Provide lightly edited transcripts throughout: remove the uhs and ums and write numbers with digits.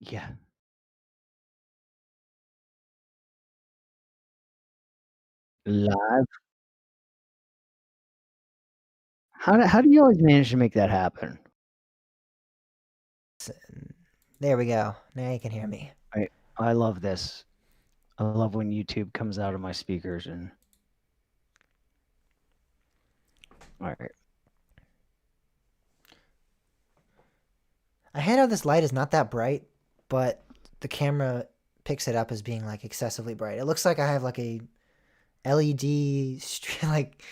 Yeah. Live? How do you always manage to make that happen? There we go. Now you can hear me. I I love this. I love when YouTube comes out of my speakers and alright. I hate how this light is not that bright, but the camera picks it up as being like excessively bright. It looks like I have like a LED like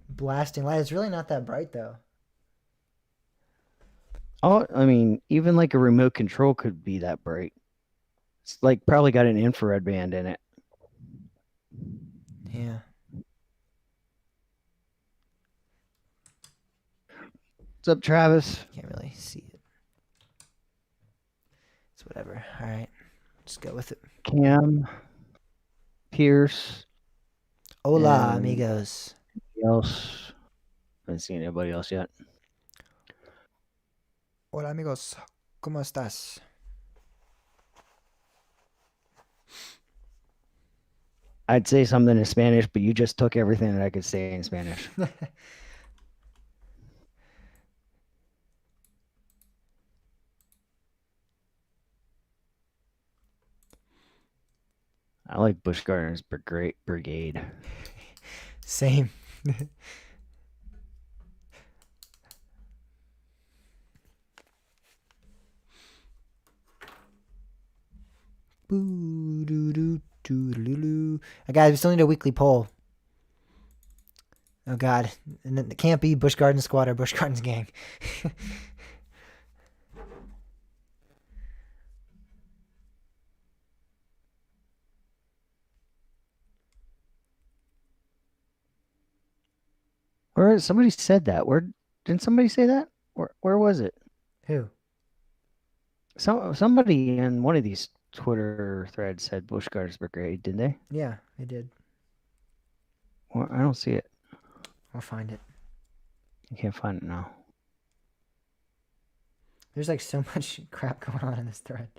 blasting light. It's really not that bright though. Oh, I mean, even like a remote control could be that bright. It's like probably got an infrared band in it. Yeah. What's up, Travis? Can't really see it. It's whatever. All right. Just go with it. Cam, Pierce, Hola, and amigos. else. Haven't seen anybody else yet. Hola, amigos. ¿Cómo estás? I'd say something in Spanish, but you just took everything that I could say in Spanish. I like Busch Gardner's Brigade. Same. Boo doo doo doo doo doo. Guys, we still need a weekly poll. Oh God, and it can't be Busch Garden Squad or Busch Gardens Gang. Where somebody said that? Where didn't somebody say that? Where was it? Who? Somebody in one of these Twitter threads said Busch Gardner's Brigade, didn't they? Yeah, I did. Well, I don't see it. I'll find it. I can't find it now. There's like so much crap going on in this thread.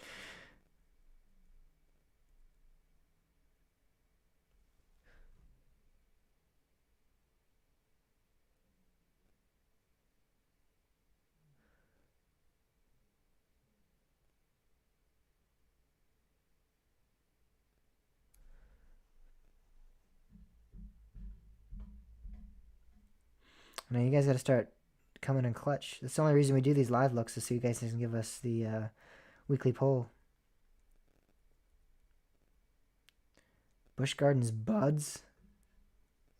Now you guys got to start coming in clutch. That's the only reason we do these live looks is so you guys can give us the weekly poll. Busch Gardens buds.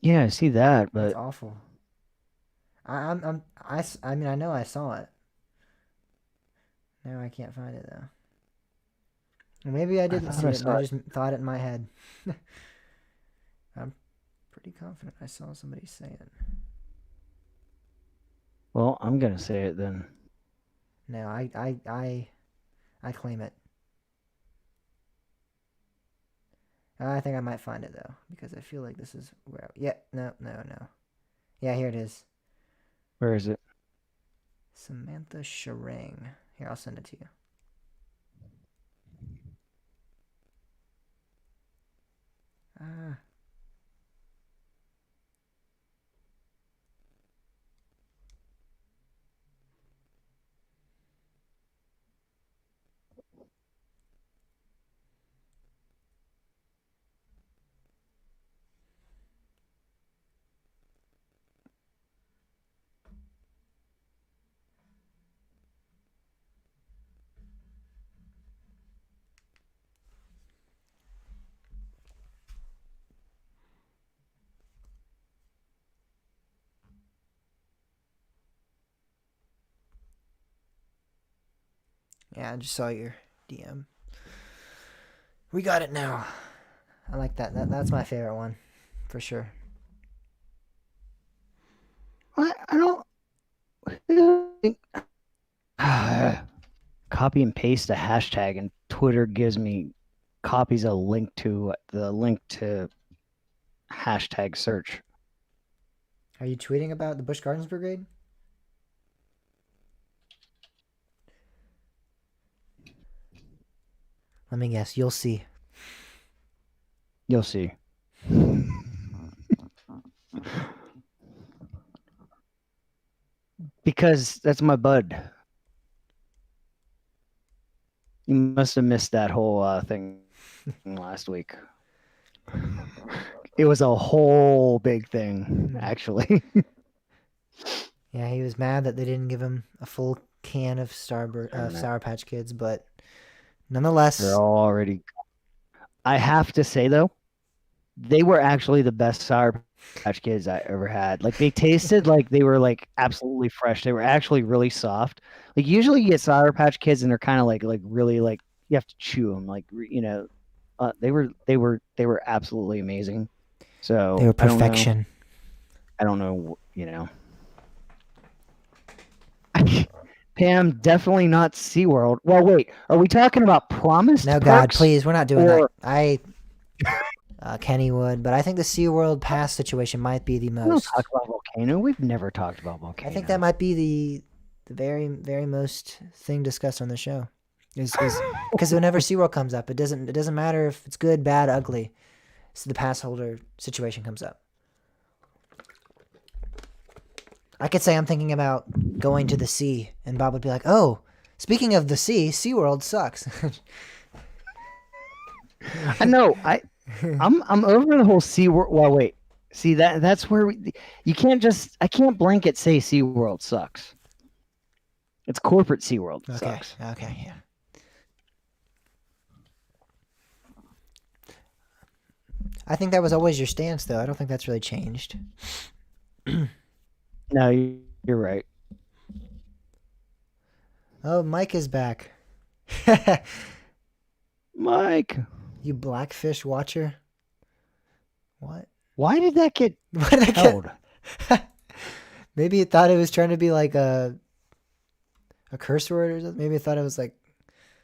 Yeah, I see that, That's but awful. I mean I know I saw it. Now I can't find it though. Or maybe I I didn't thought see I it and saw I it. just thought it in my head. I'm pretty confident I saw somebody say it. Well, I'm gonna say it then. No, I claim it. I think I might find it though because I feel like this is where. Yeah, no. Yeah, here it is. Where is it? Samantha Sharang. Here, I'll send it to you. Ah, yeah, I just saw your DM. We got it now. I like that. That's my favorite one, for sure. I don't think copy and paste a hashtag and Twitter gives me copies a link to the link to hashtag search. Are you tweeting about the Busch Gardens Brigade? Let me guess. You'll see. You'll see. Because that's my bud. You must have missed that whole thing last week. It was a whole big thing, actually. Yeah, he was mad that they didn't give him a full can of Sour Patch Kids, but nonetheless, They're all already. I have to say though, they were actually the best Sour Patch Kids I ever had. Like they tasted like they were like absolutely fresh. They were actually really soft. Like usually you get Sour Patch Kids and they're kind of like really like you have to chew them. Like they were absolutely amazing. So they were perfection. I don't know. Pam, definitely not SeaWorld. Well, wait, are we talking about Promised No, God, Parks? please, we're not doing or- that. Kenny would, but I think the SeaWorld pass situation might be the We don't most. talk about Volcano. We've never talked about Volcano. I think that might be the very, very most thing discussed on the show. Is because whenever SeaWorld comes up, it doesn't matter if it's good, bad, ugly. So the pass holder situation comes up. I could say I'm thinking about going to the sea, and Bob would be like, "Oh, speaking of the sea, SeaWorld sucks." I know. I'm over the whole SeaWorld. Well, wait. See that's where you can't just. I can't blanket say SeaWorld sucks. It's corporate SeaWorld sucks. Okay, yeah. I think that was always your stance, though. I don't think that's really changed. No, you're right. Oh, Mike is back. Mike, You blackfish watcher. What? why did that get What did I held? get? Maybe it thought it was trying to be like a curse word or something. Maybe it thought it was like,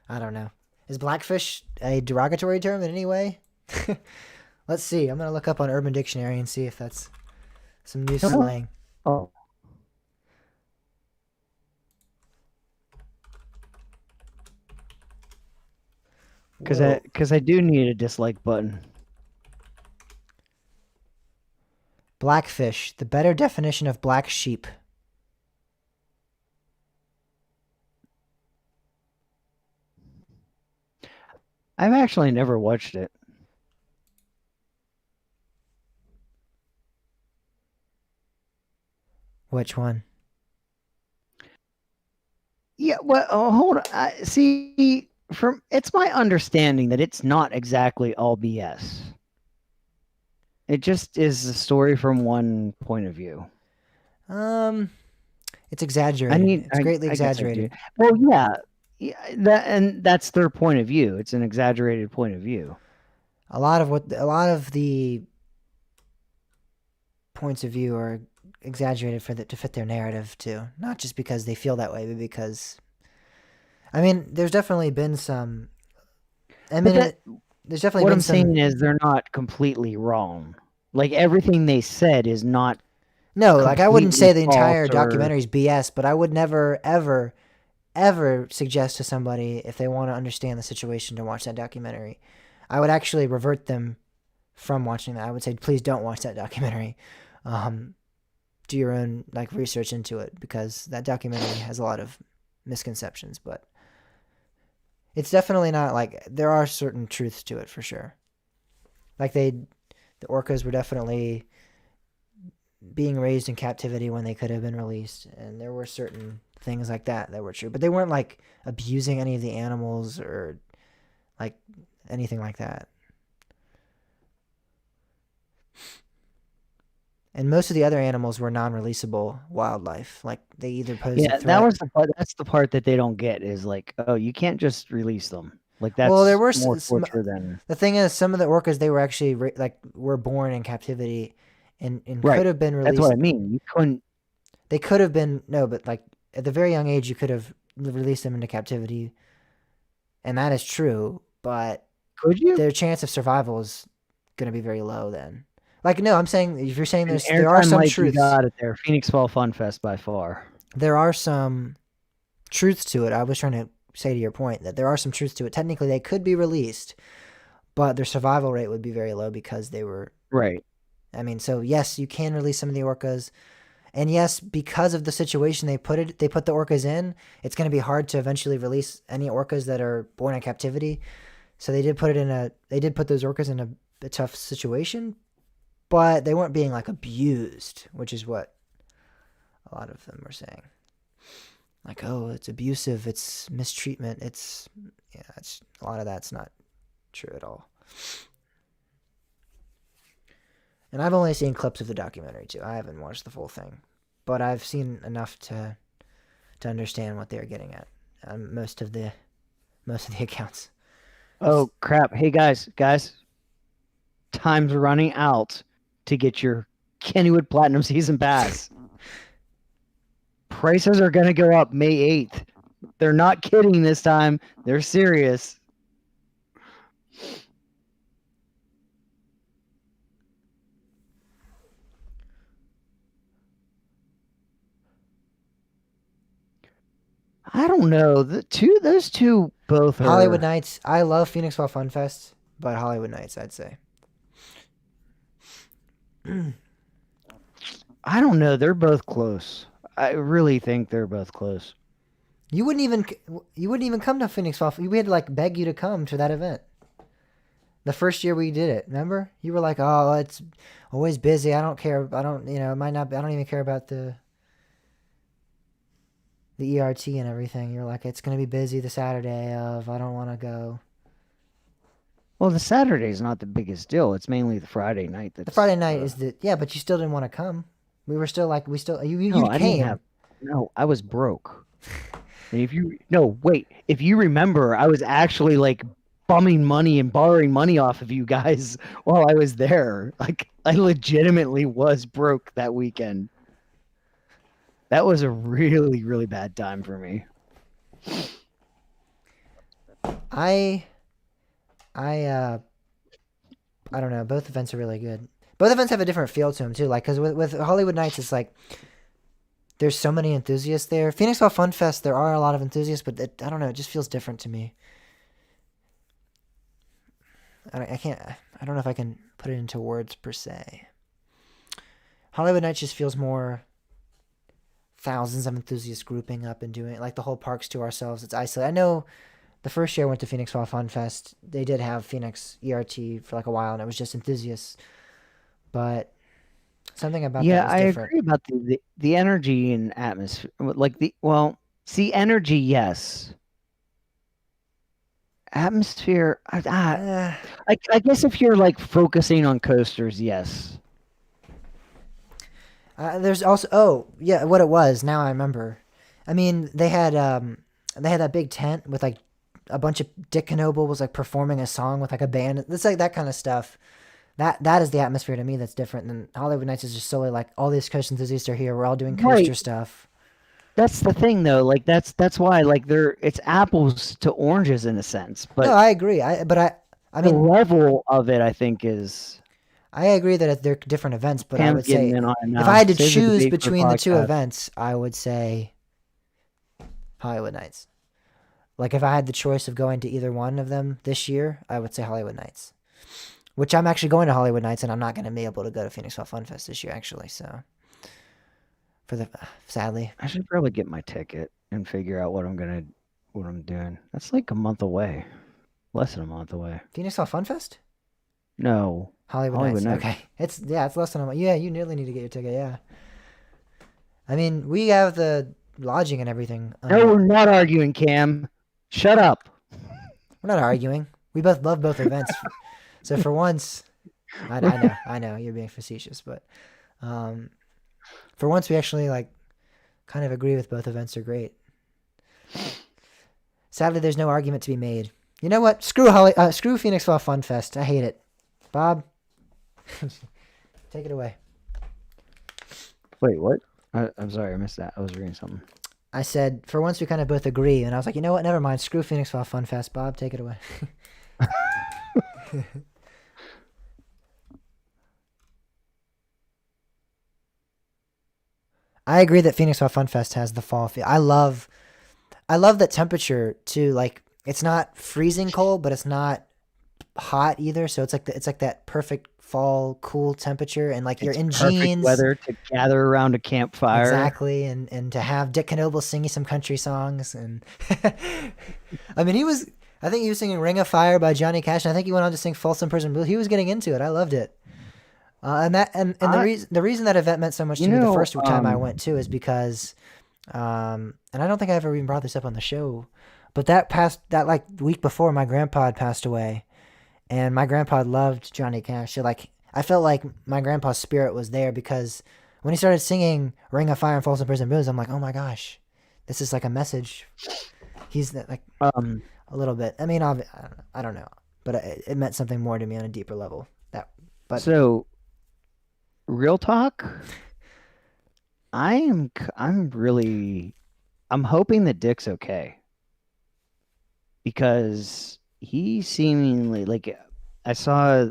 I don't know. Is blackfish a derogatory term in any way? Let's see. I'm going to look up on Urban Dictionary and see if that's some new slang. Oh. Because I do need a dislike button. Blackfish, the better definition of black sheep. I've actually never watched it. Which one? Yeah, well, hold on. See, it's my understanding that it's not exactly all BS. It just is a story from one point of view. It's exaggerated. It's greatly I guess I exaggerated. do. Well, yeah, that's their point of view. It's an exaggerated point of view. A lot of the points of view are exaggerated to fit their narrative too. Not just because they feel that way, but because, I mean, there's definitely been some. I mean, there's definitely what been I'm some. saying is they're not completely wrong. Like everything they said is not. No, like I wouldn't say the completely entire false or- documentary is BS, but I would never ever suggest to somebody, if they want to understand the situation, to watch that documentary. I would actually revert them from watching that. I would say, please don't watch that documentary. Do your own research into it, because that documentary has a lot of misconceptions, but it's definitely not there are certain truths to it for sure. The orcas were definitely being raised in captivity when they could have been released, and there were certain things like that were true, but they weren't abusing any of the animals or anything like that. And most of the other animals were non-releasable wildlife. They either posed a threat. That's the part that they don't get is oh, you can't just release them. That's well, there were more torture than. The thing is, some of the orcas, they were actually were born in captivity, and Right. could have been released. That's what I mean. You couldn't. They could have been but at the very young age, you could have released them into captivity, and that is true. But could you? Their chance of survival is going to be very low then. No, I'm saying, if you're saying there are some truths. You got it there. Phoenix Fall Fun Fest by far. There are some truths to it. I was trying to say to your point that there are some truths to it. Technically, they could be released, but their survival rate would be very low because they were. Right. I mean, so yes, you can release some of the orcas, and yes, because of the situation they put the orcas in, it's going to be hard to eventually release any orcas that are born in captivity. So they did put those orcas in a tough situation, but they weren't being like abused, which is what a lot of them were saying. Like, oh, it's abusive, it's mistreatment, it's a lot of that's not true at all. And I've only seen clips of the documentary too. I haven't watched the full thing, but I've seen enough to understand what they're getting at. Most of the accounts. Oh crap! Hey guys, time's running out to get your Kennywood Platinum Season Pass. Prices are gonna go up May 8th. They're not kidding this time. They're serious. I don't know. Those two both are Hollywood Nights. I love Phoenix Fall Fun Fest, but Hollywood Nights, I'd say. I don't know. They're both close. I really think they're both close. You wouldn't even come to Phoenix Fall. We had to like beg you to come to that event. The first year we did it, remember? You were like, "Oh, it's always busy. I don't care. I don't, it might not. I don't even care about the ERT and everything." You're like, "It's gonna be busy the Saturday of. I don't want to go." Well, the Saturday's not the biggest deal. It's mainly the Friday night. The Friday night is but you still didn't want to come. We were still like, you came. No, I was broke. And if you remember, I was actually like bumming money and borrowing money off of you guys while I was there. Like I legitimately was broke that weekend. That was a really, really bad time for me. I don't know. Both events are really good. Both events have a different feel to them too. Like, cause with Hollywood Nights, it's like there's so many enthusiasts there. Phoenix Fall Fun Fest, there are a lot of enthusiasts, but I don't know. It just feels different to me. I can't. I don't know if I can put it into words per se. Hollywood Nights just feels more thousands of enthusiasts grouping up and doing it. Like the whole parks to ourselves. It's isolated. I know the first year I went to Phoenix Fall Fun Fest, they did have Phoenix ERT for like a while, and it was just enthusiasts. But something about that was different. I agree about the energy and atmosphere. Like energy, yes. Atmosphere, I guess if you're like focusing on coasters, yes. There's also what it was. Now I remember. I mean, they had that big tent with like a bunch of Dick Knoebel was like performing a song with like a band. It's like that kind of stuff. That is the atmosphere to me that's different than Hollywood Nights is just solely like all these coaster enthusiasts are here. We're all doing coaster stuff. That's the thing though. Like that's why like it's apples to oranges in a sense. But no, I agree. I mean the level of it I think is. I agree that they're different events, but I would say if I had to choose between the two events, I would say Hollywood Nights. Like if I had the choice of going to either one of them this year, I would say Hollywood Nights. Which I'm actually going to Hollywood Nights, and I'm not going to be able to go to Phoenix Fall Fun Fest this year, actually. So, sadly, I should probably get my ticket and figure out what I'm doing. That's like a month away, less than a month away. Phoenix Fall Fun Fest? No, Hollywood Nights. Okay, it's less than a month. Yeah, you nearly need to get your ticket. Yeah. I mean, we have the lodging and everything. No, we're not arguing, Cam. Shut up. We're not arguing. We both love both events. So for once, I know you're being facetious, but for once we actually like kind of agree with both events are great. Sadly, there's no argument to be made. You know what? Screw Phoenix Fall Fun Fest. I hate it. Bob, take it away. Wait, what? I'm sorry, I missed that. I was reading something. I said for once we kind of both agree, and I was like, you know what? Never mind. Screw Phoenix Fall Fun Fest. Bob, take it away. I agree that Phoenix Fall Fun Fest has the fall feel. I love that temperature too. Like it's not freezing cold, but it's not hot either. So it's like that perfect fall cool temperature, and like you're It's in perfect jeans. weather to gather around a campfire. Exactly, and to have Dick Knoble sing you some country songs, and I mean he was. I think he was singing "Ring of Fire" by Johnny Cash, and I think he went on to sing "Folsom Prison Blues." He was getting into it. I loved it. And I, the reason that event meant so much you to me the know, first time I went too is because, and I don't think I ever even brought this up on the show, but that like week before my grandpa had passed away, and my grandpa loved Johnny Cash. So like I felt like my grandpa's spirit was there because when he started singing "Ring of Fire" and "Folsom Prison Blues," I'm like, oh my gosh, this is like a message. He's like um, a little bit. I mean, I don't know, but it meant something more to me on a deeper level. That, but so real talk, I'm really, I'm hoping that Dick's okay because he seemingly like I saw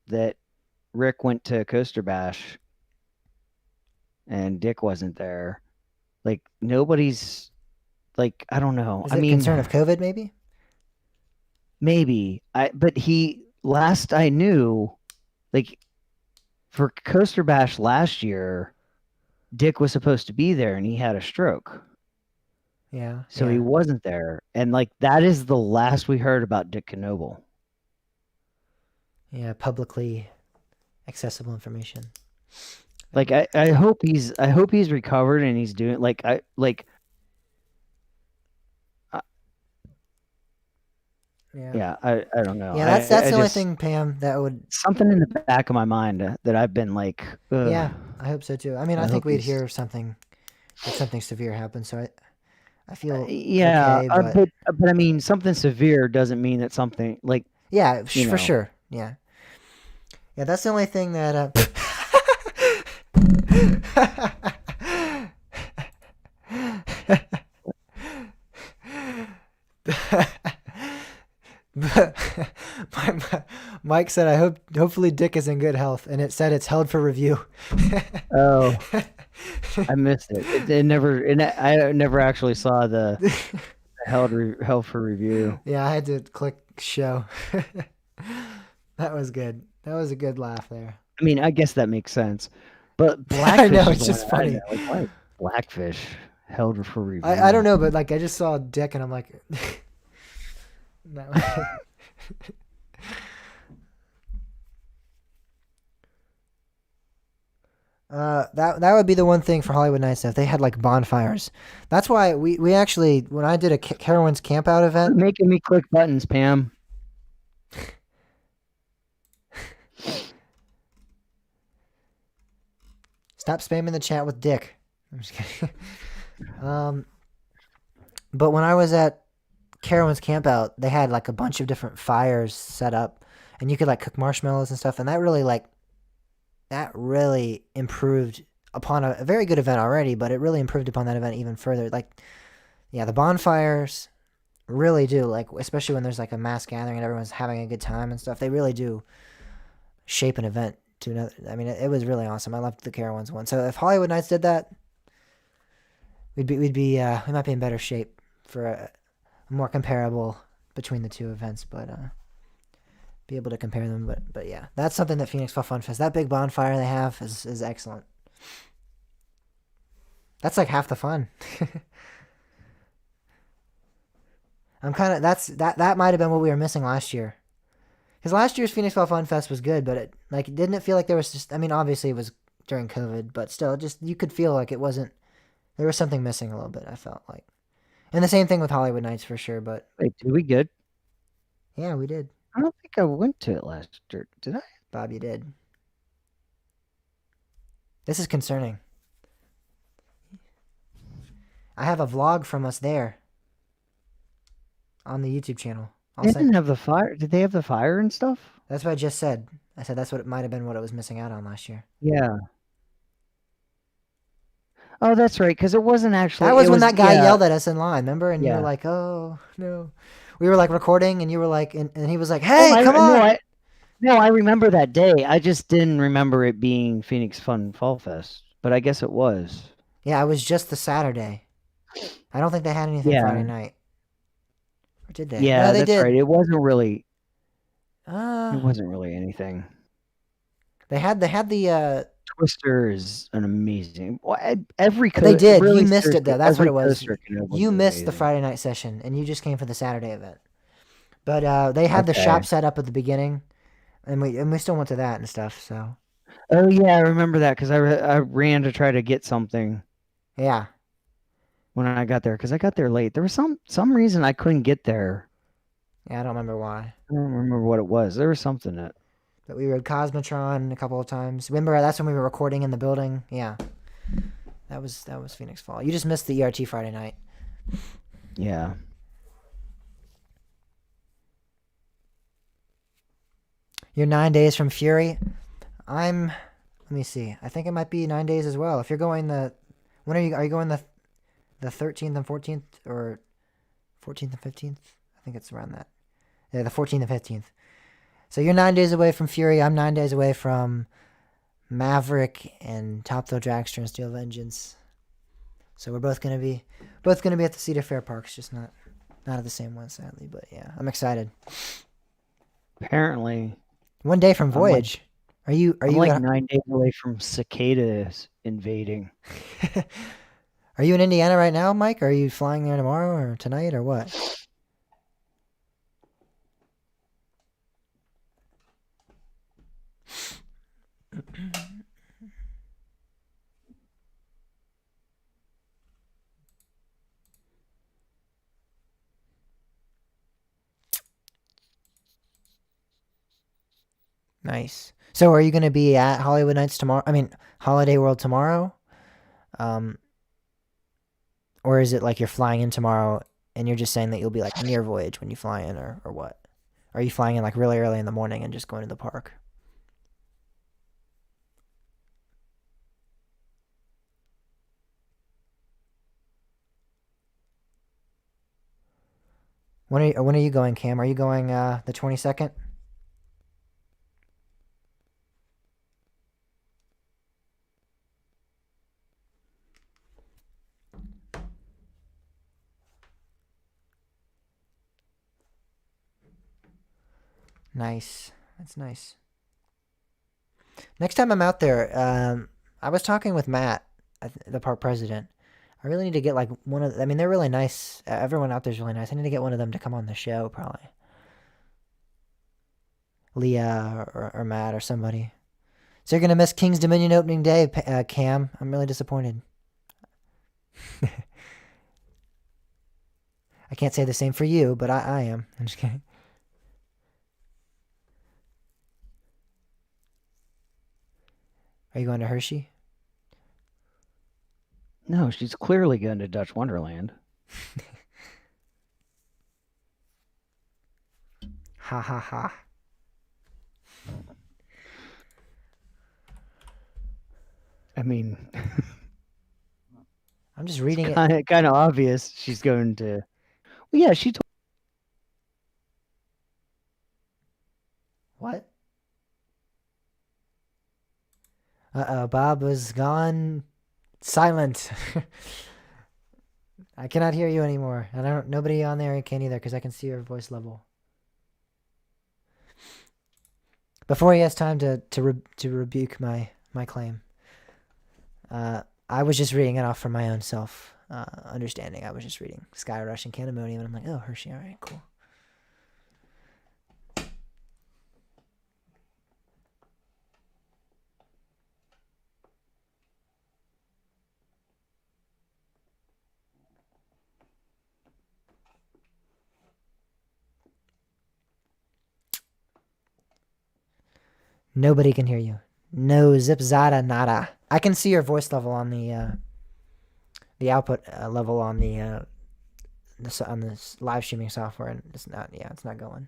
that Rick went to Coaster Bash and Dick wasn't there. Like nobody's like I don't know. is I it mean, concern of COVID maybe? maybe but he last I knew like for Coaster Bash last year, Dick was supposed to be there and he had a stroke. Yeah, So he yeah, wasn't there. And like that is the last we heard about Dick Knoble. yeah. Publicly accessible information. Like I hope he's recovered and he's doing like I like Yeah, yeah, I don't know. yeah. I That's the only just thing, Pam. That would. something in the back of my mind that I've been like, ugh, Yeah, I hope so too. I mean, I I think hope we'd he's hear something if something severe happened. So I feel yeah, okay, but but I mean something severe doesn't mean that something like, yeah, you for know, sure. Yeah, yeah. That's the only thing that. But Mike said, "I hopefully Dick is in good health," and it said it's held for review. oh, I missed it. I never actually saw the held for review. Yeah, I had to click show. That was good. That was a good laugh there. I mean, I guess that makes sense. But I Blackfish know is it's the one just that I know. funny. Like, why is Blackfish held for I don't review? know, but like I just saw Dick and I'm like, no. That would be the one thing for Hollywood Nights if they had like bonfires. That's why we actually when I did a Carowinds camp out Quit event. making me click buttons, Pam. Stop spamming the chat with Dick. I'm just kidding. um, but when I was at Carowinds camp out, they had like a bunch of different fires set up, and you could like cook marshmallows and stuff, and that really improved upon a very good event already, but it really improved upon that event even further. Like, yeah, the bonfires really do, like, especially when there's like a mass gathering and everyone's having a good time and stuff, they really do shape an event to another. I mean, it was really awesome. I loved the Carowinds one. So if Hollywood Nights did that, we might be in better shape for a more comparable between the two events, but be able to compare them. But yeah, that's something that Phoenix Fall Fun Fest, that big bonfire they have is excellent. That's like half the fun. I'm kind of that might have been what we were missing last year. Because last year's Phoenix Fall Fun Fest was good, but didn't it feel like there was just, I mean, obviously it was during COVID, but still, just you could feel like it wasn't, there was something missing a little bit, I felt like. And the same thing with Hollywood Nights for sure, but Wait, did we good? yeah, we did. I don't think I went to it last year. Did I? Bob, you did. This is concerning. I have a vlog from us there on the YouTube channel. They didn't have the fire. Did they have the fire and stuff? That's what I just said. I said that's what it might have been what it was missing out on last year. Yeah. Oh, that's right. Because it wasn't actually. That was it when that guy yeah, yelled at us in line, remember? And you were Yeah. like, "Oh no." We were like recording, and you were like, and he was like, Oh, "Hey, come on!" No, I remember that day. I just didn't remember it being Phoenix Fun Fall Fest, but I guess it was. Yeah, it was just the Saturday. I don't think they had anything Friday Yeah, night. Or did they? No, yeah, they that's right. did. It Uh, wasn't really anything. they had the Twister is an amazing. Well, every they did. You really missed it seriously, though. That's what every it was. coaster at You Knoebels is missed the amazing. Friday night session, and you just came for the Saturday event. But they had the Okay. shop set up at the beginning, and we still went to that and stuff. So Oh yeah, I remember that because I ran to try to get something yeah, when I got there because I got there late. There was some reason I couldn't get there. yeah. I don't remember why. I don't remember what it was. There was something that. But we rode Cosmotron a couple of times. Remember that's when we were recording in the building. Yeah, that was Phoenix Fall. You just missed the ERT Friday night. Yeah. You're 9 days from Fury. I'm. Let me see. I think it might be 9 days as well. If you're going when are you? Are you going the 13th and 14th or 14th and 15th? I think it's around that. Yeah, the 14th and 15th. So you're 9 days away from Fury. I'm 9 days away from Maverick and Top Thrill Dragster and Steel Vengeance. So we're both gonna be at the Cedar Fair parks, just not at the same one, sadly. But yeah, I'm excited. Apparently, 1 day from I'm like Voyage. Are you I'm like 9 days away from cicadas invading. Are you in Indiana right now, Mike? Are you flying there tomorrow or tonight or what? Nice. So are you going to be at Hollywood Nights tomorrow? I mean, Holiday World tomorrow? Um, or is it like you're flying in tomorrow and you're just saying that you'll be like near Voyage when you fly in or what? Are you flying in like really early in the morning and just going to the park? When are you going, Cam? Are you going the 22nd? Nice. That's nice. Next time I'm out there, I was talking with Matt, the park president. I really need to get like one of. I mean, they're really nice. Everyone out there's really nice. I need to get one of them to come on the show, probably. Leah or Matt or somebody. So you're gonna miss King's Dominion opening day, Cam. I'm really disappointed. I can't say the same for you, but I am. I'm just kidding. Are you going to Hershey? No, she's clearly going to Dutch Wonderland. Ha ha ha. I mean, I'm just it's reading it. kind of obvious she's going to. Well, yeah, she told. What? Bob was gone. Silent. I cannot hear you anymore. I don't. Nobody on there can either because I can see your voice level. Before he has time to rebuke my claim, I was just reading it off from my own self understanding. I was just reading Sky Rush and Candemonium, and I'm like, oh, Hershey. All right, cool. Nobody can hear you. No zip zada nada. I can see your voice level on the output level on on this live streaming software, and it's not. Yeah, it's not going.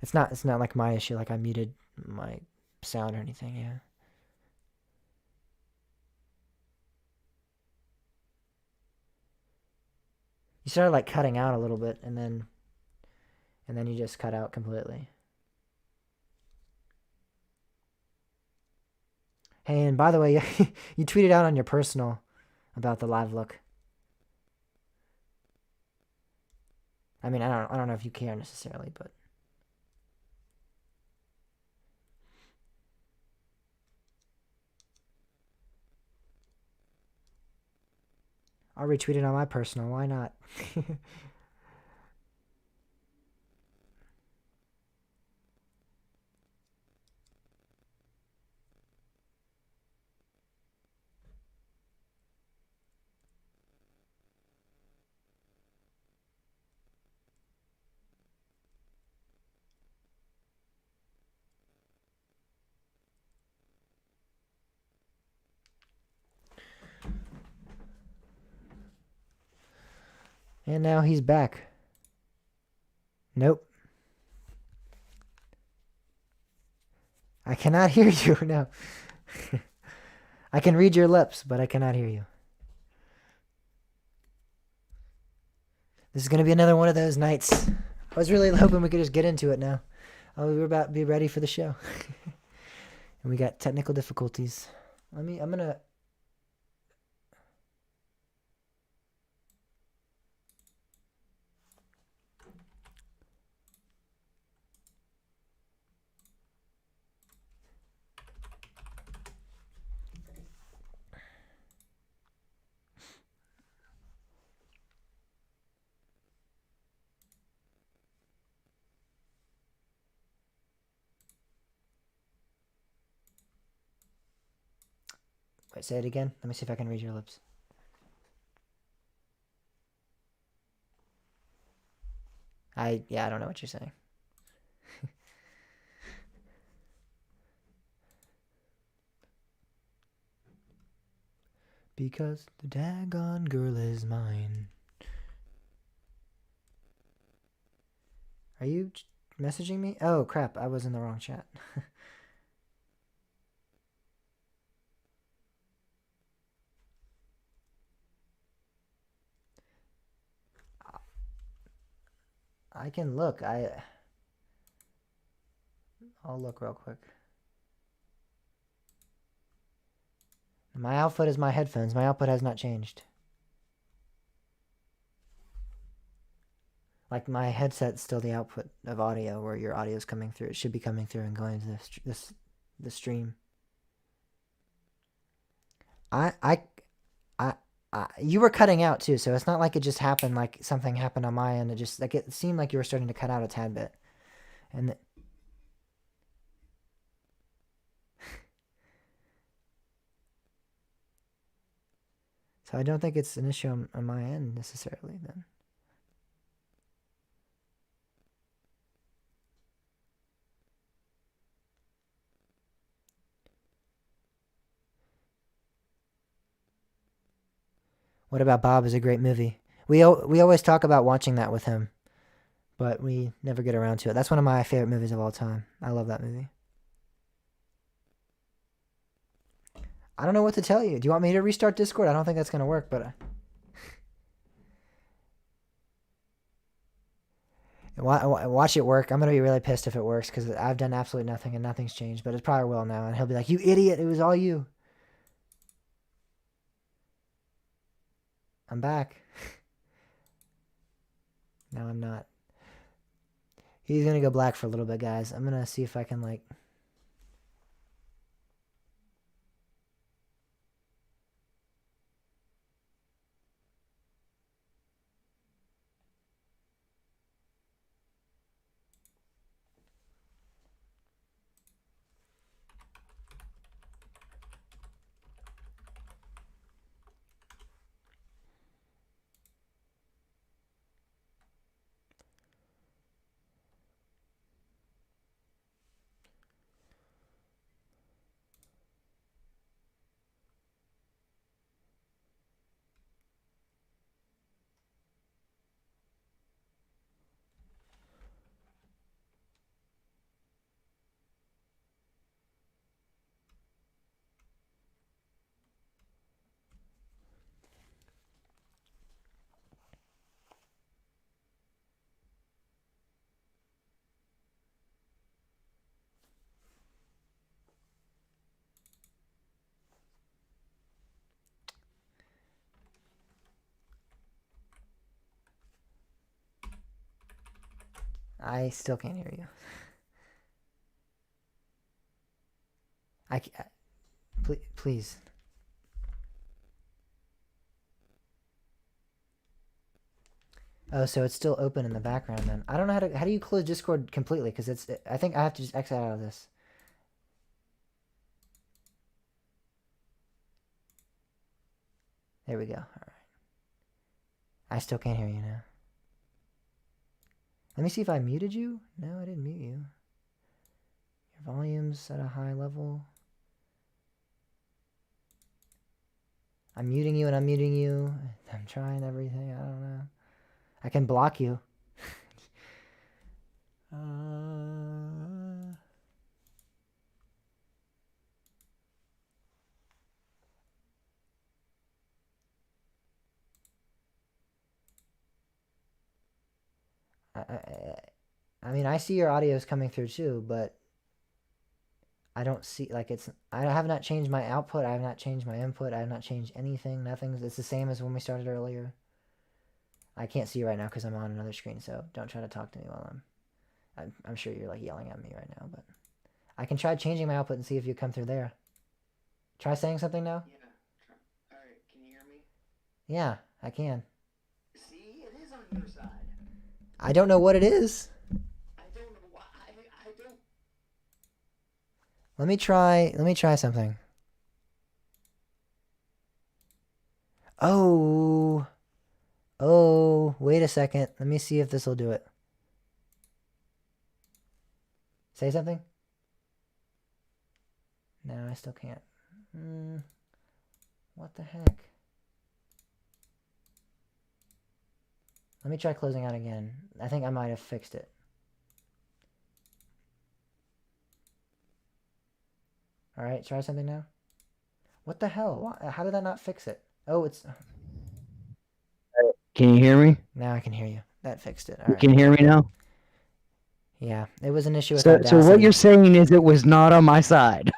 It's not like my issue. Like I muted my sound or anything. Yeah. You started like cutting out a little bit, and then you just cut out completely. Hey, and by the way, you tweeted out on your personal about the live look. I mean, I don't know if you care necessarily, but I'll retweet it on my personal. Why not? And now he's back. Nope. I cannot hear you. No. I can read your lips, but I cannot hear you. This is going to be another one of those nights. I was really hoping we could just get into it now. Oh, we were about to be ready for the show. And we got technical difficulties. I'm going to... Wait, say it again. Let me see if I can read your lips. I don't know what you're saying. Because the daggone girl is mine. Are you messaging me? Oh, crap. I was in the wrong chat. I can look. I'll look real quick. My output is my headphones. My output has not changed. Like my headset's still the output of audio where your audio is coming through. It should be coming through and going to the stream. You were cutting out too, so it's not like it just happened. Like something happened on my end. It just like it seemed like you were starting to cut out a tad bit, and. So I don't think it's an issue on my end necessarily then. What About Bob is a great movie. We always talk about watching that with him, but we never get around to it. That's one of my favorite movies of all time. I love that movie. I don't know what to tell you. Do you want me to restart Discord? I don't think that's going to work, but... Watch it work. I'm going to be really pissed if it works because I've done absolutely nothing and nothing's changed, but it probably will now. And he'll be like, you idiot, it was all you. I'm back. No, I'm not. He's going to go black for a little bit, guys. I'm going to see if I can, like... I still can't hear you. Please. Oh, so it's still open in the background then. I don't know how do you close Discord completely? Because I think I have to just exit out of this. There we go. All right. I still can't hear you now. Let me see if I muted you. No, I didn't mute you. Your volume's at a high level. I'm muting you and I'm muting you. I'm trying everything. I don't know. I can block you. I mean, I see your audio is coming through too, but I don't see, like, I have not changed my output. I have not changed my input. I have not changed anything. Nothing. It's the same as when we started earlier. I can't see you right now because I'm on another screen, so don't try to talk to me while I'm sure you're like yelling at me right now, but I can try changing my output and see if you come through there. Try saying something now. Yeah. All right. Can you hear me? Yeah, I can. See, it is on your side. I don't know what it is. I don't know why. I don't. Let me try something. Oh, wait a second. Let me see if this will do it. Say something? No, I still can't. What the heck? Let me try closing out again. I think I might have fixed it. All right, try something now. What the hell? How did that not fix it? Oh, it's... Can you hear me? Now I can hear you. That fixed it. All You right. can hear me now? Yeah, it was an issue with So Audacity. what you're saying is it was not on my side.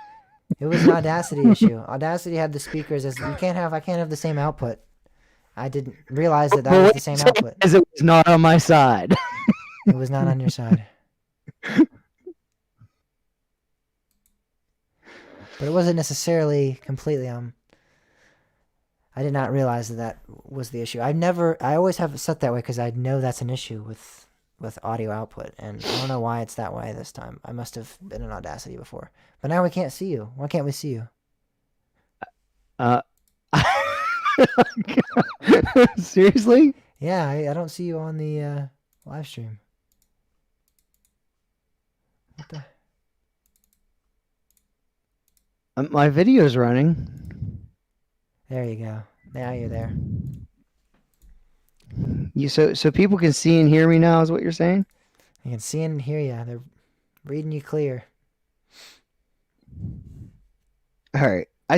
It was an Audacity issue. Audacity had the speakers as I can't have the same output. I didn't realize that was the same output. Is it was not on my side. It was not on your side. But it wasn't necessarily completely I did not realize that was the issue. I always have it set that way because I know that's an issue with audio output, and I don't know why it's that way this time. I must have been in Audacity before. But now we can't see you. Why can't we see you? Seriously? Yeah, I don't see you on the live stream. What the? My video's running. There you go. Now you're there. So people can see and hear me now is what you're saying? I can see and hear you. They're reading you clear. All right. I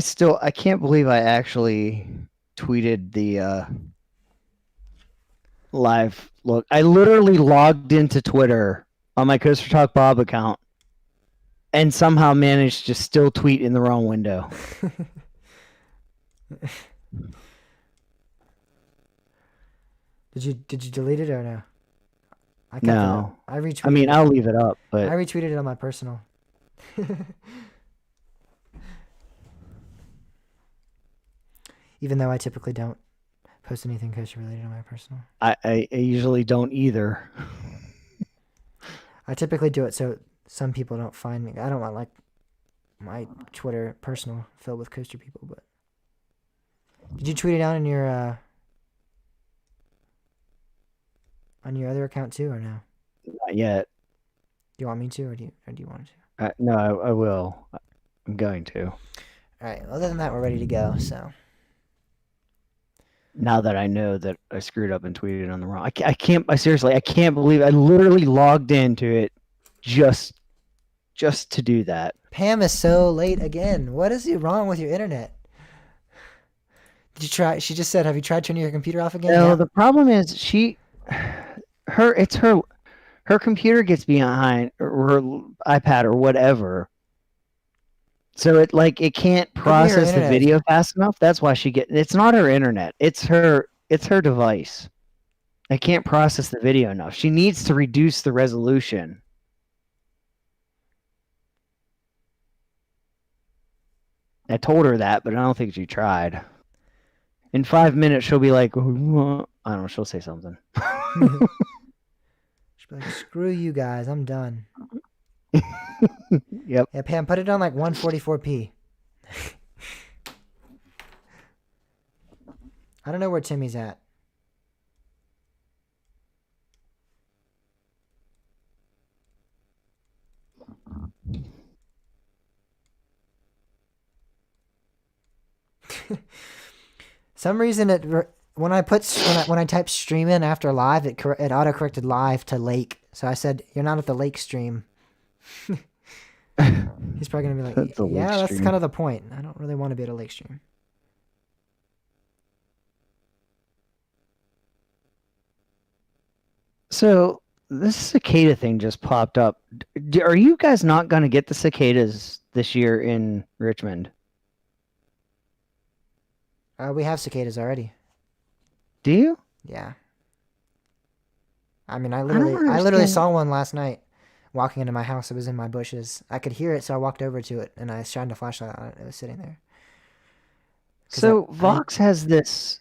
can't believe I actually tweeted the live look. I literally logged into Twitter on my Coaster Talk Bob account and somehow managed to still tweet in the wrong window. Did you delete it or no? I kept No. it up. I retweeted. I mean, I'll leave it up, but I retweeted it on my personal. Even though I typically don't post anything kosher related on my personal. I usually don't either. I typically do it so some people don't find me. I don't want like my Twitter personal filled with kosher people, but did you tweet it out in your on your other account too, or no? Not yet. Do you want me to, or do you want to? No, I will. I'm going to. All right. Other than that, we're ready to go. So now that I know that I screwed up and tweeted on the wrong, I can't. I seriously, I can't believe I literally logged into it just to do that. Pam is so late again. What is wrong with your internet? Did you try? She just said, "Have you tried turning your computer off again?" No, Yeah. the problem is her computer gets behind or her iPad or whatever. So it can't process the internet. video fast enough. That's why it's not her internet. It's her device. I can't process the video enough. She needs to reduce the resolution. I told her that, but I don't think she tried. In 5 minutes, she'll be like, I don't know, she'll say something. She'll be like, screw you guys, I'm done. Yep. Yeah, Pam, put it on like 144p. I don't know where Timmy's at. Some reason when I type stream in after live, it auto corrected live to lake. So I said, "You're not at the lake stream." He's probably gonna be like, That's a lake "Yeah, that's stream. kind of the point. I don't really want to be at a lake stream." So this cicada thing just popped up. Are you guys not going to get the cicadas this year in Richmond? We have cicadas already. Do you? Yeah. I mean, I don't literally understand. saw one last night walking into my house. It was in my bushes. I could hear it, so I walked over to it and I shined a flashlight on it. It was sitting there. So Vox has this.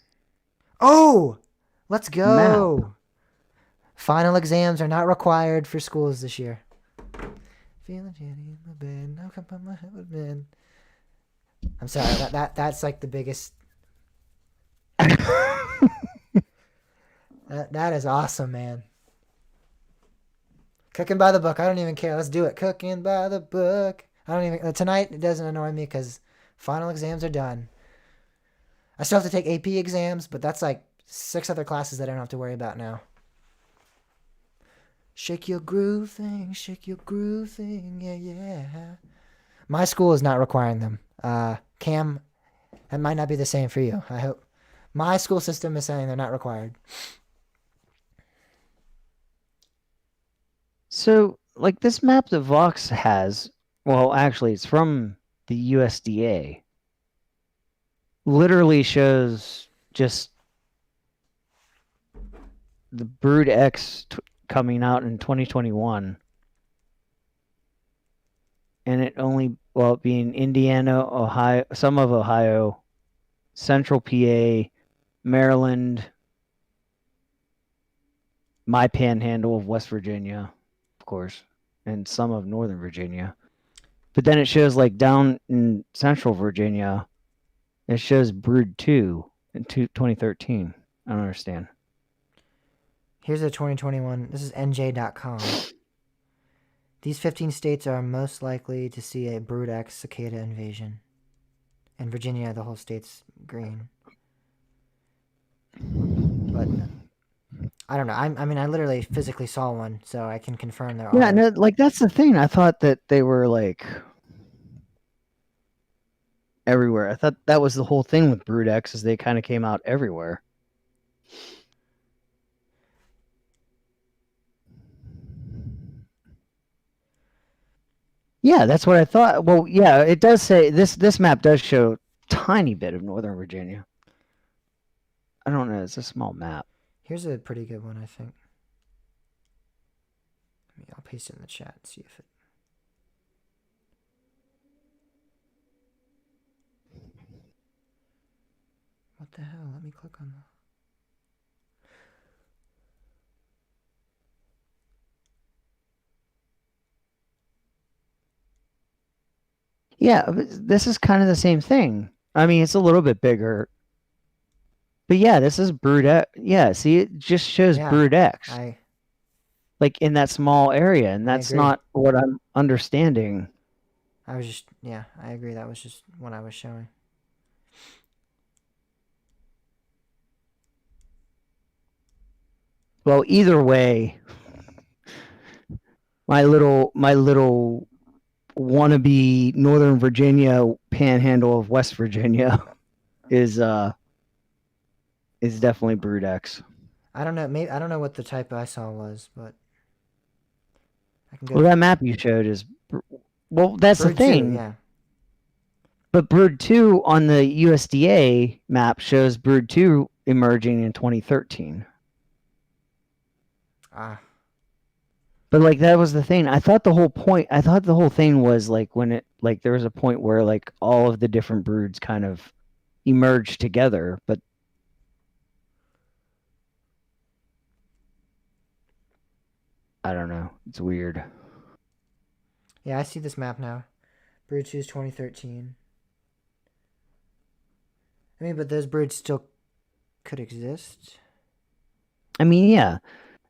Oh, let's go. Final exams are not required for schools this year. Feeling shitty in my bed. Now come put my head with men. I'm sorry. That's like the biggest. That is awesome, man. Cooking by the book. I don't even care. Let's do it. Cooking by the book. I don't even. Tonight, it doesn't annoy me because final exams are done. I still have to take AP exams, but that's like 6 other classes that I don't have to worry about now. Shake your groove thing, yeah, yeah. My school is not requiring them. Cam, that might not be the same for you. I hope. My school system is saying they're not required. So, like this map that Vox has, well, actually, it's from the USDA. Literally shows just the Brood X coming out in 2021. And it only, well, being Indiana, Ohio, some of Ohio, Central PA, Maryland, my panhandle of West Virginia, of course, and some of Northern Virginia. But then it shows like down in Central Virginia, it shows Brood 2 in 2013. I don't understand. Here's a 2021. This is NJ.com. These 15 states are most likely to see a Brood X cicada invasion. In Virginia, the whole state's green. But I don't know. I mean, I literally physically saw one, so I can confirm there are. Yeah, no, like that's the thing. I thought that they were like everywhere. I thought that was the whole thing with Brood X, is they kind of came out everywhere. Yeah, that's what I thought. Well, yeah, it does say this map does show a tiny bit of Northern Virginia. I don't know. It's a small map. Here's a pretty good one, I think. I'll paste it in the chat and see if it. What the hell? Let me click on the. Yeah, this is kind of the same thing. I mean, it's a little bit bigger. But yeah, this is Brood X. Yeah, see, it just shows Brood X. Like in that small area, and that's not what I'm understanding. I agree. That was just what I was showing. Well, either way, my little wannabe Northern Virginia panhandle of West Virginia is definitely Brood X. I don't know. Maybe I don't know what the type I saw was, but I can go. Well, that map you showed is, well, that's Brood the thing. 2, yeah. But Brood 2 on the USDA map shows Brood 2 emerging in 2013. Ah, But like that was the thing. I thought the whole thing was like when it like there was a point where like all of the different broods kind of emerged together, but I don't know. It's weird. yeah, I see this map now. Brood 2 is 2013. I mean, but those broods still could exist. I mean, yeah.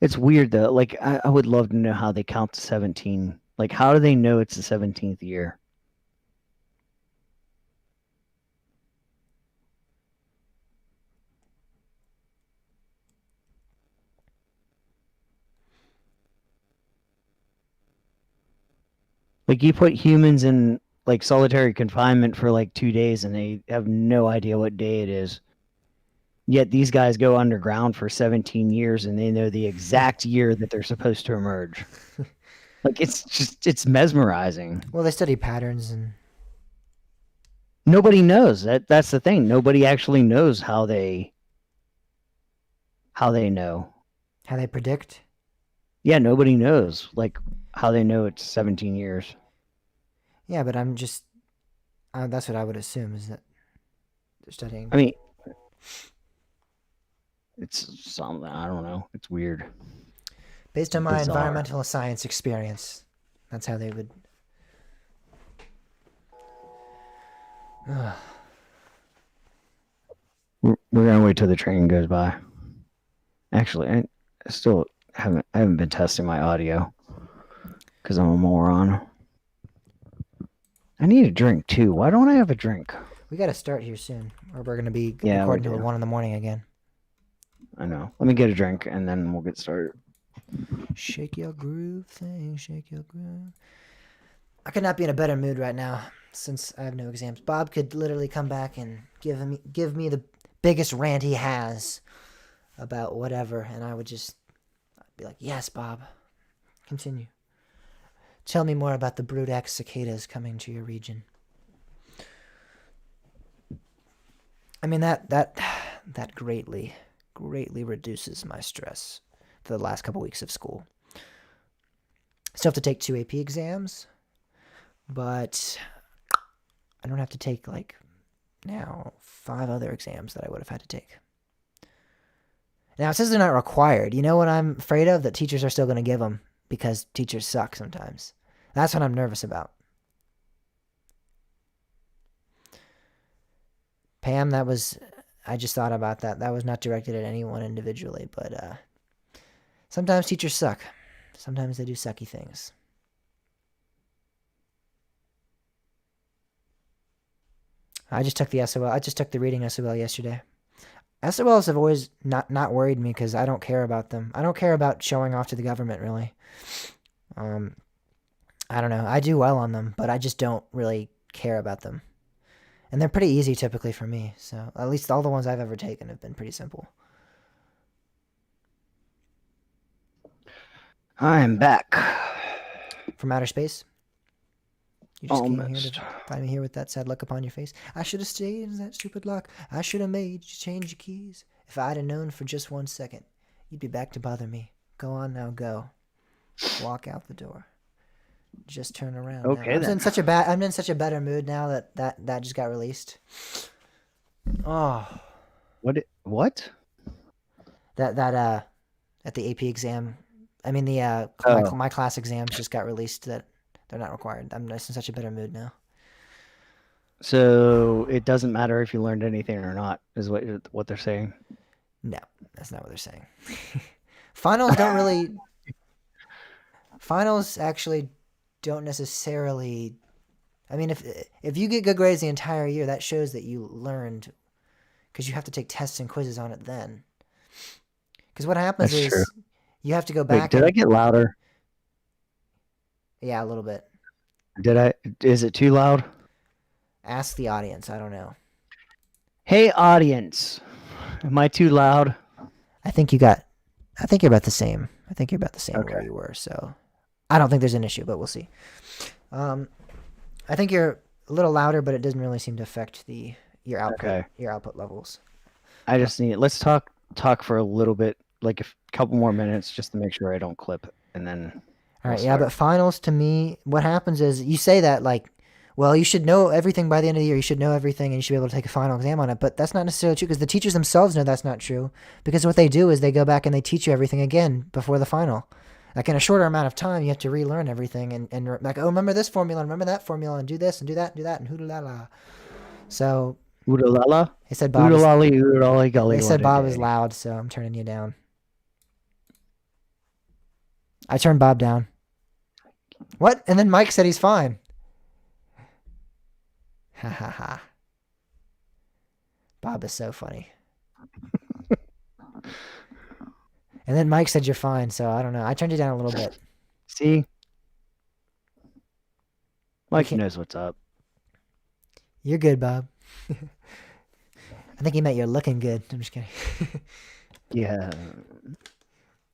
It's weird though. Like I would love to know how they count to 17. Like how do they know it's the 17th year? Like you put humans in like solitary confinement for like 2 days and they have no idea what day it is. Yet these guys go underground for 17 years and they know the exact year that they're supposed to emerge. Like it's mesmerizing. Well, they study patterns and Nobody knows. That's the thing. Nobody actually knows how they know. how they predict. Yeah, nobody knows like how they know it's 17 years. Yeah, but I'm just. That's what I would assume is that they're studying. I mean, it's something I don't know. It's weird. Based on my Bizarre. environmental science experience, that's how they would. Ugh. We're gonna wait till the train goes by. Actually, I still haven't been testing my audio because I'm a moron. I need a drink too. Why don't I have a drink? We got to start here soon, or we're gonna be Yeah, we recording till do. 1 in the morning again. I know. Let me get a drink and then we'll get started. Shake your groove thing, shake your groove. I could not be in a better mood right now since I have no exams. Bob could literally come back and give me the biggest rant he has about whatever, and I'd be like, "Yes, Bob, continue. Tell me more about the Brood X cicadas coming to your region." I mean that greatly reduces my stress for the last couple weeks of school. Still have to take 2 AP exams, but I don't have to take like now 5 other exams that I would have had to take. Now it says they're not required. You know what I'm afraid of? That teachers are still going to give them because teachers suck sometimes. That's what I'm nervous about. Pam, I just thought about that. That was not directed at anyone individually, but sometimes teachers suck. Sometimes they do sucky things. I just took the SOL. I just took the reading SOL yesterday. SOLs have always not worried me because I don't care about them. I don't care about showing off to the government, really. I don't know. I do well on them, but I just don't really care about them. And they're pretty easy typically for me. So at least all the ones I've ever taken have been pretty simple. I am back. From outer space? You just came here Almost. to find me here with that sad look upon your face. I should have stayed in that stupid lock. I should have made you change your keys. If I'd have known for just 1 second, you'd be back to bother me. Go on now, go. Walk out the door. Just turn around. Okay, now. then. I'm in such a better mood now that just got released. Oh, What? that at the AP exam. I mean the my class exams just got released. That they're not required. I'm just in such a better mood now. So it doesn't matter if you learned anything or not, is what they're saying. No, that's not what they're saying. Finals don't really. Finals actually don't necessarily. I mean, if you get good grades the entire year, that shows that you learned, because you have to take tests and quizzes on it then. Because what happens That's is true. you have to go Wait, back. did I get louder? Yeah, a little bit. Did I? Is it too loud? Ask the audience. I don't know. Hey, audience. Am I too loud? I think you're about the same. I think you're about the same where Okay. you were. So I don't think there's an issue, but we'll see. I think you're a little louder, but it doesn't really seem to affect your output Okay. your output levels. I just need. Let's talk for a little bit like a couple more minutes just to make sure I don't clip, and then All we'll right, yeah, start. but finals to me, what happens is you say that like, well, you should know everything by the end of the year. You should know everything, and you should be able to take a final exam on it. But that's not necessarily true because the teachers themselves know that's not true. Because what they do is they go back and they teach you everything again before the final. Like in a shorter amount of time, you have to relearn everything and like, oh, remember this formula, remember that formula, and do this and do that and do that and hoo la la. So Oodalala, they said oodalali, oodalali, gully, they said what a Bob is day. loud, so I'm turning you down. I turned Bob down. What? And then Mike said he's fine. Ha ha ha. Bob is so funny. And then Mike said you're fine, so I don't know. I turned you down a little bit. See, Mike can't- knows what's up. You're good, Bob. I think he meant you're looking good. I'm just kidding. Yeah,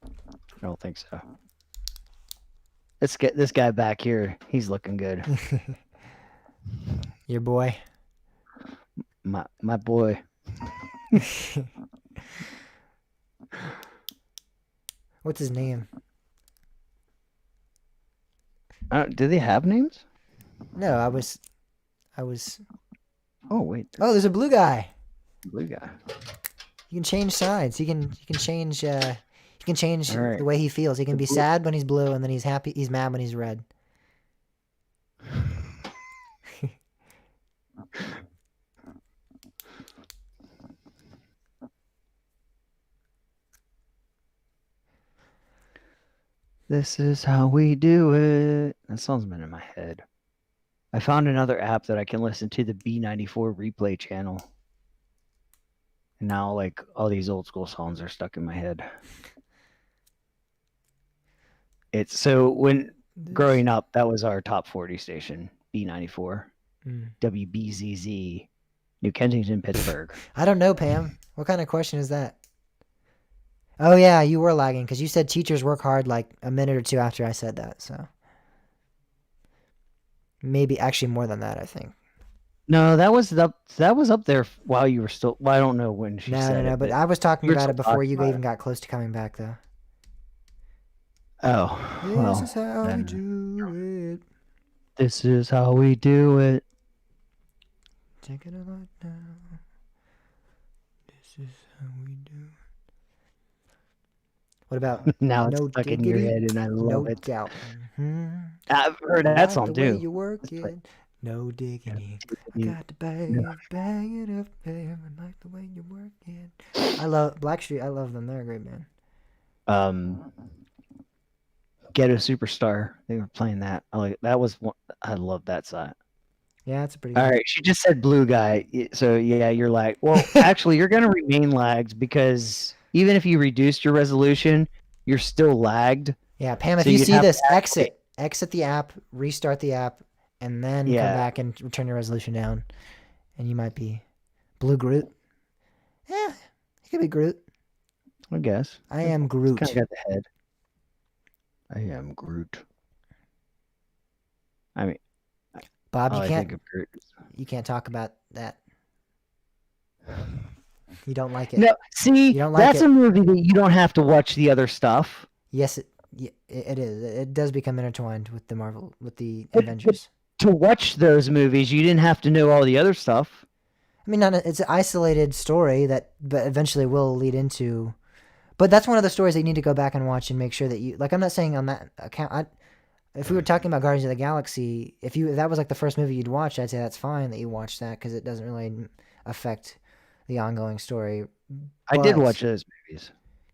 I don't think so. Let's get this guy back here. He's looking good. Your boy. My boy. What's his name? Do they have names? No, I was. Oh wait, Oh, there's a blue guy. blue guy. You can change sides. You can change. You can change All right. the way he feels. He can The be blue- sad when he's blue, and then he's happy. He's mad when he's red. This is how we do it. That song's been in my head. I found another app that I can listen to the B94 replay channel. And now, like, all these old school songs are stuck in my head. It's so when growing up, that was our top 40 station, B94, Mm. WBZZ, New Kensington, Pittsburgh. I don't know, Pam. What kind of question is that? Oh yeah, you were lagging because you said teachers work hard like a minute or two after I said that. So maybe actually more than that. I think. No, that was up there while you were still. Well, I don't know when she No, said no, no. it, But I was talking we were about still it before talking you about even got close to coming back, though. Oh, well, This is how we then. do it. This is how we do it. Take it a lot now. This is how we do it. What about Now it's No stuck in your Diggity, head, and I love No it. Doubt? Mhm. I've heard I that like song the way too. you work Let's play- it. No diggity. I You- got to bang Yeah. it, bang it up there. I like the way you work it. I love Blackstreet. I love them. They're a great band. Ghetto Superstar. They were playing that. That was one. I love that song. Yeah, it's a pretty All good. right, she just said blue guy. So yeah, you're like, well, actually, you're gonna remain lagged because even if you reduced your resolution, you're still lagged. Yeah, Pam, if So you you'd see have to this, actually- exit the app, restart the app, and then come Yeah. back and turn your resolution down. And you might be Blue Groot. Yeah, you could be Groot. I guess. I am Groot. Kind of got the head. I am Groot. I mean, Bob, all you I can't think of Groot. you can't talk about that. You don't like it. No, see, You don't like that's it. a movie that you don't have to watch the other stuff. Yes, it is. It does become intertwined with the But- Avengers. To watch those movies, you didn't have to know all the other stuff. I mean, it's an isolated story that, but eventually will lead into. But that's one of the stories that you need to go back and watch and make sure that you like. I'm not saying on that account. If we were talking about Guardians of the Galaxy, if that was like the first movie you'd watch, I'd say that's fine that you watch that because it doesn't really affect the ongoing story. I did But- watch those movies.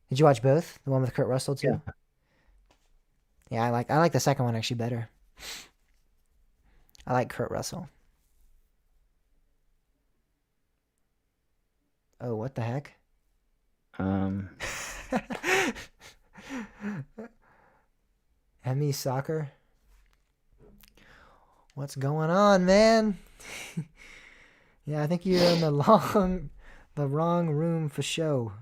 Did you watch both? The one with Kurt Russell too. Yeah. Yeah, I like the second one actually better. I like Kurt Russell. Oh, what the heck? Emmy Soccer? What's going on, man? Yeah, I think you're in the wrong room for show.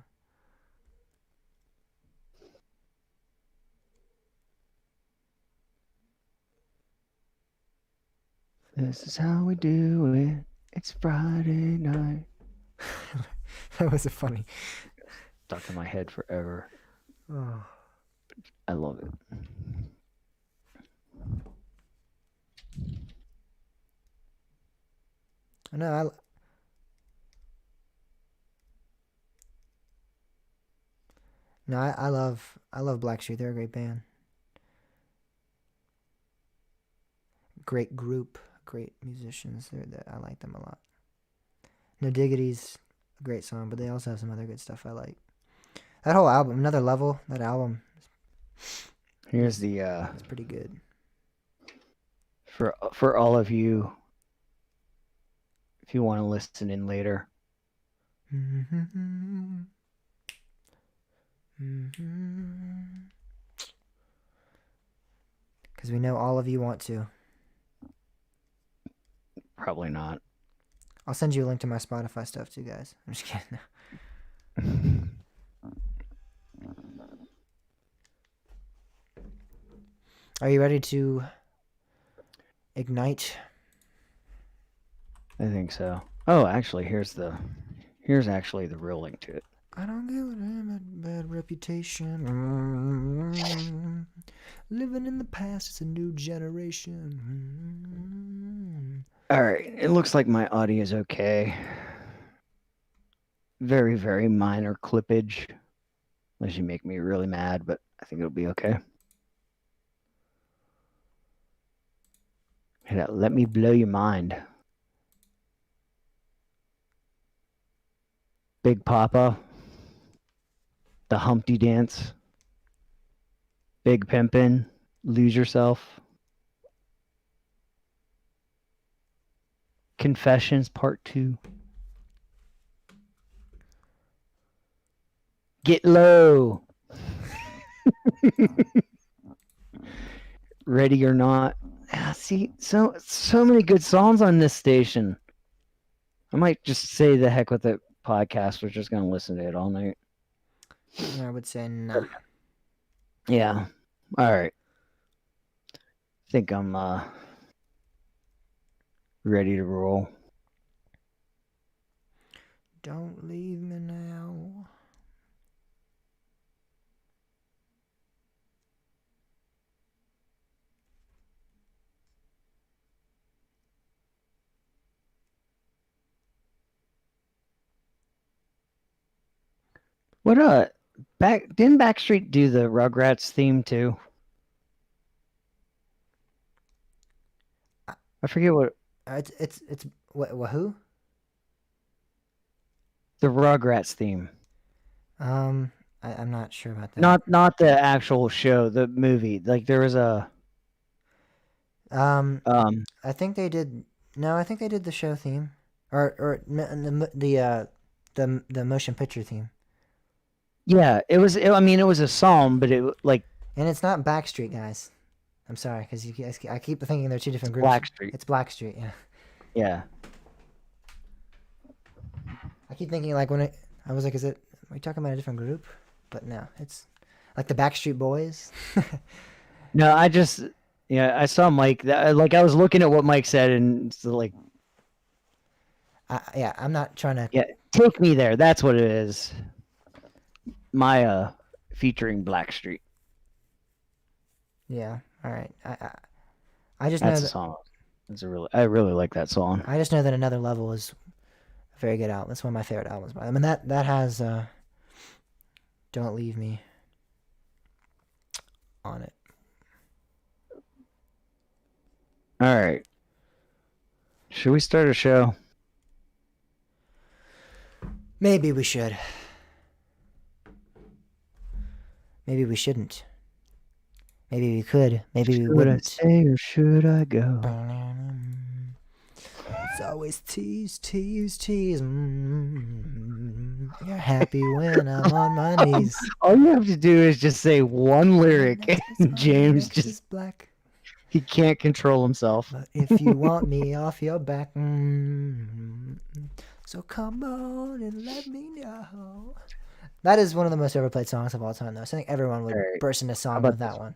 This is how we do it. It's Friday night. That was a funny. Stuck in my head forever. Oh. I love it. No, I love Blackstreet. They're a great band, great group, great musicians. I like them a lot. No Diggity's a great song, but they also have some other good stuff I like. That whole album, Another Level, that album, Here's the it's pretty good. for all of you, if you want to listen in later. Because we know all of you want to. Probably not. I'll send you a link to my Spotify stuff too, guys. I'm just kidding. Are you ready to ignite? I think so. Oh, actually, here's actually the real link to it. I don't give a damn a bad reputation. Living in the past, it's a new generation. All right, it looks like my audio is okay. Very, very minor clippage, unless you make me really mad, but I think it'll be okay. Let me blow your mind. Big Papa, The Humpty Dance, Big Pimpin', Lose Yourself, Confessions Part 2, Get Low, Ready or Not. See, so many good songs on this station. I might just say the heck with it podcast. We're just going to listen to it all night. I would say no. Yeah. All right. I think I'm ready to roll. Don't leave me now. What didn't Backstreet do the Rugrats theme too? I forget what It's what who? the Rugrats theme. I'm not sure about that. Not the actual show, the movie. Like there was a I think they did. No, I think they did the show theme, or the motion picture theme. yeah, I mean, it was a song, but it like And it's not Backstreet, guys. I'm sorry, because I keep thinking they're two different groups. Blackstreet. It's Blackstreet, yeah. Yeah. I keep thinking like when I was like, are we talking about a different group? But no, it's like the Backstreet Boys. No, I saw Mike. Like I was looking at what Mike said, and it's like, Yeah, I'm not trying to. yeah, take me there. That's what it is. Maya featuring Blackstreet. Yeah, all right. I just know That's a that song. I really like that song. I just know that Another Level is a very good album. It's one of my favorite albums by them. And that has Don't Leave Me on it. All right. Should we start a show? Maybe we should. Maybe we shouldn't. Maybe we could. Maybe we wouldn't. Should I stay or should I go? It's always tease. You're happy when I'm on my knees. All you have to do is just say one lyric, and James just black. he can't control himself. But if you want me off your back, so come on and let me know. That is one of the most overplayed songs of all time, though. So I think everyone would burst into song with that one.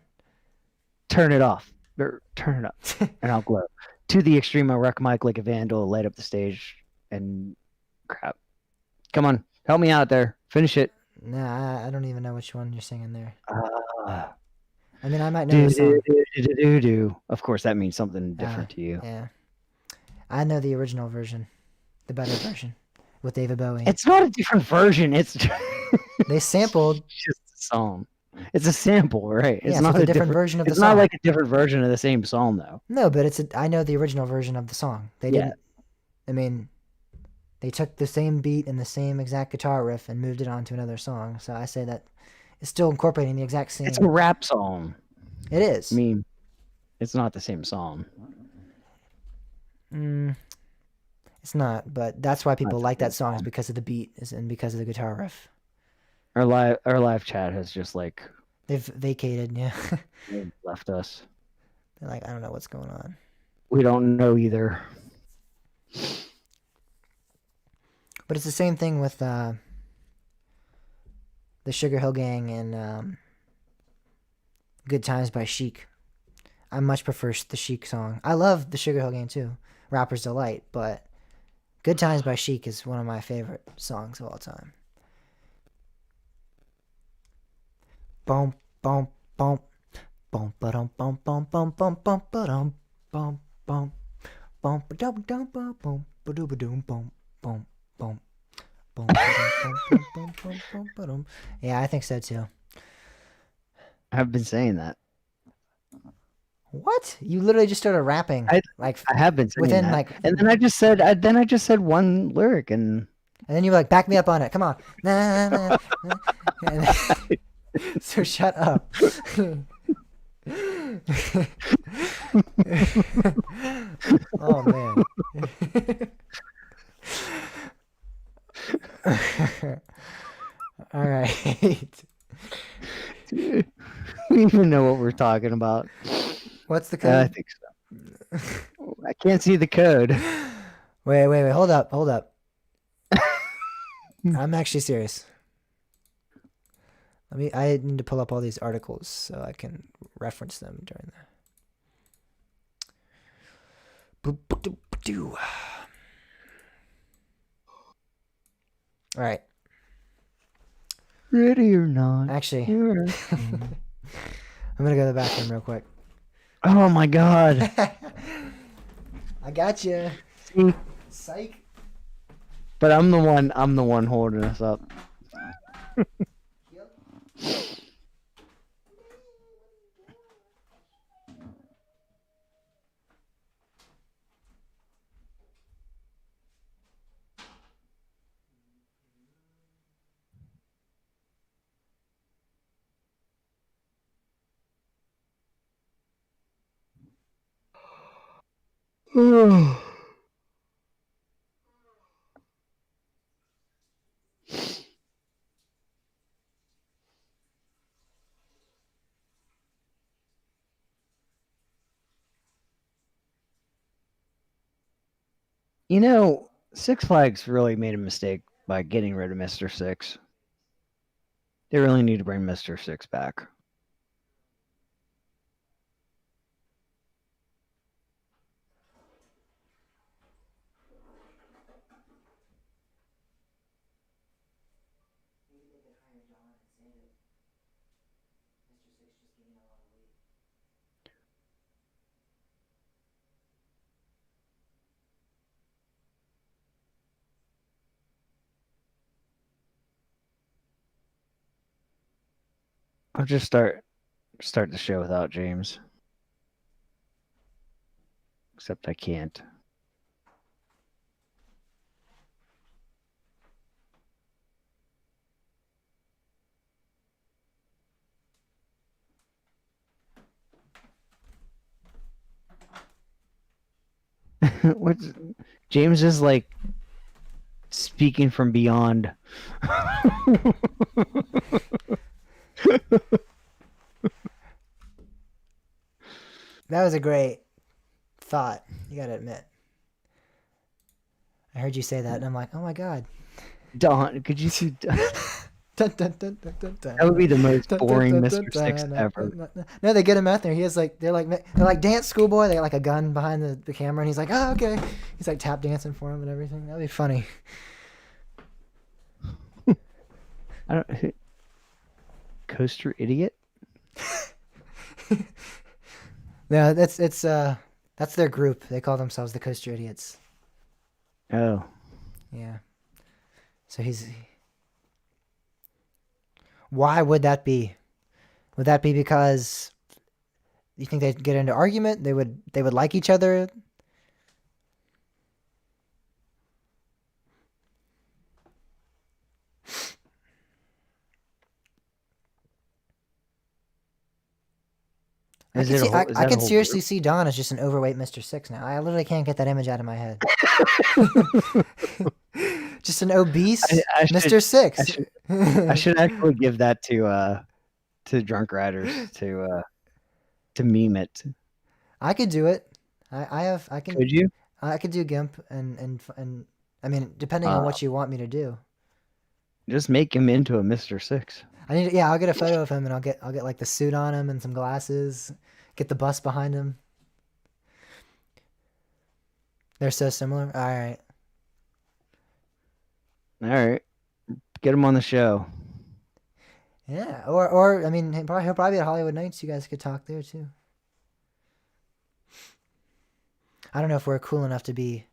Turn it off. Or turn it up, and I'll glow. To the extreme, I wreck Mike like a vandal, light up the stage, and crap. Come on, help me out there. Finish it. Nah, I don't even know which one you're singing there. Uh, I mean, I might know the do, do, song. do, do, do, do. Of course, that means something Uh, different to you. yeah. I know the original version, the better version, with David Bowie. It's not a different version. It's just They sampled. a song. It's a sample, right? Yeah, It's it's not like a a different different. version of the It's not song. like a different version of the same song, though. No, but I know the original version of the song. They Yeah, didn't. I mean, they took the same beat and the same exact guitar riff and moved it onto another song. So I say that it's still incorporating the exact it's a same. rap song. It I is. mean, it's not the same song. Mm, it's not, but that's why Not people the like same that song is song. because of the beat and because of the guitar riff. Our live chat has just like They've vacated, yeah. left us. They're like, I don't know what's going on. We don't know either. But it's the same thing with the Sugar Hill Gang and Good Times by Chic. I much prefer the Chic song. I love the Sugar Hill Gang too, Rapper's Delight, but Good Times by Chic is one of my favorite songs of all time. Boom, boom, boom, boom, ba-dum, boom, boom, boom, boom, boom, ba-dum, boom, boom, boom, ba-dum, dum, boom, boom, ba-doo-ba-doom, boom, boom, boom, boom, ba-dum, boom, boom, boom, boom, boom, ba-dum. Yeah, I think so too. I've been saying that. What? You literally just started rapping I like I have been saying within that, like, and then I just said one lyric, and and then you were like, back me up on it. Come on. Nah, nah, nah. And then- so shut up. Oh man. All right. we even know what we're talking about. What's the I code? think so. I can't see the code. Wait. Hold up. I'm actually serious. I need to pull up all these articles so I can reference them during the. All right. Ready or not? Actually, You're- I'm gonna go to the bathroom real quick. Oh my god. I got you. See, Psych. but I'm the one holding us up. You know, Six Flags really made a mistake by getting rid of Mr. Six. They really need to bring Mr. Six back. I'll just start the show without James. Except I can't. What's James is like speaking from beyond. That was a great thought. You gotta admit. I heard you say that, and I'm like, oh my god. Don, could you see? That That would be the most boring Mr. Six ever. No, they get him out there. He has like they're like dance schoolboy. They got like a gun behind the camera, and he's like, oh okay. He's like tap dancing for him and everything. That'd be funny. I don't. Coaster idiot. No, that's their group. They call themselves the Coaster Idiots. Oh, Yeah. So he's. Why would that be? Would that be because you think they'd get into argument? They would like each other. is it a whole? Is I that a can whole seriously see Don as just an overweight Mr. Six now. I literally can't get that image out of my head. Just an obese I Mr. should. Six. I should. I should actually give that to drunk riders to meme it. I could do it. Could you? I could do GIMP and I mean depending on Uh, what you want me to do. just make him into a Mr. Six. Yeah, I'll get a photo of him and I'll get like the suit on him and some glasses. Get the bus behind him. They're so similar. All right. All right, get him on the show. Yeah, or I mean he'll probably be at Hollywood Nights. You guys could talk there too. I don't know if we're cool enough to be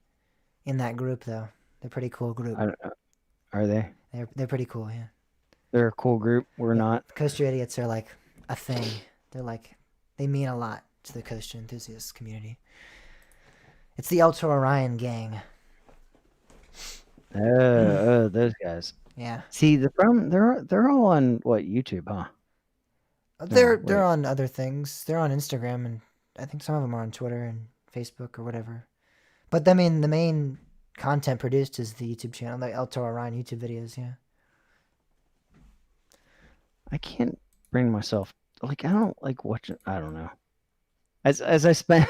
in that group though. They're a pretty cool group. Are they? They're pretty cool, yeah. They're a cool group. We're Yeah, not. Coaster Idiots are like a thing. They mean a lot to the coaster enthusiast community. It's the Ultra Orion gang. Those guys. Yeah. See, the problem they're all on what, YouTube, huh? They're wait. on other things. They're on Instagram and I think some of them are on Twitter and Facebook or whatever. But I mean the main content produced is the YouTube channel, the Ultra Orion YouTube videos, yeah. I can't bring myself like I don't like watching. I don't know. As I spend,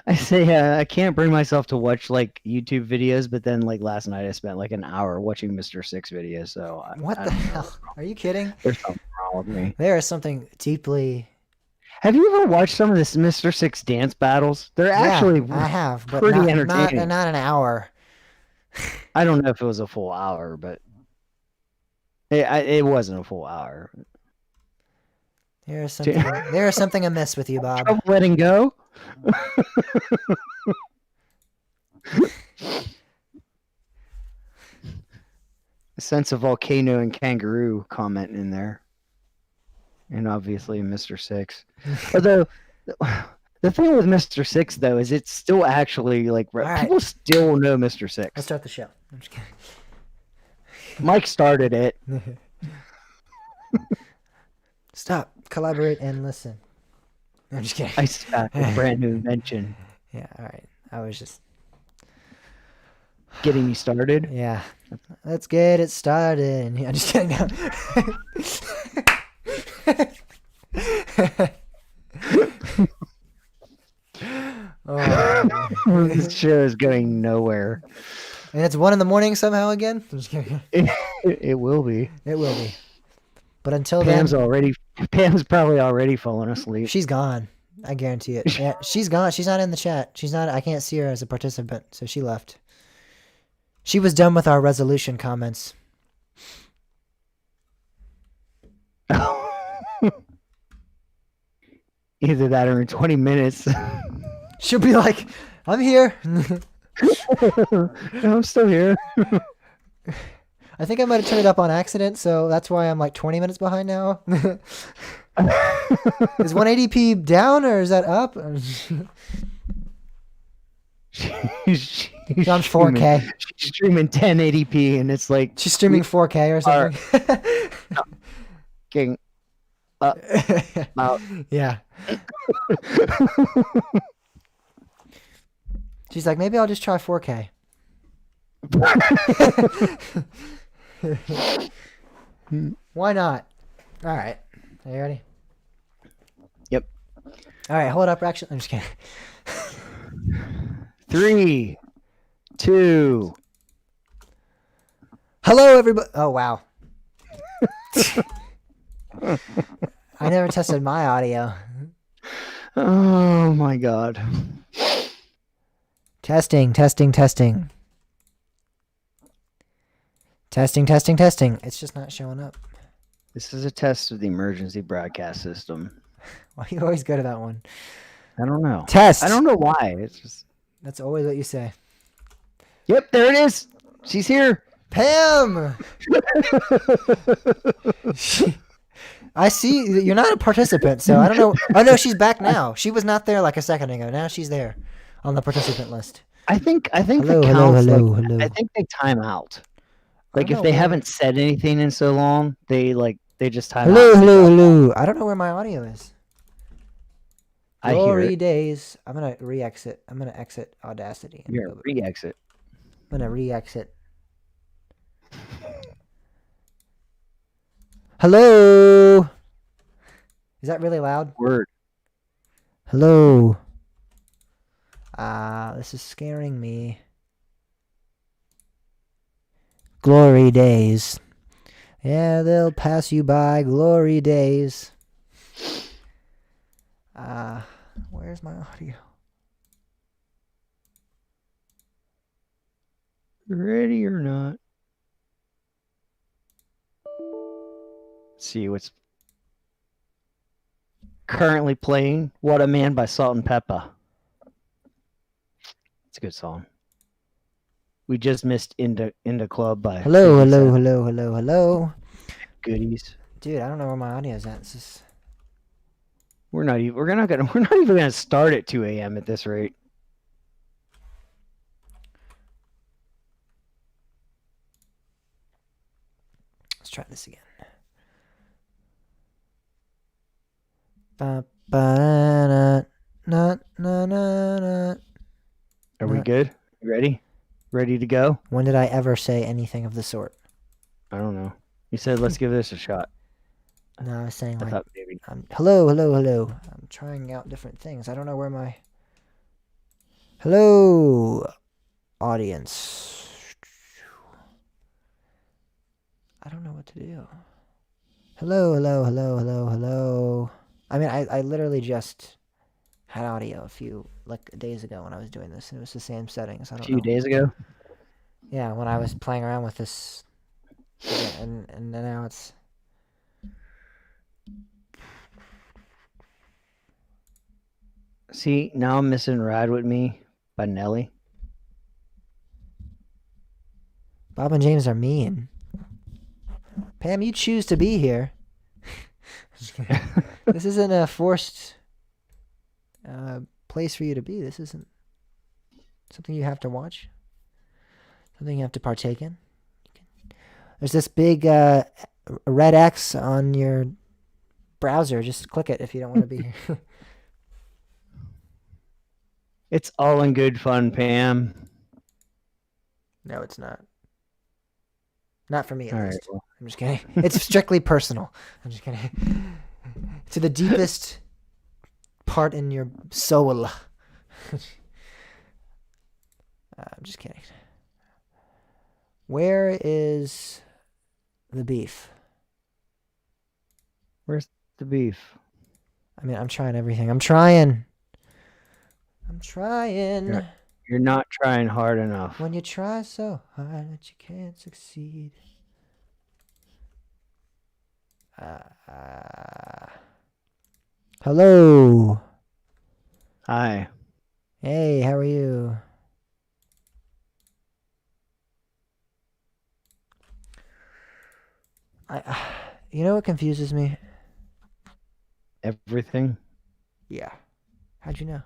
I say I can't bring myself to watch like YouTube videos, but then like last night I spent like an hour watching Mr. Six videos. So What I the don't know. hell? Are you kidding? There's something wrong with me. There is something deeply. Have you ever watched some of this Mr. Six dance battles? They're actually Yeah, I have, but pretty not entertaining. not an hour. I don't know if it was a full hour, but it wasn't a full hour. There is something amiss with you, Bob. Trouble letting go. A sense of volcano and kangaroo comment in there, and obviously Mr. Six. Although the thing with Mr. Six though is it's still actually like right. people still know Mr. Six. Let's start the show. I'm just kidding. Mike started it. Stop, collaborate, and listen. I'm just kidding. I got a brand new invention. Yeah, all right. I was just Getting me started. yeah. Let's get it started. Yeah, I'm just kidding. Oh, This show is going nowhere. and it's 1 a.m. somehow again. I'm just kidding. It will be. It will be. But until Pam's probably already fallen asleep. she's gone. I guarantee it. Yeah, she's gone. She's not in the chat. She's not. I can't see her as a participant, so she left. She was done with our resolution comments. Either that or in 20 minutes. She'll be like, "I'm here." I'm still here. I think I might have turned it up on accident, so that's why I'm like 20 minutes behind now. Is 180p down or is that up? She's It's on 4K. She's streaming 1080p, and it's like She's streaming 4K or something. getting up, out. Yeah. She's like, maybe I'll just try 4K. Why not? All right. Are you ready? Yep. All right. Hold up. Action. I'm just kidding. 3, 2. Hello, everybody. Oh, wow. I never tested my audio. Oh my god. Testing. Testing, testing, testing. It's just not showing up. This is a test of the emergency broadcast system. Why you always go to that one? I don't know. Test. I don't know why. It's just. That's always what you say. Yep, there it is. She's here. Pam. I see you're not a participant, so I don't know. Oh no, she's back now. She was not there like a second ago. Now she's there on the participant list. I think Hello, the hello, counts, hello, like, hello. I think they time out. I Like don't if know they where- haven't said anything in so long, they just time Hello, out. hello, hello. I don't know where my audio is. I hear Glory it. days. I'm gonna re-exit. I'm gonna exit Audacity. And You're go- re-exit. I'm gonna re-exit. Hello. Is that really loud? Word. Hello. This is scaring me. Glory days. Yeah, they'll pass you by. Glory days. Where's my audio? Ready or not? Let's see what's currently playing. What a Man by Salt and Pepper. It's a good song. We just missed Into Club by Hello, 50 hello, Cent. hello, hello, hello. Goodies. Dude, I don't know where my audio is at. This is... We're not even gonna start at 2 a.m. at this rate. Let's try this again. Ba, ba, na, na, na, na, na. Are we No. good? You ready? Ready to go? When did I ever say anything of the sort? I don't know. You said let's give this a shot. No, I was saying I like, thought maybe. hello, hello, hello. I'm trying out different things. I don't know where my... Hello, audience. I don't know what to do. Hello, hello, hello, hello, hello. I mean, I literally just had audio a few days ago when I was doing this, and it was the same settings. I A don't few know. days ago. Yeah, when I was playing around with this, and now it's... See, now I'm missing Ride With Me by Nelly. Bob and James are mean. Pam, you choose to be here. This isn't a forced place for you to be. This isn't something you have to watch. Something you have to partake in. There's this big red X on your browser. Just click it if you don't want to be here. It's all in good fun, Pam. No, it's not. Not for me, at All right. least. Well, I'm just kidding. It's strictly personal. I'm just kidding. To the deepest part in your soul. I'm just kidding. Where is the beef? where's the beef? I mean, I'm trying everything. I'm trying. Yeah. You're not trying hard enough. When you try so hard that you can't succeed. Hello. Hi. Hey, how are you? You know what confuses me? Everything. Yeah. How'd you know?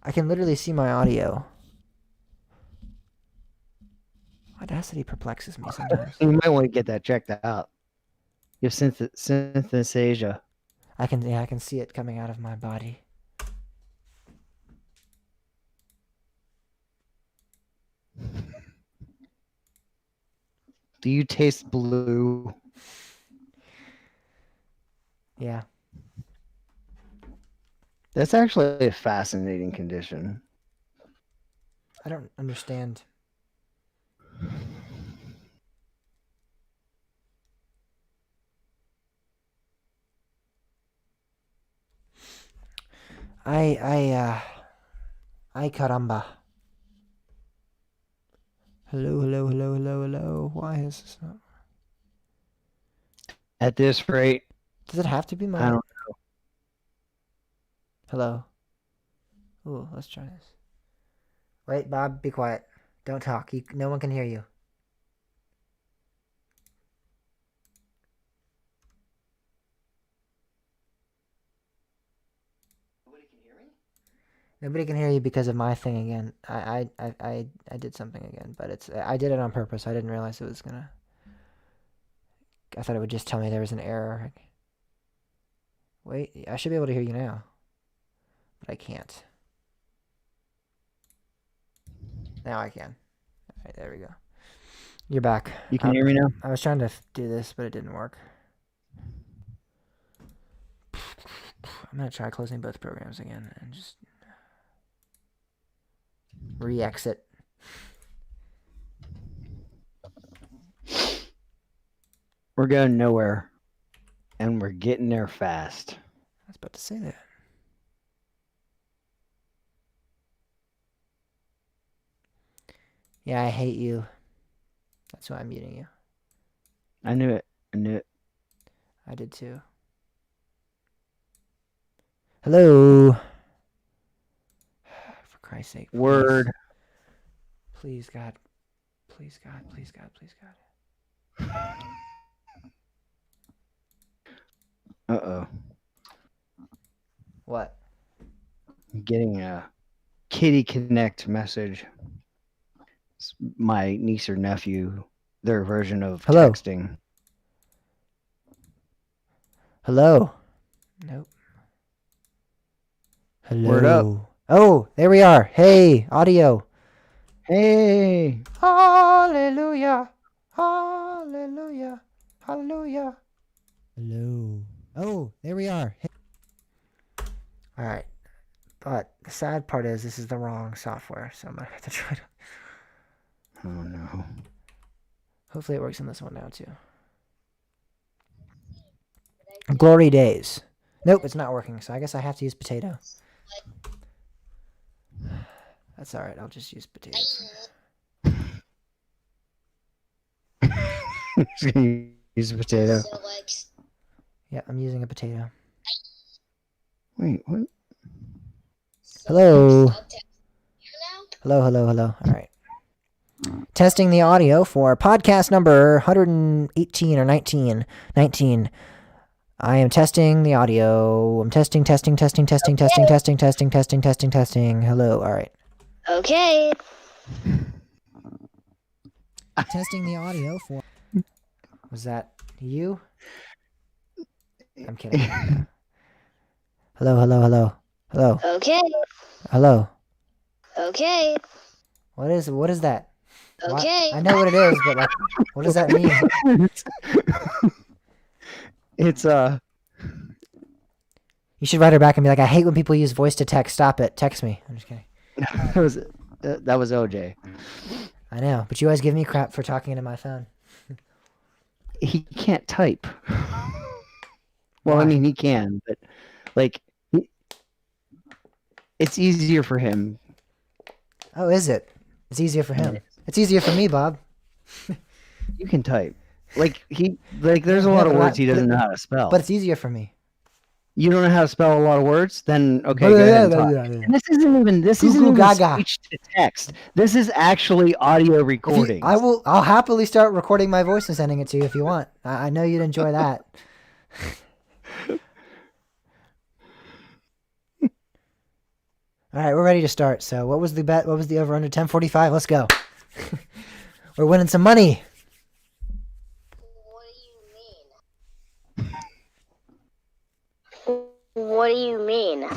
I can literally see my audio. Audacity perplexes me sometimes. You might want to get that checked out. You have synesthesia. I can see it coming out of my body. Do you taste blue? Yeah. That's actually a fascinating condition. I don't understand. Ay caramba. Hello, hello, hello, hello, hello. Why is this not? At this rate, Does it have to be I my? don't. Hello. Ooh, let's try this. Wait, Bob, be quiet. Don't talk. No one can hear you. Nobody can hear you because of my thing again. I did something again, but I did it on purpose. I didn't realize it was gonna. I thought it would just tell me there was an error. Wait, I should be able to hear you now, but I can't. Now I can. All right, there we go. You're back. You can hear me now. I was trying to do this, but it didn't work. I'm gonna try closing both programs again and just re-exit. We're going nowhere, and we're getting there fast. I was about to say that. Yeah, I hate you. That's why I'm muting you. I knew it. I knew it. I did too. Hello. For Christ's sake. Please. Word. Please, God. Please, God. Please, God. Please, God. Uh-oh. What? I'm getting a Kitty Connect message. It's my niece or nephew, their version of Hello. texting. Hello. Nope. Hello. Word up. Oh, there we are. Hey, audio. Hey. Hallelujah. Hallelujah. Hallelujah. Hello. Oh, there we are. Hey. All right. But the sad part is this is the wrong software, so I'm going to have to try to... Oh, no. Hopefully it works on this one now, too. Glory days. Nope, it's not working, so I guess I have to use potato. That's all right. I'll just use potato. Just gonna use a potato. Yeah, I'm using a potato. Wait, what? Hello. Hello, hello, hello. All right. Testing the audio for podcast number 118 or 19. 19. I am testing the audio. I'm testing. Hello. All right. Okay. Testing the audio for... Was that you? I'm kidding. Hello. Okay. Hello. Okay. What is that? Okay. I know what it is, but like, what does that mean? It's You should write her back and be like, I hate when people use voice to text. Stop it. Text me. I'm just kidding. that was OJ. I know, but you always give me crap for talking into my phone. He can't type. Well, Why? I mean, he can, but like, it's easier for him. Oh, is it? It's easier for him. It's easier for me, Bob. You can type. There's a lot of words he doesn't know how to spell. But it's easier for me. You don't know how to spell a lot of words? Then okay, go ahead and talk. And this isn't even Gaga. speech to text. This is actually audio recording. I'll happily start recording my voice and sending it to you if you want. I know you'd enjoy that. All right, we're ready to start. So what was the bet? What was the over under 1045? Let's go. We're winning some money. What do you mean?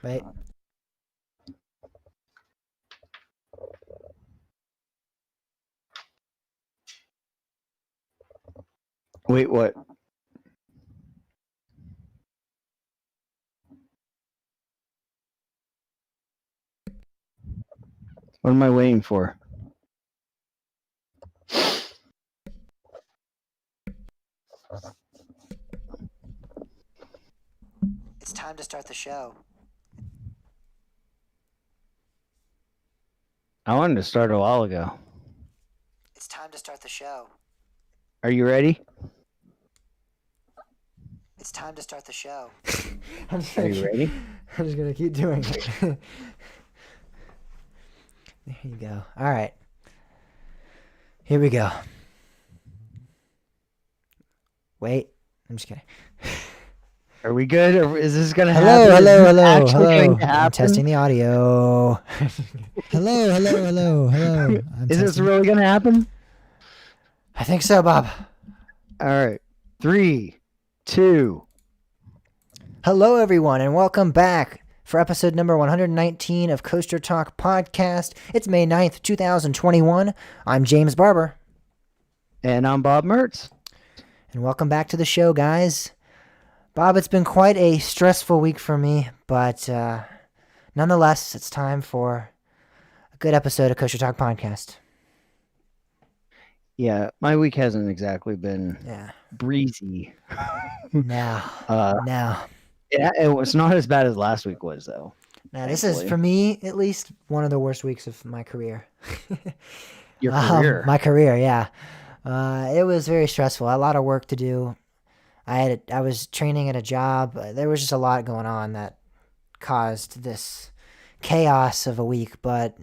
Wait. Wait, what? What am I waiting for? It's time to start the show. I wanted to start a while ago. It's time to start the show. Are you ready? It's time to start the show. Are you ready? I'm just gonna keep doing it. There you go. All right. Here we go. Wait. I'm just kidding. Are we good? Or is this gonna Hello, happen? hello, Is this hello, actually hello. going to I'm happen? testing the audio. Hello, hello, hello, hello. I'm Is this testing. really gonna happen? I think so, Bob. All right. 3, 2. Hello, everyone, and welcome back for episode number 119 of Coaster Talk Podcast. It's May 9th, 2021. I'm James Barber. And I'm Bob Mertz. And welcome back to the show, guys. Bob, it's been quite a stressful week for me, but nonetheless, it's time for a good episode of Coaster Talk Podcast. Yeah, my week hasn't exactly been Yeah. breezy. No. No. It was not as bad as last week was, though. Now, this is, Thankfully. for me, at least, one of the worst weeks of my career. Your career. My career, yeah. It was very stressful. A lot of work to do. I was training at a job. There was just a lot going on that caused this chaos of a week. But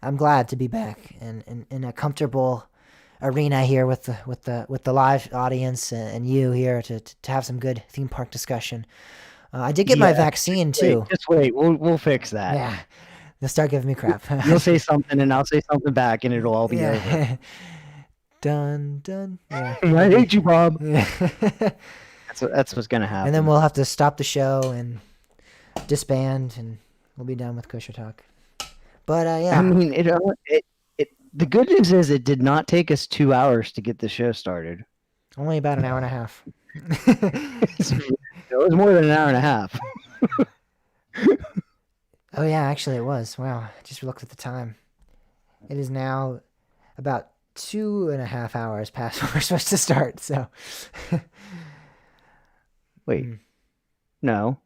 I'm glad to be back in a comfortable arena here with the live audience and you here to have some good theme park discussion. I did get my vaccine too. Just wait. We'll fix that. Yeah, they'll start giving me crap. You'll say something and I'll say something back and it'll all be over. Yeah. Done. Yeah. I hate you, Bob. Yeah. That's what's gonna happen. And then we'll have to stop the show and disband, and we'll be done with Kosher Talk. But yeah, I mean, the good news is it did not take us 2 hours to get the show started. only about an hour and a half. It was more than an hour and a half. Oh yeah, actually it was. Wow, I just looked at the time. It is now about 2.5 hours past when we're supposed to start. So Wait, no.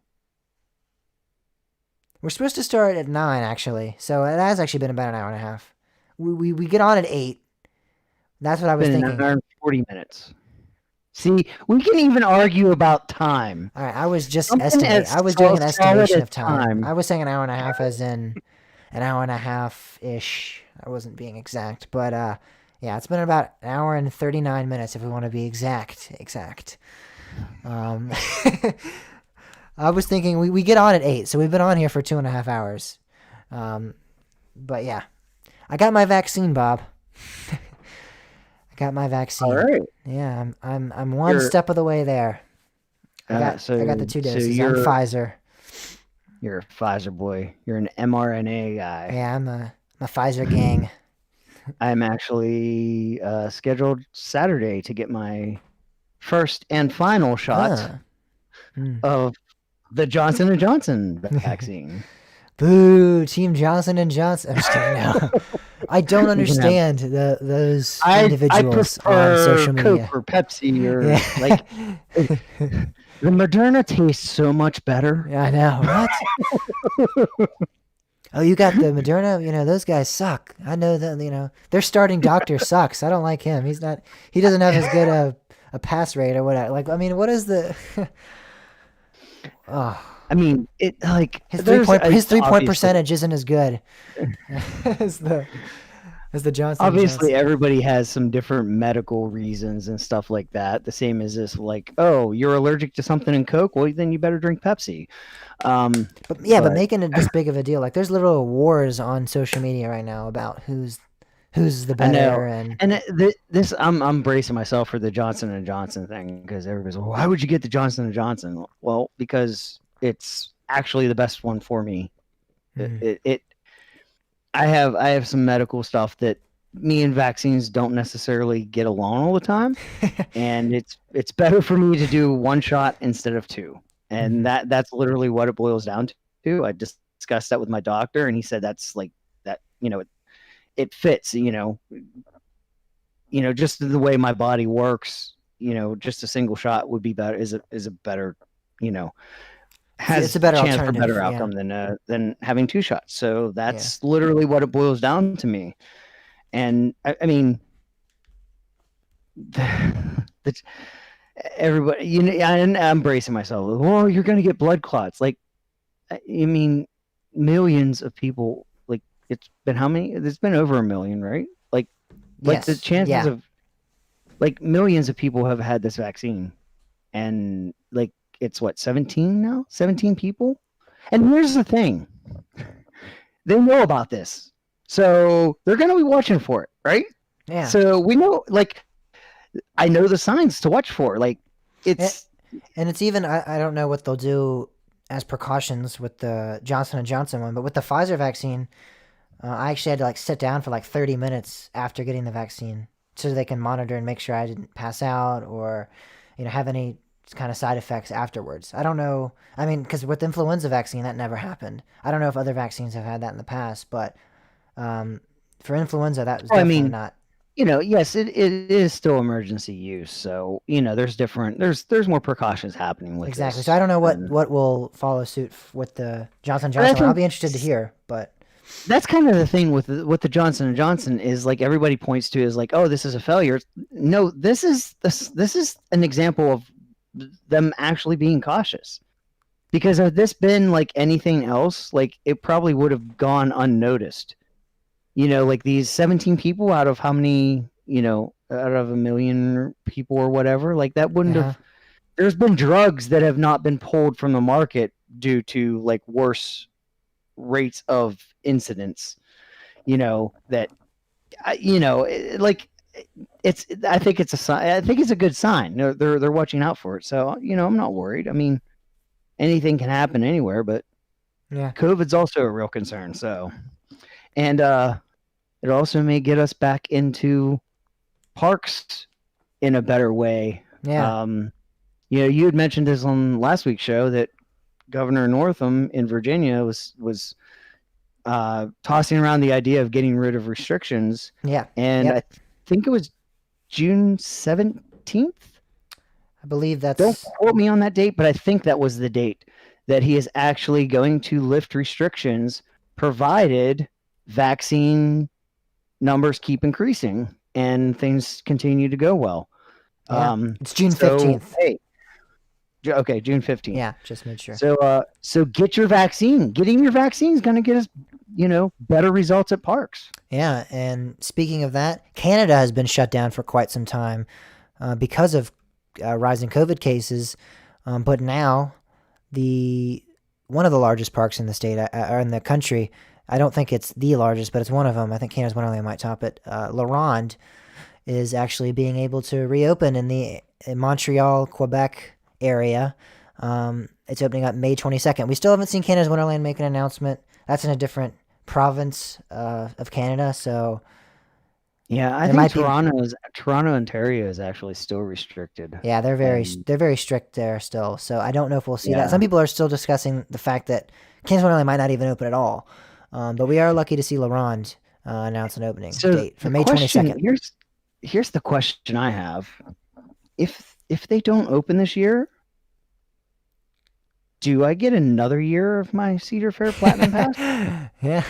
we're supposed to start at 9 actually. So it has actually been about an hour and a half. We get on at 8. That's what I was Been thinking. an hour and 40 minutes. See, we can even argue about time. All right, I was just Something estimating. as I was doing an solid estimation as of time. time. I was saying an hour and a half as in an hour and a half-ish. I wasn't being exact. But yeah, it's been about an hour and 39 minutes if we want to be exact. I was thinking we get on at 8, so we've been on here for 2.5 hours. But yeah, I got my vaccine, Bob. I got my vaccine. All right. Yeah, I'm one step of the way there. I got the 2 doses. I'm you're Pfizer. You're a Pfizer boy. You're an mRNA guy. Yeah, I'm a Pfizer gang. I'm actually scheduled Saturday to get my first and final shot Ah. Hmm. of the Johnson & Johnson vaccine. Boo, Team Johnson and Johnson. I'm just kidding now. I don't understand those individuals on social media. Coke or Pepsi or Yeah. like the Moderna tastes so much better. Yeah, I know. What? Oh, you got the Moderna? Those guys suck. I know that, their starting doctor sucks. I don't like him. He doesn't have as good a pass rate or whatever. Like, I mean, what is the Oh, I mean, it like his there's 3-point obviously- percentage isn't as good as the Johnson. Obviously, Johnson. everybody has some different medical reasons and stuff like that. The same as this, like, oh, you're allergic to something in Coke. Well, then you better drink Pepsi. But making it this big of a deal, like there's little wars on social media right now about who's the I know. better, and This I'm bracing myself for the Johnson & Johnson thing because everybody's, well, why would you get the Johnson & Johnson? Well, because it's actually the best one for me. I have some medical stuff that me and vaccines don't necessarily get along all the time, and it's better for me to do one shot instead of 2, and that's literally what it boils down to. I discussed that with my doctor, and he said that's like that. It fits. Just the way my body works. Just a single shot would be better. Is a better. has It's a better chance for alternative, better yeah. outcome than having 2 shots. So that's literally what it boils down to me. And I mean, the, everybody, you know, I'm bracing myself. Oh, you're going to get blood clots. Like, I mean, millions of people. Like, it's been how many? It's been over 1 million, right? Like Yes. the chances yeah. of, like, millions of people have had this vaccine, and like it's what 17 now, 17 people. And here's the thing: they know about this, so they're going to be watching for it, right? Yeah. So we know, like, I know the signs to watch for. Like, it's And it's even I don't know what they'll do as precautions with the Johnson & Johnson one, but with the Pfizer vaccine, I actually had to like sit down for like 30 minutes after getting the vaccine so they can monitor and make sure I didn't pass out or, have any kind of side effects afterwards. I don't know. I mean, because with the influenza vaccine, that never happened. I don't know if other vaccines have had that in the past, but for influenza, that was definitely not. Yes, it is still emergency use. So, there's more precautions happening with Exactly. this. So I don't know what will follow suit with the Johnson & Johnson one. I'll be interested to hear, but that's kind of the thing with the Johnson & Johnson is, like, everybody points to is like, oh, this is a failure. No, this is an example of them actually being cautious. Because had this been like anything else, like, it probably would have gone unnoticed. Like, these 17 people out of how many, out of 1 million people or whatever, like, that wouldn't have. There's been drugs that have not been pulled from the market due to, like, worse rates of incidence. That, like, I think it's a sign. I think it's a good sign. They're watching out for it. So, I'm not worried. I mean, anything can happen anywhere, but yeah, COVID's also a real concern. So, and it also may get us back into parks in a better way. Yeah. You had mentioned this on last week's show that Governor Northam in Virginia was tossing around the idea of getting rid of restrictions. Yeah. And I think it was June 17th. I believe that's. Don't quote me on that date, but I think that was the date that he is actually going to lift restrictions, provided vaccine numbers keep increasing and things continue to go well. Yeah. It's June 15th. Hey, okay, June 15th. Yeah, just made sure. So get your vaccine. Getting your vaccine is going to get us, better results at parks. Yeah, and speaking of that, Canada has been shut down for quite some time because of rising COVID cases. But now, one of the largest parks in the state or in the country, I don't think it's the largest, but it's one of them. I think Canada's Wonderland might top it. La Ronde is actually being able to reopen in Montreal, Quebec area. It's opening up May 22nd. We still haven't seen Canada's Wonderland make an announcement. That's in a different province of Canada, so yeah, I think Toronto, Ontario is actually still restricted. Yeah, they're very strict there still. So I don't know if we'll see that. Some people are still discussing the fact that Canada's Wonderland might not even open at all. But we are lucky to see La Ronde announce an opening date for May 22nd. Here's the question I have: if they don't open this year, do I get another year of my Cedar Fair Platinum Pass? Yeah,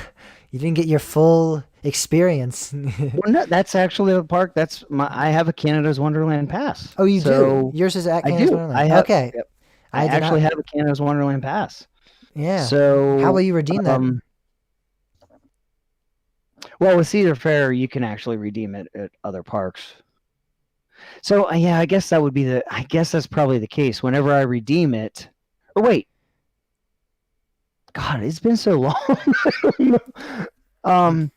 you didn't get your full experience. Well, no, that's actually the park. I have a Canada's Wonderland Pass. Oh, you do? Yours is at Canada's Wonderland. Okay. Yep. I actually have a Canada's Wonderland Pass. Yeah. So how will you redeem that? Well, with Cedar Fair, you can actually redeem it at other parks. So yeah, I guess that's probably the case. Whenever I redeem it, or wait, God, it's been so long.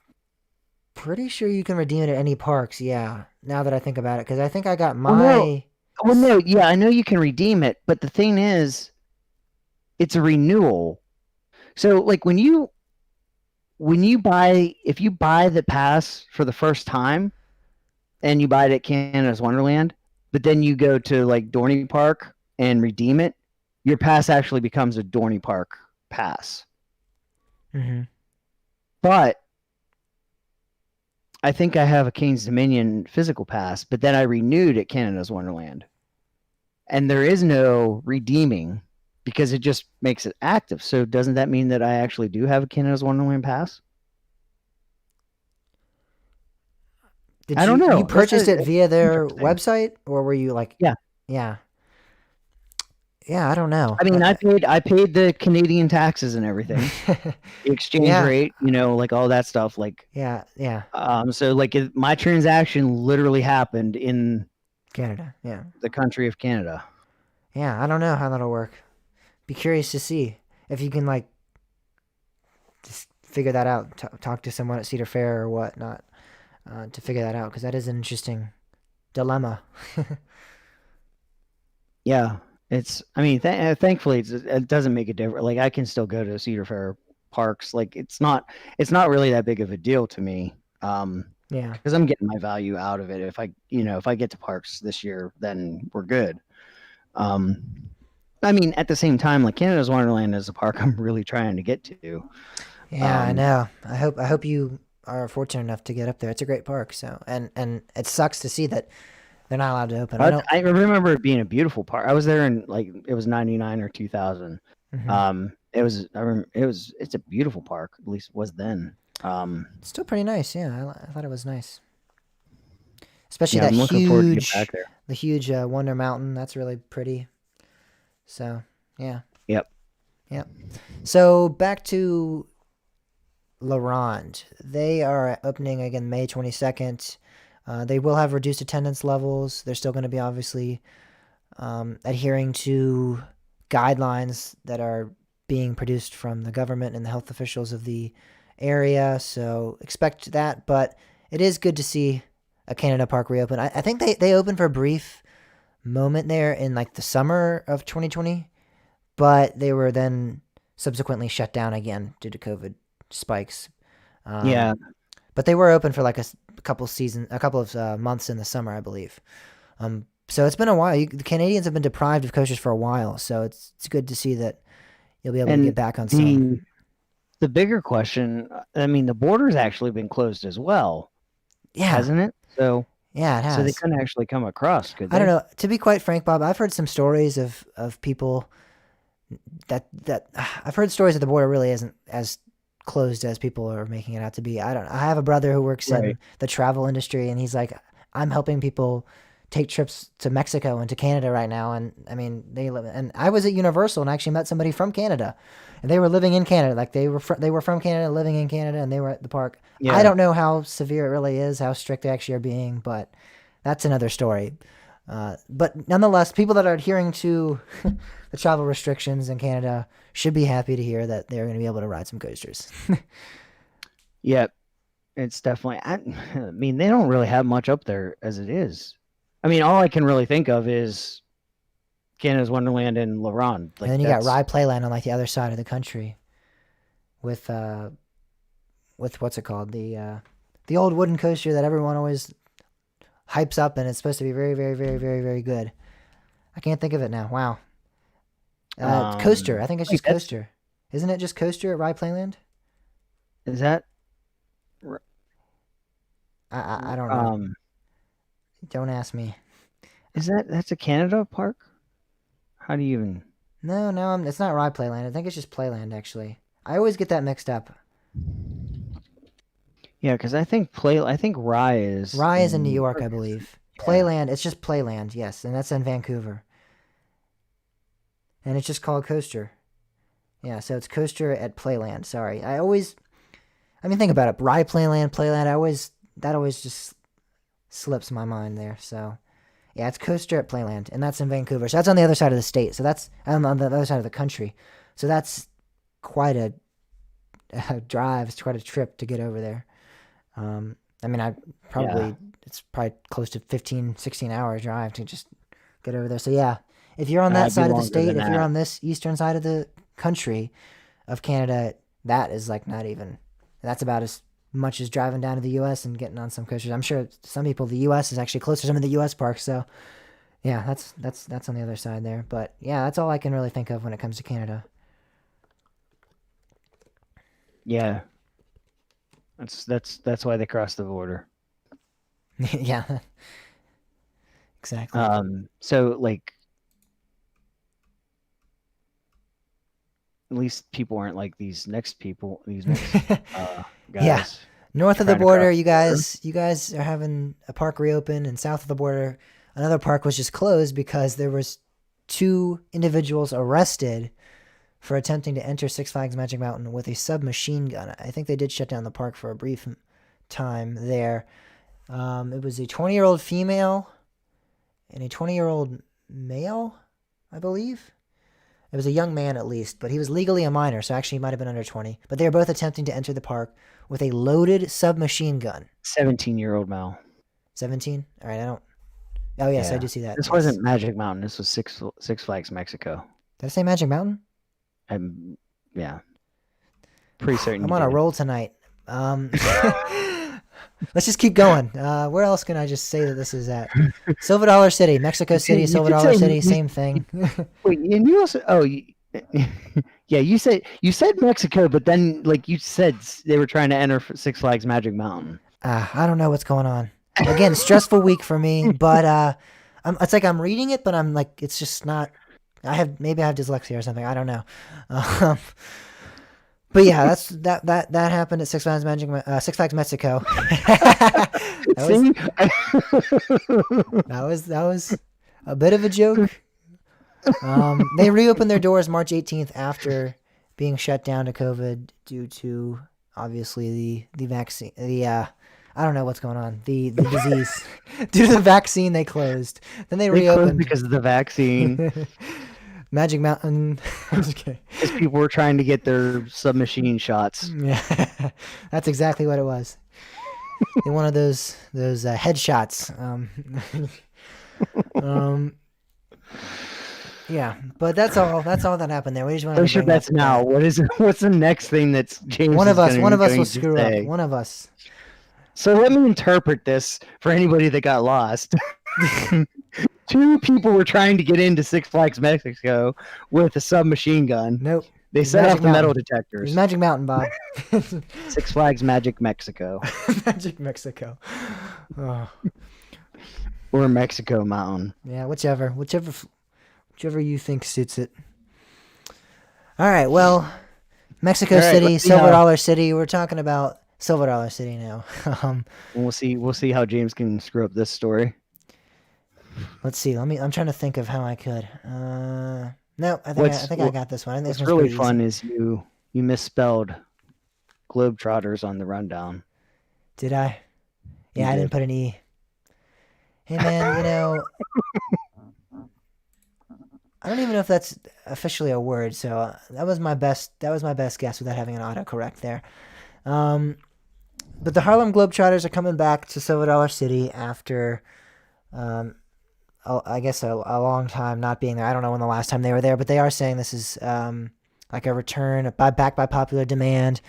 Pretty sure you can redeem it at any parks. Yeah. Now that I think about it, because I think I got my. Well, no, yeah, I know you can redeem it, but the thing is, it's a renewal. So, like, if you buy the pass for the first time, and you buy it at Canada's Wonderland, but then you go to, like, Dorney Park and redeem it, your pass actually becomes a Dorney Park pass. Mm-hmm. But I think I have a Kane's Dominion physical pass, but then I renewed at Canada's Wonderland. And there is no redeeming because it just makes it active. So doesn't that mean that I actually do have a Canada's Wonderland pass? Did I don't know. you purchased it via their interesting. website, or were you like? Yeah. Yeah. Yeah, I don't know. I mean, I paid the Canadian taxes and everything, the exchange Yeah. rate, like all that stuff. Like, Yeah, yeah. so like my transaction literally happened in Canada. Yeah. the country of Canada. Yeah, I don't know how that'll work. Be curious to see if you can like just figure that out. Talk to someone at Cedar Fair or whatnot to figure that out, because that is an interesting dilemma. Yeah, I mean, thankfully it doesn't make a difference. Like I can still go to Cedar Fair parks. Like it's not really that big of a deal to me. Yeah. Because I'm getting my value out of it. If I get to parks this year, then we're good. I mean, at the same time, like Canada's Wonderland is a park I'm really trying to get to. Yeah, I know. I hope you are fortunate enough to get up there. It's a great park. So, and it sucks to see that they're not allowed to open. I remember it being a beautiful park. I was there in like it was 99 or 2000. It's a beautiful park. At least it was then. It's still pretty nice. Yeah, I thought it was nice. Especially yeah, that I'm looking forward to get huge, back there. the huge Wonder Mountain. That's really pretty. So, yeah. Yep. Yep. So back to La Ronde. They are opening again May 22nd. They will have reduced attendance levels. They're still going to be obviously adhering to guidelines that are being produced from the government and the health officials of the area. So expect that. But it is good to see a Canada Park reopen. I think they opened for a brief moment there in like the summer of 2020, but they were then subsequently shut down again due to COVID spikes. Yeah. But they were open for like a couple of months in the summer, I believe. So it's been a while. The Canadians have been deprived of coasters for a while, so it's good to see that you'll be able to get back on some. The bigger question, I mean, the border's actually been closed as well. Yeah. Hasn't it? So yeah, it has. So they couldn't actually come across, could they? I don't know. To be quite frank, Bob, I've heard some stories of people that I've heard stories that the border really isn't as closed as people are making it out to be. I have a brother who works in the travel industry, and he's like, I'm helping people take trips to Mexico and to Canada right now. And I mean, and I was at Universal and actually met somebody from Canada, and they were living in Canada. Like they were from Canada, living in Canada, and they were at the park. Yeah. I don't know how severe it really is, how strict they actually are being, but that's another story. But nonetheless, people that are adhering to the travel restrictions in Canada should be happy to hear that they're going to be able to ride some coasters. Yeah, it's definitely. I mean, they don't really have much up there as it is. I mean, all I can really think of is Canada's Wonderland and La Ronde. Like, and then you got Rye Playland on like the other side of the country, with what's it called, the old wooden coaster that everyone always hypes up, and it's supposed to be very, very, very, very, very good. I can't think of it now. Wow. Coaster. I think it's just Coaster. Isn't it just Coaster at Rye Playland? Is that? I don't know. Don't ask me. That's a Canada park? How do you even? No, it's not Rye Playland. I think it's just Playland, actually. I always get that mixed up. Yeah, because I think Rye is in New York, I believe. Yeah. Playland, it's just Playland, yes, and that's in Vancouver. And it's just called Coaster. Yeah, so it's Coaster at Playland. Sorry, think about it. Rye Playland. That always just slips my mind there. So, yeah, it's Coaster at Playland, and that's in Vancouver. So that's on the other side of the state. So that's on the other side of the country. So that's quite a drive. It's quite a trip to get over there. It's probably close to 15, 16 hour drive to just get over there. So yeah, if you're on that side of the state, if you're on this eastern side of the country of Canada, that is like that's about as much as driving down to the U.S. and getting on some coasters. I'm sure some people, the U.S. is actually closer to some of the U.S. parks. So yeah, that's on the other side there. But yeah, that's all I can really think of when it comes to Canada. Yeah. That's why they crossed the border. Yeah. Exactly. So like least people aren't like these next guys. Yeah. North of the trying to border, cross the you guys are having a park reopen, and south of the border, another park was just closed because there was 2 individuals arrested for attempting to enter Six Flags Magic Mountain with a submachine gun. I think they did shut down the park for a brief time there. It was a 20-year-old female and a 20-year-old male, I believe. It was a young man at least, but he was legally a minor, so actually he might have been under 20. But they were both attempting to enter the park with a loaded submachine gun. 17-year-old Mal. 17? All right, I don't... Oh, yes, I Yeah. do see that. This yes. wasn't Magic Mountain. This was Six Flags Mexico. Did I say Magic Mountain? Yeah. Pretty certain. I'm you on a did. roll tonight. Let's just keep going. Where else can I just say that this is at? Silver Dollar City, Mexico City, You Silver could Dollar say- City, same thing. Wait, and you also yeah, you said Mexico, but then like you said they were trying to enter Six Flags Magic Mountain. I don't know what's going on. Again, stressful week for me, but it's like I'm reading it, but I'm like, it's just not. Maybe I have dyslexia or something. I don't know. But yeah, that happened at Six Flags Mexico. that was a bit of a joke. They reopened their doors March 18th after being shut down to COVID due to obviously the vaccine. I don't know what's going on. The disease due to the vaccine they closed. Then they They closed reopened because of the vaccine. Magic Mountain. I'm just kidding. Because people were trying to get their submachine shots. Yeah, that's exactly what it was. They wanted those headshots. Yeah, but that's all that happened there. We just wanted Place to your bring up bets now. What's the next thing that's James? One of us going will to screw say? up. One of us. So let me interpret this for anybody that got lost. 2 people were trying to get into Six Flags Mexico with a submachine gun. Nope. They It's set Magic off the metal Mountain. It's detectors. Magic Mountain, Bob. Six Flags Magic Mexico Magic Mexico. Oh, or Mexico Mountain. yeah, whichever you think suits it. All right, well, Mexico All right, City, let's see Silver how- Dollar City. We're talking about Silver Dollar City now. And we'll see how James can screw up this story. Let's see. I'm trying to think of how I could. No, I What's- think I got this one. I think What's this one's really pretty fun easy. is you misspelled Globetrotters on the rundown. Did I? You Yeah, I did. didn't put an E. Hey man, I don't even know if that's officially a word. So that was my best guess without having an autocorrect there. But the Harlem Globetrotters are coming back to Silver Dollar City after, I guess a long time not being there. I don't know when the last time they were there, but they are saying this is like a return back by popular demand.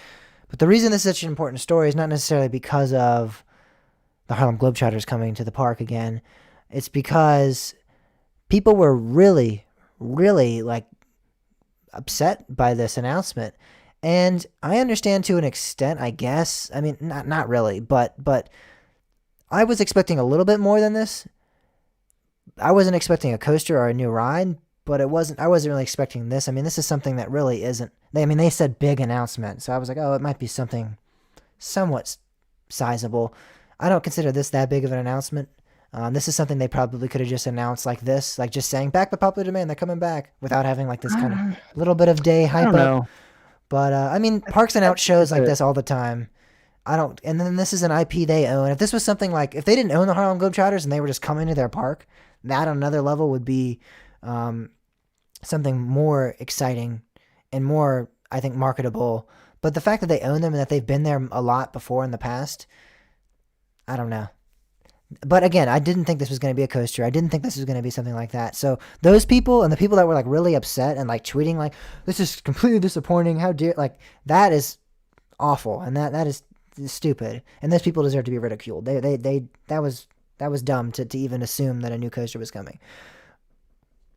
But the reason this is such an important story is not necessarily because of the Harlem Globetrotters coming to the park again. It's because people were really, really like upset by this announcement. And I understand to an extent, I guess. I mean, not really, but I was expecting a little bit more than this. I wasn't expecting a coaster or a new ride, but I wasn't really expecting this. I mean, this is something that really isn't. They said big announcement, so I was like, oh, it might be something somewhat sizable. I don't consider this that big of an announcement. This is something they probably could have just announced like this, like just saying back by popular demand, they're coming back, without having like this kind of little bit of day I hype don't up. know. But I mean, Parks and Out shows like this all the time. And then this is an IP they own. If this was something like, if they didn't own the Harlem Globetrotters and they were just coming to their park, that on another level would be something more exciting and more, I think, marketable. But the fact that they own them and that they've been there a lot before in the past, I don't know. But again, I didn't think this was going to be a coaster. I didn't think this was going to be something like that. So those people and the people that were like really upset and like tweeting like, this is completely disappointing. How dare, like, that is awful. And that is stupid. And those people deserve to be ridiculed. That was dumb to even assume that a new coaster was coming.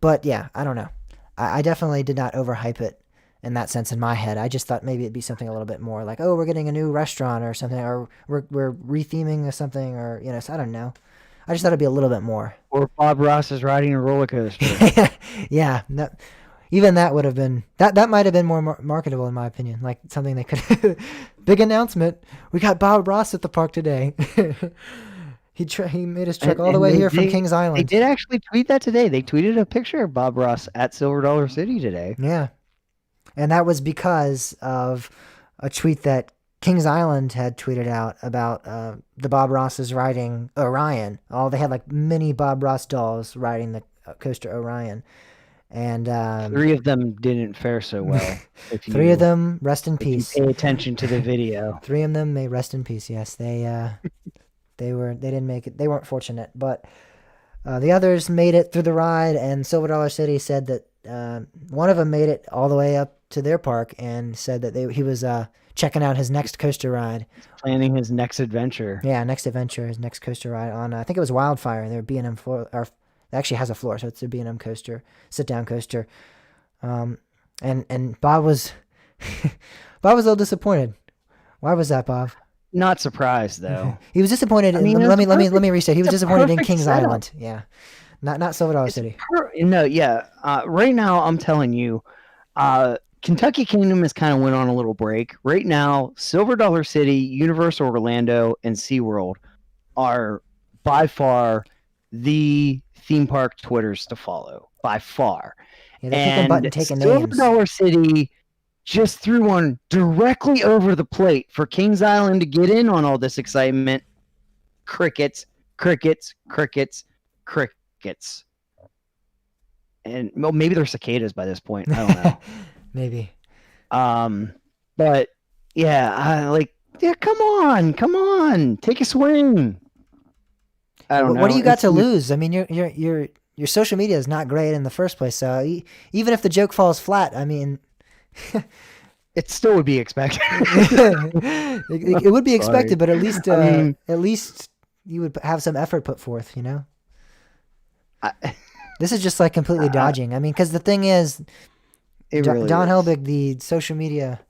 But yeah, I don't know. I definitely did not overhype it in that sense in my head. I just thought maybe it'd be something a little bit more like, oh, we're getting a new restaurant or something, or we're retheming something, or, you know, so I don't know. I just thought it'd be a little bit more. Or Bob Ross is riding a roller coaster. Yeah. No, Even that would have been that might have been more marketable in my opinion. Like something they could. Big announcement: we got Bob Ross at the park today. He made his trek all the way here from Kings Island. They did actually tweet that today. They tweeted a picture of Bob Ross at Silver Dollar City today. Yeah, and that was because of a tweet that Kings Island had tweeted out about the Bob Rosses riding Orion. They had like mini Bob Ross dolls riding the coaster Orion. And 3 of them didn't fare so well. Three of them rest in If peace. you pay attention to the video. 3 of them may rest in peace. Yes, they didn't make it. They weren't fortunate, but the others made it through the ride. And Silver Dollar City said that one of them made it all the way up to their park and said that he was checking out his next coaster ride, planning his next adventure. Yeah, next adventure, his next coaster ride on. I think it was Wildfire. Their B&M floor, or it actually has a floor, so it's a B&M coaster, sit down coaster. And Bob was Bob was a little disappointed. Why was that, Bob? Not surprised though. He was disappointed. Let me restate. He was disappointed in Kings Island. Yeah, not Silver Dollar City. Right now, I'm telling you, Kentucky Kingdom has kind of went on a little break. Right now, Silver Dollar City, Universal Orlando, and SeaWorld are by far the theme park Twitters to follow. By far. Yeah, they keep a button taking Silver names. Dollar City just threw one directly over the plate for Kings Island to get in on all this excitement. Crickets, crickets, crickets, crickets. And well, maybe they're cicadas by this point. I don't know. Maybe. But yeah, come on, take a swing. I don't know. What do you got to lose? I mean, your social media is not great in the first place. So even if the joke falls flat, I mean, it still would be expected. it would be expected, but at least at least you would have some effort put forth. You know. This is just like completely dodging. I mean, because the thing is, really Don is. Helbig, the social media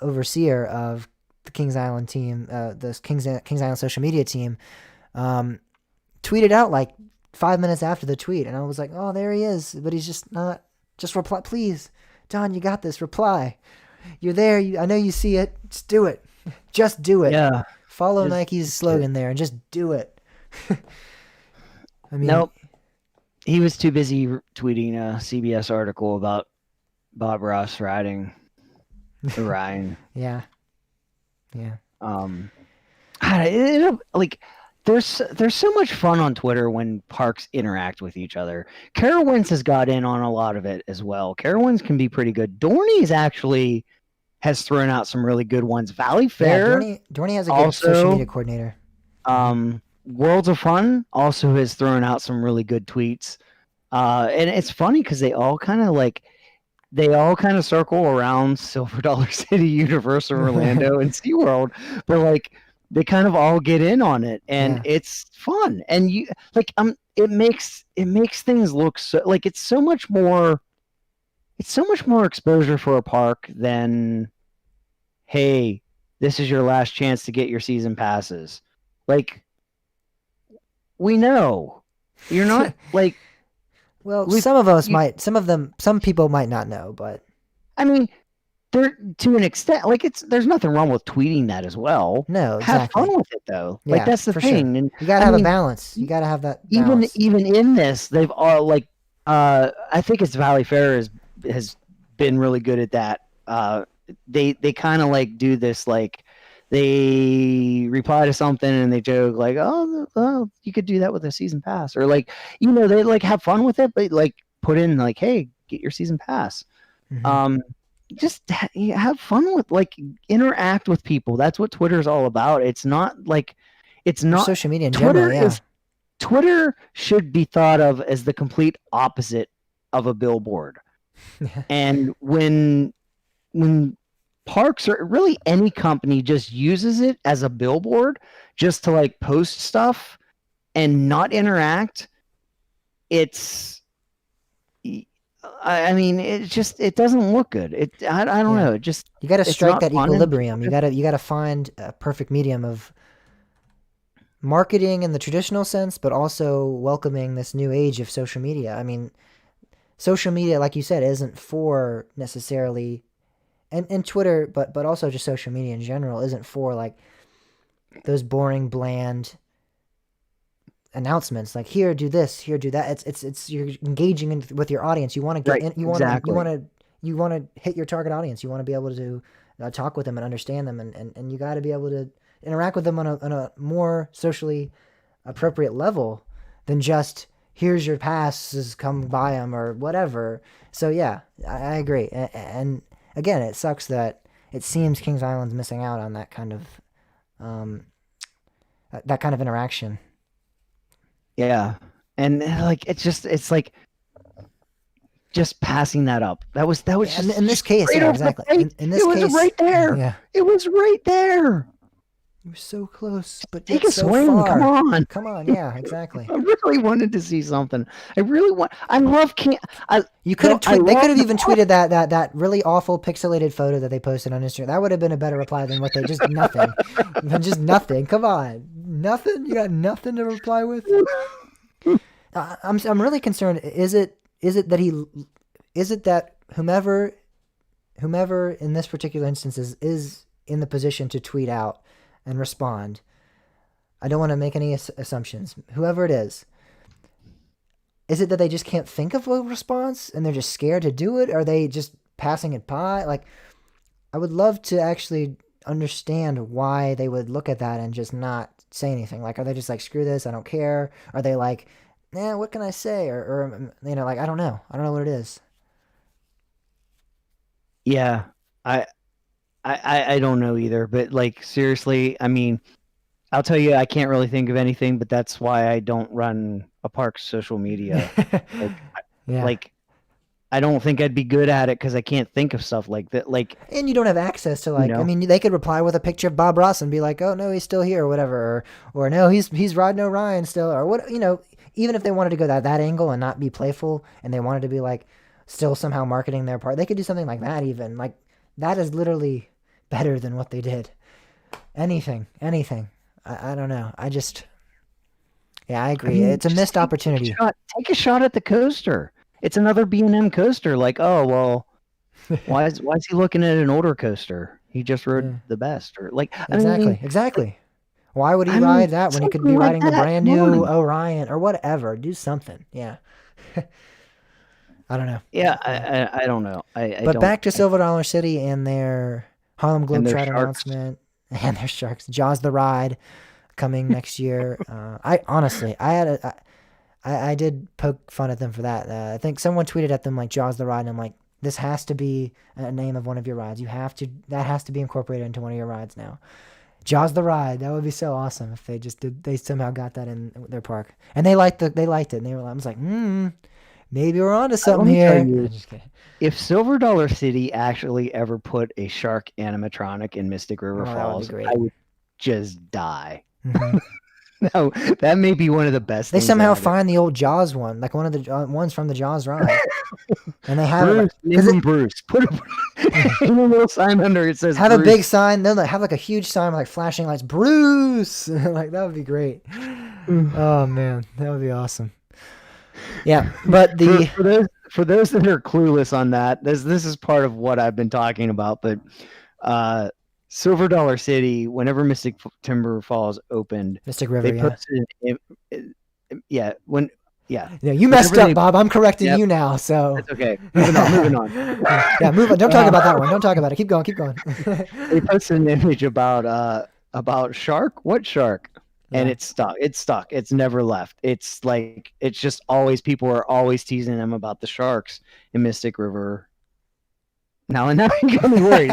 overseer of the Kings Island team, the Kings Island social media team, tweeted out like 5 minutes after the tweet, and I was like, "Oh, there he is," but he's just not. Just reply, please, Don. You got this. Reply. You're there. I know you see it. Just do it. Just do it. Yeah. Follow Nike's slogan there and just do it. I mean, nope. He was too busy tweeting a CBS article about Bob Ross riding Orion. Yeah. There's so much fun on Twitter when parks interact with each other. Carowinds has got in on a lot of it as well. Carowinds can be pretty good. Dorney's actually has thrown out some really good ones. Valley Fair. Yeah, Dorney has a good social media coordinator. Worlds of Fun also has thrown out some really good tweets. And it's funny because they all kind of circle around Silver Dollar City, Universal Orlando, and SeaWorld, but they kind of all get in on it, and it's fun. And it makes things look so it's so much more exposure for a park than, hey, this is your last chance to get your season passes. We know you're not well, some people might not know, but I mean, to an extent, there's nothing wrong with tweeting that as well. No, have exactly. fun with it though. Yeah, That's the thing. Sure. And you gotta have a balance. You gotta have that balance. Even in this, they've all I think it's Valley Fair has been really good at that. They kind of do this they reply to something and they joke oh, you could do that with a season pass, or they have fun with it, but put in hey, get your season pass. Mm-hmm. Just have fun with interact with people. That's what Twitter's all about. It's not social media in Twitter general. Yeah. Twitter should be thought of as the complete opposite of a billboard. And when parks, or really any company, just uses it as a billboard just to post stuff and not interact, I mean, it doesn't look good. I don't know. It just, you got to strike that fun. equilibrium. You got to find a perfect medium of marketing in the traditional sense, but also welcoming this new age of social media. I mean, social media, like you said, isn't for necessarily, and Twitter, but also just social media in general isn't for like those boring, bland announcements like here, do this, here, do that. It's you're engaging with your audience. You want to get Right, in, you want exactly. you want to hit your target audience. You want to be able to talk with them and understand them, and you got to be able to interact with them on a more socially appropriate level than just here's your passes, come buy them or whatever. So yeah, I agree. And again, it sucks that it seems Kings Island's missing out on that kind of interaction. Yeah. And like it's like just passing that up. That was Yeah, just in this case, straight yeah, over the exactly. face. In this It was case, right there. yeah, It was right there. you were so close, but Take yet a so swing. far. Come on. Yeah, exactly. I really wanted to see something. I love King. You could have I they could have love even tweeted that really awful pixelated photo that they posted on Instagram. That would have been a better reply than what they just nothing. Just nothing. Come on. Nothing? You got nothing to reply with? I'm really concerned. Is it that whomever in this particular instance is in the position to tweet out and respond? I don't want to make any assumptions. Whoever it is it that they just can't think of a response and they're just scared to do it? Or are they just passing it by? Like, I would love to actually understand why they would look at that and just not say anything. Like, are they just like, screw this, I don't care? Are they like, what can I say? Or like, I don't know what it is. Yeah, I don't know either. But like seriously, I mean, I'll tell you, I can't really think of anything. But that's why I don't run a park's social media. Yeah. Like, I don't think I'd be good at it because I can't think of stuff like that. Like, and you don't have access to like, know? I mean, they could reply with a picture of Bob Ross and be like, oh no, he's still here or whatever, or no, he's Rod O'Ryan still, or what, even if they wanted to go that angle and not be playful and they wanted to be like still somehow marketing their part, they could do something like that. Even like that is literally better than what they did. Anything. I don't know. Yeah, I agree. It's a missed opportunity. Take a shot at the coaster. It's another B&M coaster. Like, oh well, why is he looking at an older coaster? He just rode the best, or like exactly. Why would he ride that when he could be riding the brand new Orion or whatever? Do something. Yeah. I don't know. Yeah, I don't know. But back to Silver Dollar City and their Harlem Globetrotter Sharks. announcement and their Sharks. Jaws the Ride coming next year. I did poke fun at them for that. I think someone tweeted at them like Jaws the Ride, and I'm like, this has to be a name of one of your rides. That has to be incorporated into one of your rides now. Jaws the Ride. That would be so awesome if they somehow got that in their park. And they liked it, and I was like, maybe we're onto something here. I'm just kidding. If Silver Dollar City actually ever put a shark animatronic in Mystic River Falls, I would just die. Mm-hmm. No, that may be one of the best. They somehow find the old Jaws one, like one of the ones from the Jaws ride, and they have Bruce. Put a little sign under it says. Have Bruce. A big sign. They'll have like a huge sign with like flashing lights. Bruce, like that would be great. Oh man, that would be awesome. Yeah, but for those that are clueless on that, this is part of what I've been talking about. But Silver Dollar City, whenever Mystic Timber Falls opened, Mystic River, they posted you messed up, Bob. I'm correcting you now, so it's okay. Moving on. Yeah, move on. Don't talk about that one. Don't talk about it. Keep going. They posted an image about shark. What shark? Yeah. And it's stuck. It's never left. It's like it's just always people are always teasing them about the sharks in Mystic River. Now you got me worried.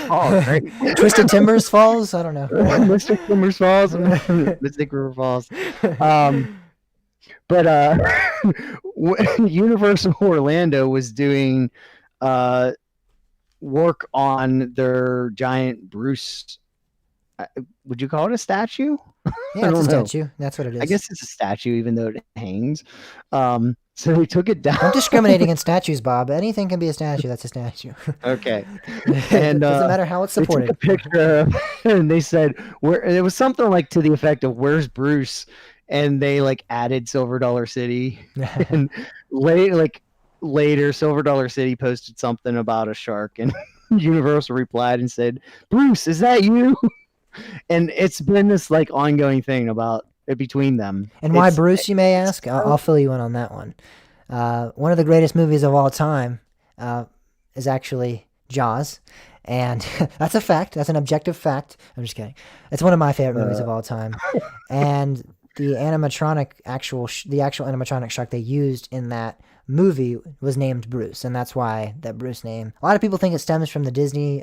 Falls, right? Twisted Timbers Falls? I don't know. Mystic Timbers Falls, Mystic River Falls. But Universal Orlando was doing work on their giant Bruce. Would you call it a statue? Yeah, it's a statue. That's what it is. I guess it's a statue, even though it hangs. So they took it down. Don't discriminate against statues, Bob. Anything can be a statue. That's a statue. Okay. And doesn't matter how it's supported. They took a picture and they said it was something like to the effect of "Where's Bruce?" And they like added Silver Dollar City and later, Silver Dollar City posted something about a shark, and Universal replied and said, "Bruce, is that you?" And it's been this like ongoing thing about between them. And why It's- Bruce, you may ask? I'll fill you in on that one. One of the greatest movies of all time is actually Jaws. And that's a fact. That's an objective fact. I'm just kidding. It's one of my favorite movies of all time. And the animatronic the actual animatronic shark they used in that movie was named Bruce, and that's why that Bruce name. A lot of people think it stems from the Disney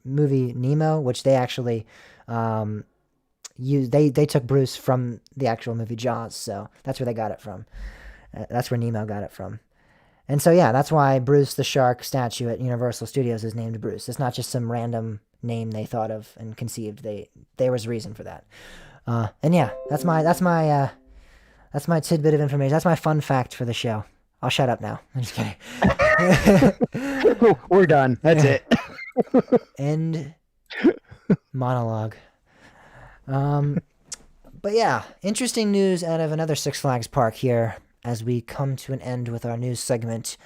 movie Nemo, which they actually used. They took Bruce from the actual movie Jaws, so that's where they got it from. That's where Nemo got it from. And so, yeah, that's why Bruce the Shark statue at Universal Studios is named Bruce. It's not just some random name they thought of and conceived. There was a reason for that. And yeah, that's my tidbit of information. That's my fun fact for the show. I'll shut up now. I'm just kidding. We're done. That's it. End monologue. But yeah, interesting news out of another Six Flags park here as we come to an end with our news segment.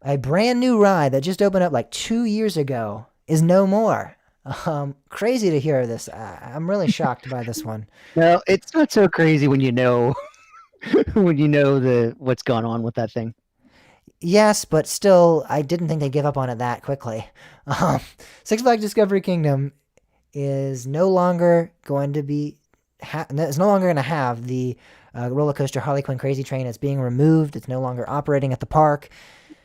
A brand new ride that just opened up like 2 years ago is no more. Crazy to hear this. I'm really shocked by this one. No, it's not so crazy when you know when you know what's going on with that thing. Yes, but still, I didn't think they'd give up on it that quickly. Six Flags Discovery Kingdom is no longer going to be it's no longer going to have the roller coaster Harley Quinn Crazy Train. It's being removed. It's no longer operating at the park.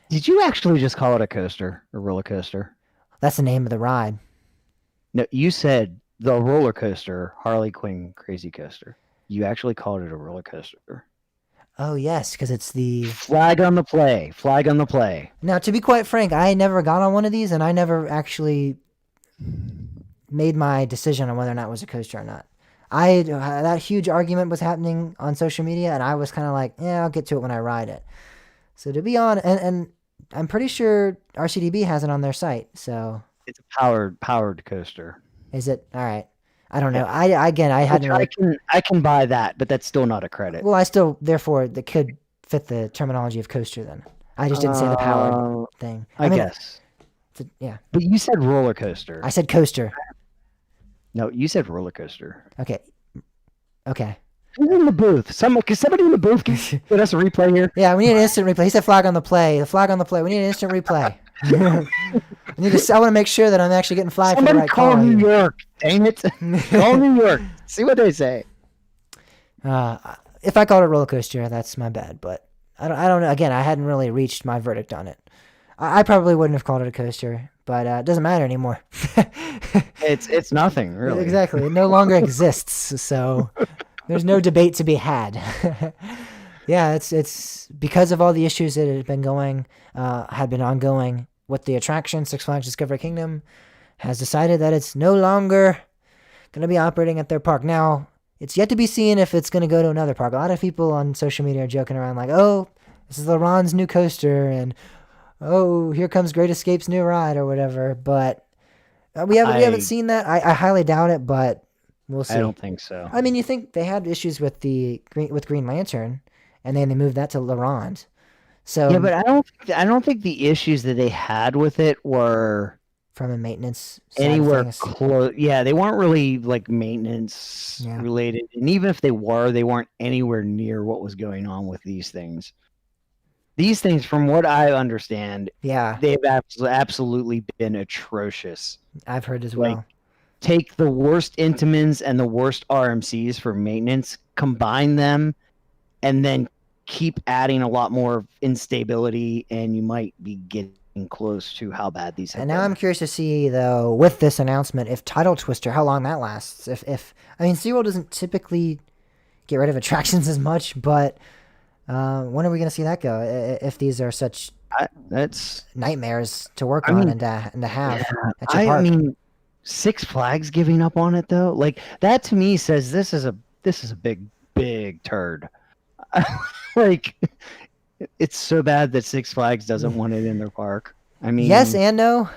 Did you actually just call it a coaster, a roller coaster? That's the name of the ride. No, you said the roller coaster Harley Quinn Crazy Coaster. You actually called it a roller coaster. Oh yes, because it's the Flag on the play. Flag on the play. Now, to be quite frank, I never got on one of these, and I never actually made my decision on whether or not it was a coaster or not. That huge argument was happening on social media, and I was kind of like, yeah, I'll get to it when I ride it. So to be on, and I'm pretty sure RCDB has it on their site. So It's a powered coaster. is it all right? I don't know. I hadn't. Really, I can buy that, but that's still not a credit. well, I still therefore that could fit the terminology of coaster. Then I just didn't say the powered thing. I mean, guess. Yeah, But you said roller coaster. I said coaster. No, you said roller coaster. Okay. Who's in the booth? Can somebody in the booth get us a replay here? Yeah, we need an instant replay. He said flag on the play. The flag on the play. We need an instant replay. I want to make sure that I'm actually getting flagged for the Somebody right call call. New York. Dang it. Call New York. See what they say. If I called it roller coaster, that's my bad. But I don't know. Again, I hadn't really reached my verdict on it. I probably wouldn't have called it a coaster, but it doesn't matter anymore. It's nothing, really. Exactly. It no longer exists, so there's no debate to be had. Yeah, it's because of all the issues that had been ongoing with the attraction. Six Flags Discovery Kingdom has decided that it's no longer going to be operating at their park. Now, it's yet to be seen if it's going to go to another park. A lot of people on social media are joking around like, oh, this is LeRon's new coaster, and oh, here comes Great Escape's new ride or whatever. But we haven't seen that. I highly doubt it, but we'll see. I don't think so. I mean, you think they had issues with Green Lantern, and then they moved that to LeRon's. So Yeah, but I don't think the issues that they had with it were from a maintenance side of anywhere things. close. Yeah, they weren't really like maintenance Yeah. related, and even if they weren't anywhere near what was going on with these things. These things, from what I understand, Yeah, they've absolutely been atrocious. I've heard as Like, well. Take the worst Intamins and the worst RMCs for maintenance, combine them, and then keep adding a lot more instability, and you might be getting close to how bad these have And now been. I'm curious to see, though, with this announcement, if Tidal Twister, how long that lasts. I mean, SeaWorld doesn't typically get rid of attractions as much, but when are we going to see that go? If these are such That's nightmares to work I on mean, and to have yeah, at your I park. mean, Six Flags giving up on it though, like that to me says this is a big turd. Like, it's so bad that Six Flags doesn't want it in their park. I mean, Yes and no.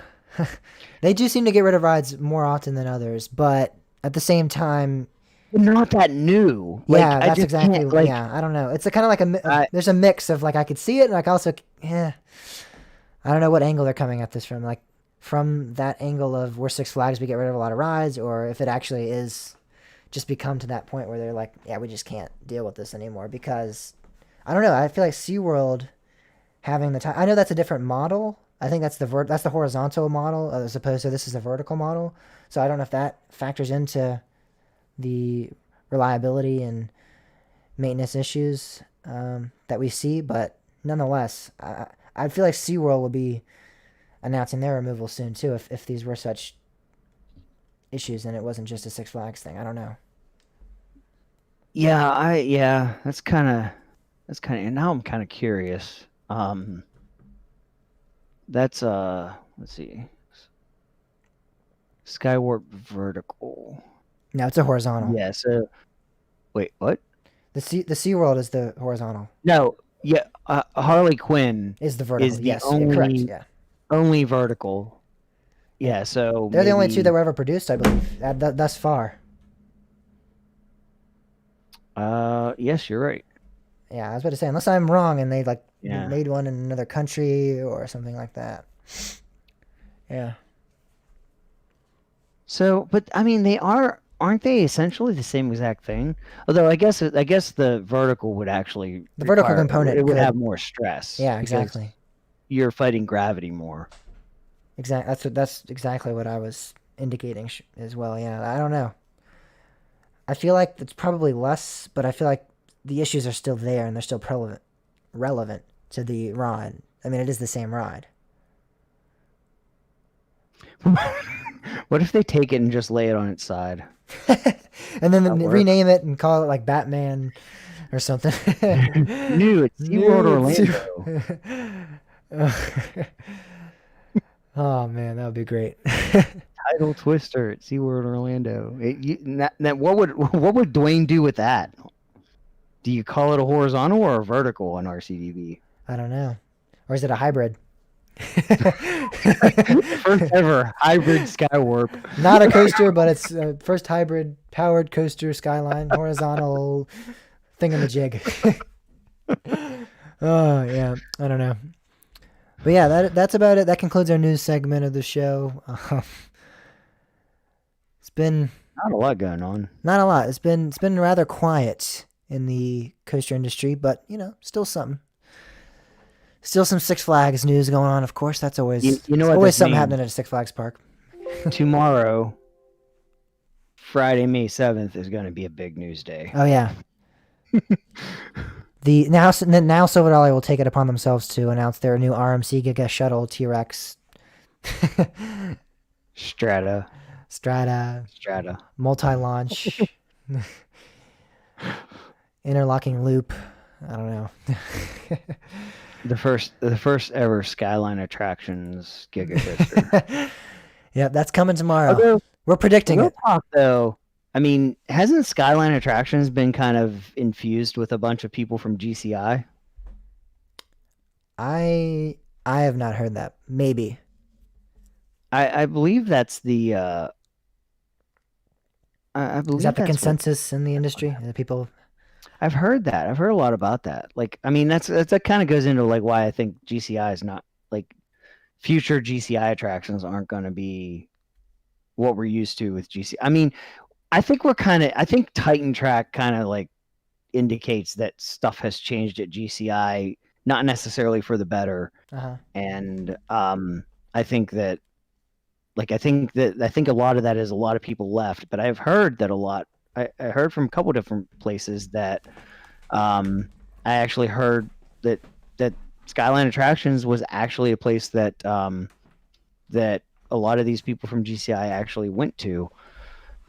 They do seem to get rid of rides more often than others, but at the same time, not that new. Like, Yeah, I that's just exactly. can't, like, Yeah, I don't know. It's a kind of like I, there's a mix of like I could see it and like also yeah. I don't know what angle they're coming at this from. Like from that angle of we're Six Flags, we get rid of a lot of rides, or if it actually is just become to that point where they're like, yeah, we just can't deal with this anymore because I don't know. I feel like SeaWorld having the time. I know that's a different model. I think that's that's the horizontal model as opposed to this is the vertical model. So I don't know if that factors into the reliability and maintenance issues that we see, but nonetheless, I feel like SeaWorld will be announcing their removal soon too if these were such issues and it wasn't just a Six Flags thing. I don't know. yeah, that's kind of, and now I'm kind of curious. That's let's see, Skywarp Vertical. No, it's a horizontal. Yeah. So wait, what? The SeaWorld is the horizontal. No, yeah, Harley Quinn Is the vertical. is the Yes, yeah, correct. only Yeah. only vertical. Yeah, so They're the only two maybe that were ever produced, I believe, thus far. yes, you're right. Yeah, I was about to say, unless I'm wrong and they like Yeah. made one in another country or something like that. Yeah. So, but I mean, aren't they essentially the same exact thing? Although I guess the vertical would actually The vertical require, component it would could. have more stress. Yeah, because exactly. you're fighting gravity more. That's exactly what I was indicating as well. Yeah, I don't know. I feel like it's probably less, but I feel like the issues are still there and they're still relevant to the ride. I mean, it is the same ride. What if they take it and just lay it on its side? And then That work? rename it and call it like Batman or something. New, it's SeaWorld New Orlando. Oh man, that would be great. Title Twister at SeaWorld Orlando. What would Dwayne do with that? Do you call it a horizontal or a vertical on RCDB? I don't know. Or is it a hybrid? First ever hybrid Skywarp. Not a coaster, but it's first hybrid powered coaster Skyline horizontal thingamajig. Oh yeah, I don't know. But yeah, that's about it. That concludes our news segment of the show. It's been Not a lot going on. not a lot. It's been rather quiet in the coaster industry, but still something. Still some Six Flags news going on. Of course, that's always You know what always this something means? happening at a Six Flags park. Tomorrow, Friday, May 7th, is going to be a big news day. Oh yeah. Now Silver Dolly will take it upon themselves to announce their new RMC Giga Shuttle T-Rex Strata. multi-launch interlocking loop. I don't know. The first ever Skyline Attractions Giga Coaster. Yeah, that's coming tomorrow. Although, We're predicting real it. talk though, I mean, hasn't Skyline Attractions been kind of infused with a bunch of people from GCI? I have not heard that. Maybe. I believe that's the I believe Is that the that's what- consensus in the industry? The people. I've heard that. I've heard a lot about that. Like, I mean, that kind of goes into like why I think GCI is not like future GCI attractions aren't going to be what we're used to with GCI. I mean, I think Titan Track kind of like indicates that stuff has changed at GCI, not necessarily for the better. Uh-huh. And I think that a lot of that is a lot of people left, but I've heard that I heard from a couple different places that I actually heard that Skyline Attractions was actually a place that that a lot of these people from GCI actually went to.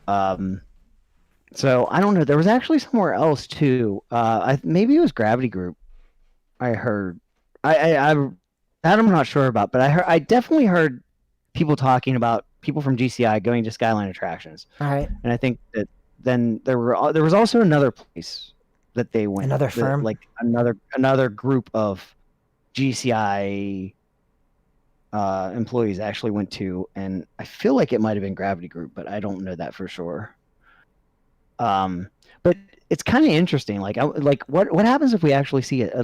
So I don't know. There was actually somewhere else too. Maybe it was Gravity Group. I heard. That I'm not sure about, but I definitely heard people talking about people from GCI going to Skyline Attractions. All right. And I think that then there was also another place that they went. Another firm? like another group of GCI employees actually went to, and I feel like it might have been Gravity Group, but I don't know that for sure. But it's kind of interesting. Like, what happens if we actually see a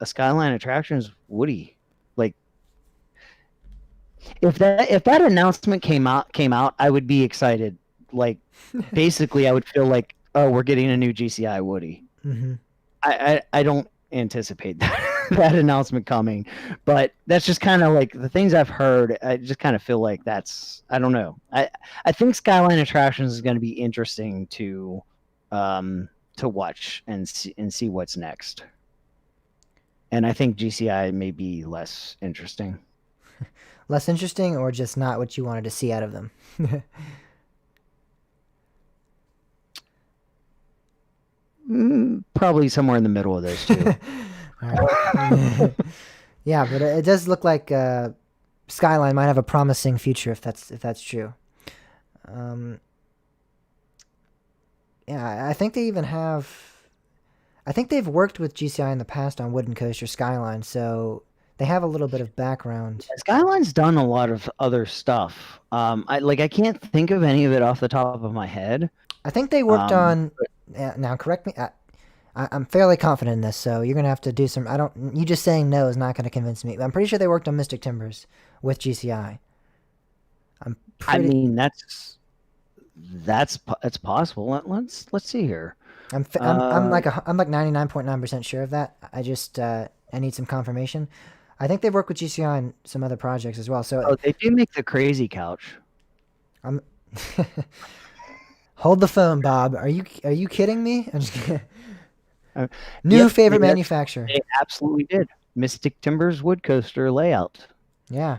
Skyline Attractions Woody? Like, if that announcement came out, I would be excited. Like, basically, I would feel like, oh, we're getting a new GCI Woody. Mm-hmm. I don't anticipate that announcement coming, but that's just kind of like the things I've heard. I just kind of feel like I don't know. I think Skyline Attractions is going to be interesting to watch and see what's next. And I think GCI may be less interesting. Less interesting, or just not what you wanted to see out of them? Probably somewhere in the middle of those two. All right. Yeah, but it does look like Skyline might have a promising future if that's true. Yeah, I think they even have. I think they've worked with GCI in the past on Wooden Coaster Skyline, so they have a little bit of background. Skyline's done a lot of other stuff. I can't think of any of it off the top of my head. I think they worked on. Now, correct me. I'm fairly confident in this, so you're gonna have to do some. You just saying no is not gonna convince me. I'm pretty sure they worked on Mystic Timbers with GCI. I mean, that's possible. Let's see here. I'm like 99.9% sure of that. I just I need some confirmation. I think they've worked with GCI on some other projects as well. So they do make the Crazy Couch. I'm. Hold the phone, Bob. Are you kidding me? I'm just kidding. New favorite manufacturer. They absolutely did. Mystic Timbers wood coaster layout. Yeah.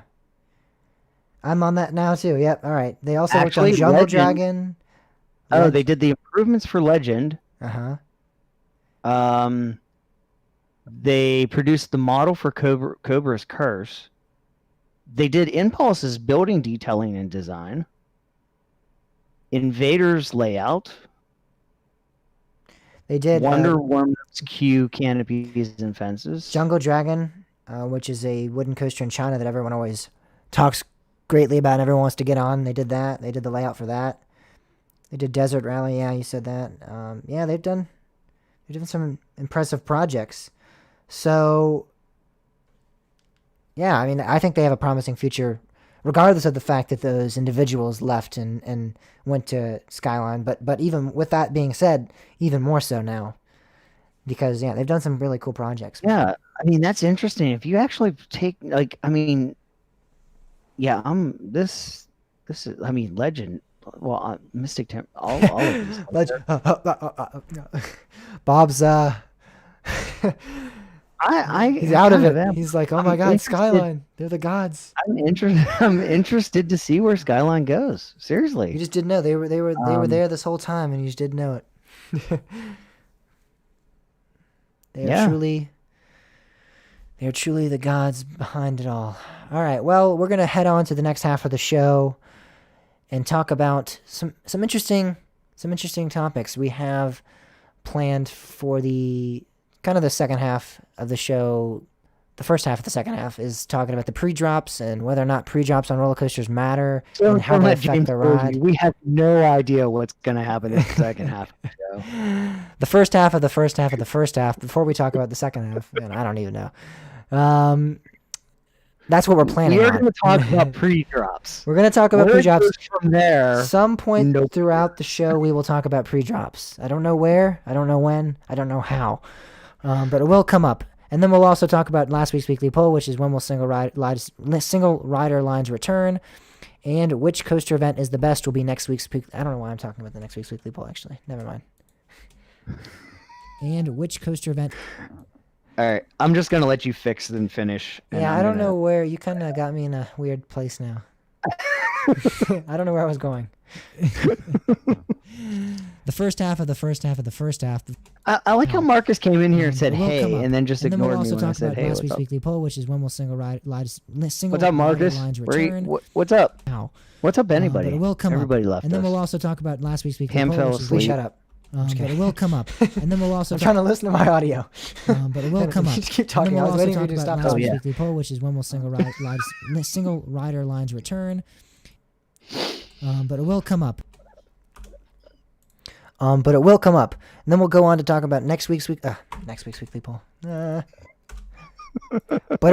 I'm on that now too. Yep. All right. They also worked on Jungle Dragon. Oh, they did the improvements for Legend. They produced the model for Cobra's Curse. They did Impulse's building detailing and design. Invader's layout. They did Wonder Woman's queue canopies and fences. Jungle Dragon, which is a wooden coaster in China that everyone always talks greatly about and everyone wants to get on. They did that. They did the layout for that. They did Desert Rally. Yeah, you said that. Yeah, they've done some impressive projects. So, yeah, I mean, I think they have a promising future, regardless of the fact that those individuals left and went to Skyline. But even with that being said, even more so now, because they've done some really cool projects. Yeah, I mean, that's interesting. If you actually take this is, I mean, Legend. Well, Mystic Temple, all of these. Legend. Bob's he's out of it. He's like, oh my God, Skyline. They're the gods. I'm interested to see where Skyline goes. Seriously. You just didn't know they were there this whole time, and you just didn't know it. They're truly the gods behind it all. All right. Well, we're gonna head on to the next half of the show and talk about some interesting topics we have planned for the second half of the show. The first half of the second half is talking about the pre-drops and whether or not pre-drops on roller coasters matter and how they affect the ride. We have no idea what's going to happen in the second half of the show. The first half of the first half of the first half, before we talk about the second half, man, I don't even know. That's what we're planning. We're going to talk about pre-drops. We're going to talk about pre-drops. From there, some point throughout the show, we will talk about pre-drops. I don't know where, I don't know when, I don't know how. But it will come up. And then we'll also talk about last week's weekly poll, which is when will single rider lines return, and which coaster event is the best will be next week's. I don't know why I'm talking about the next week's weekly poll. Actually, never mind. And which coaster event? All right, I'm just gonna let you fix and finish. Yeah, I don't know where you kind of got me in a weird place now. I don't know where I was going. The first half of the first half of the first half. I like how Marcus came in here and said, "Hey," and then just ignored me when I said, "Hey, last week's weekly poll, which is when will single lines What's up, Marcus? What's up? How? What's up, anybody? But it will come Everybody up. left And then us. we'll also talk about last week's weekly Pam poll. fell Which is asleep. shut up. But it will come up. And then we'll also I'm trying to listen to my audio. But it will come up. Just keep talking. I was waiting for you to stop talking. last week's weekly poll, which is when will single rider lines return. But it will come up. But it will come up, and then we'll go on to talk about next week's weekly poll. But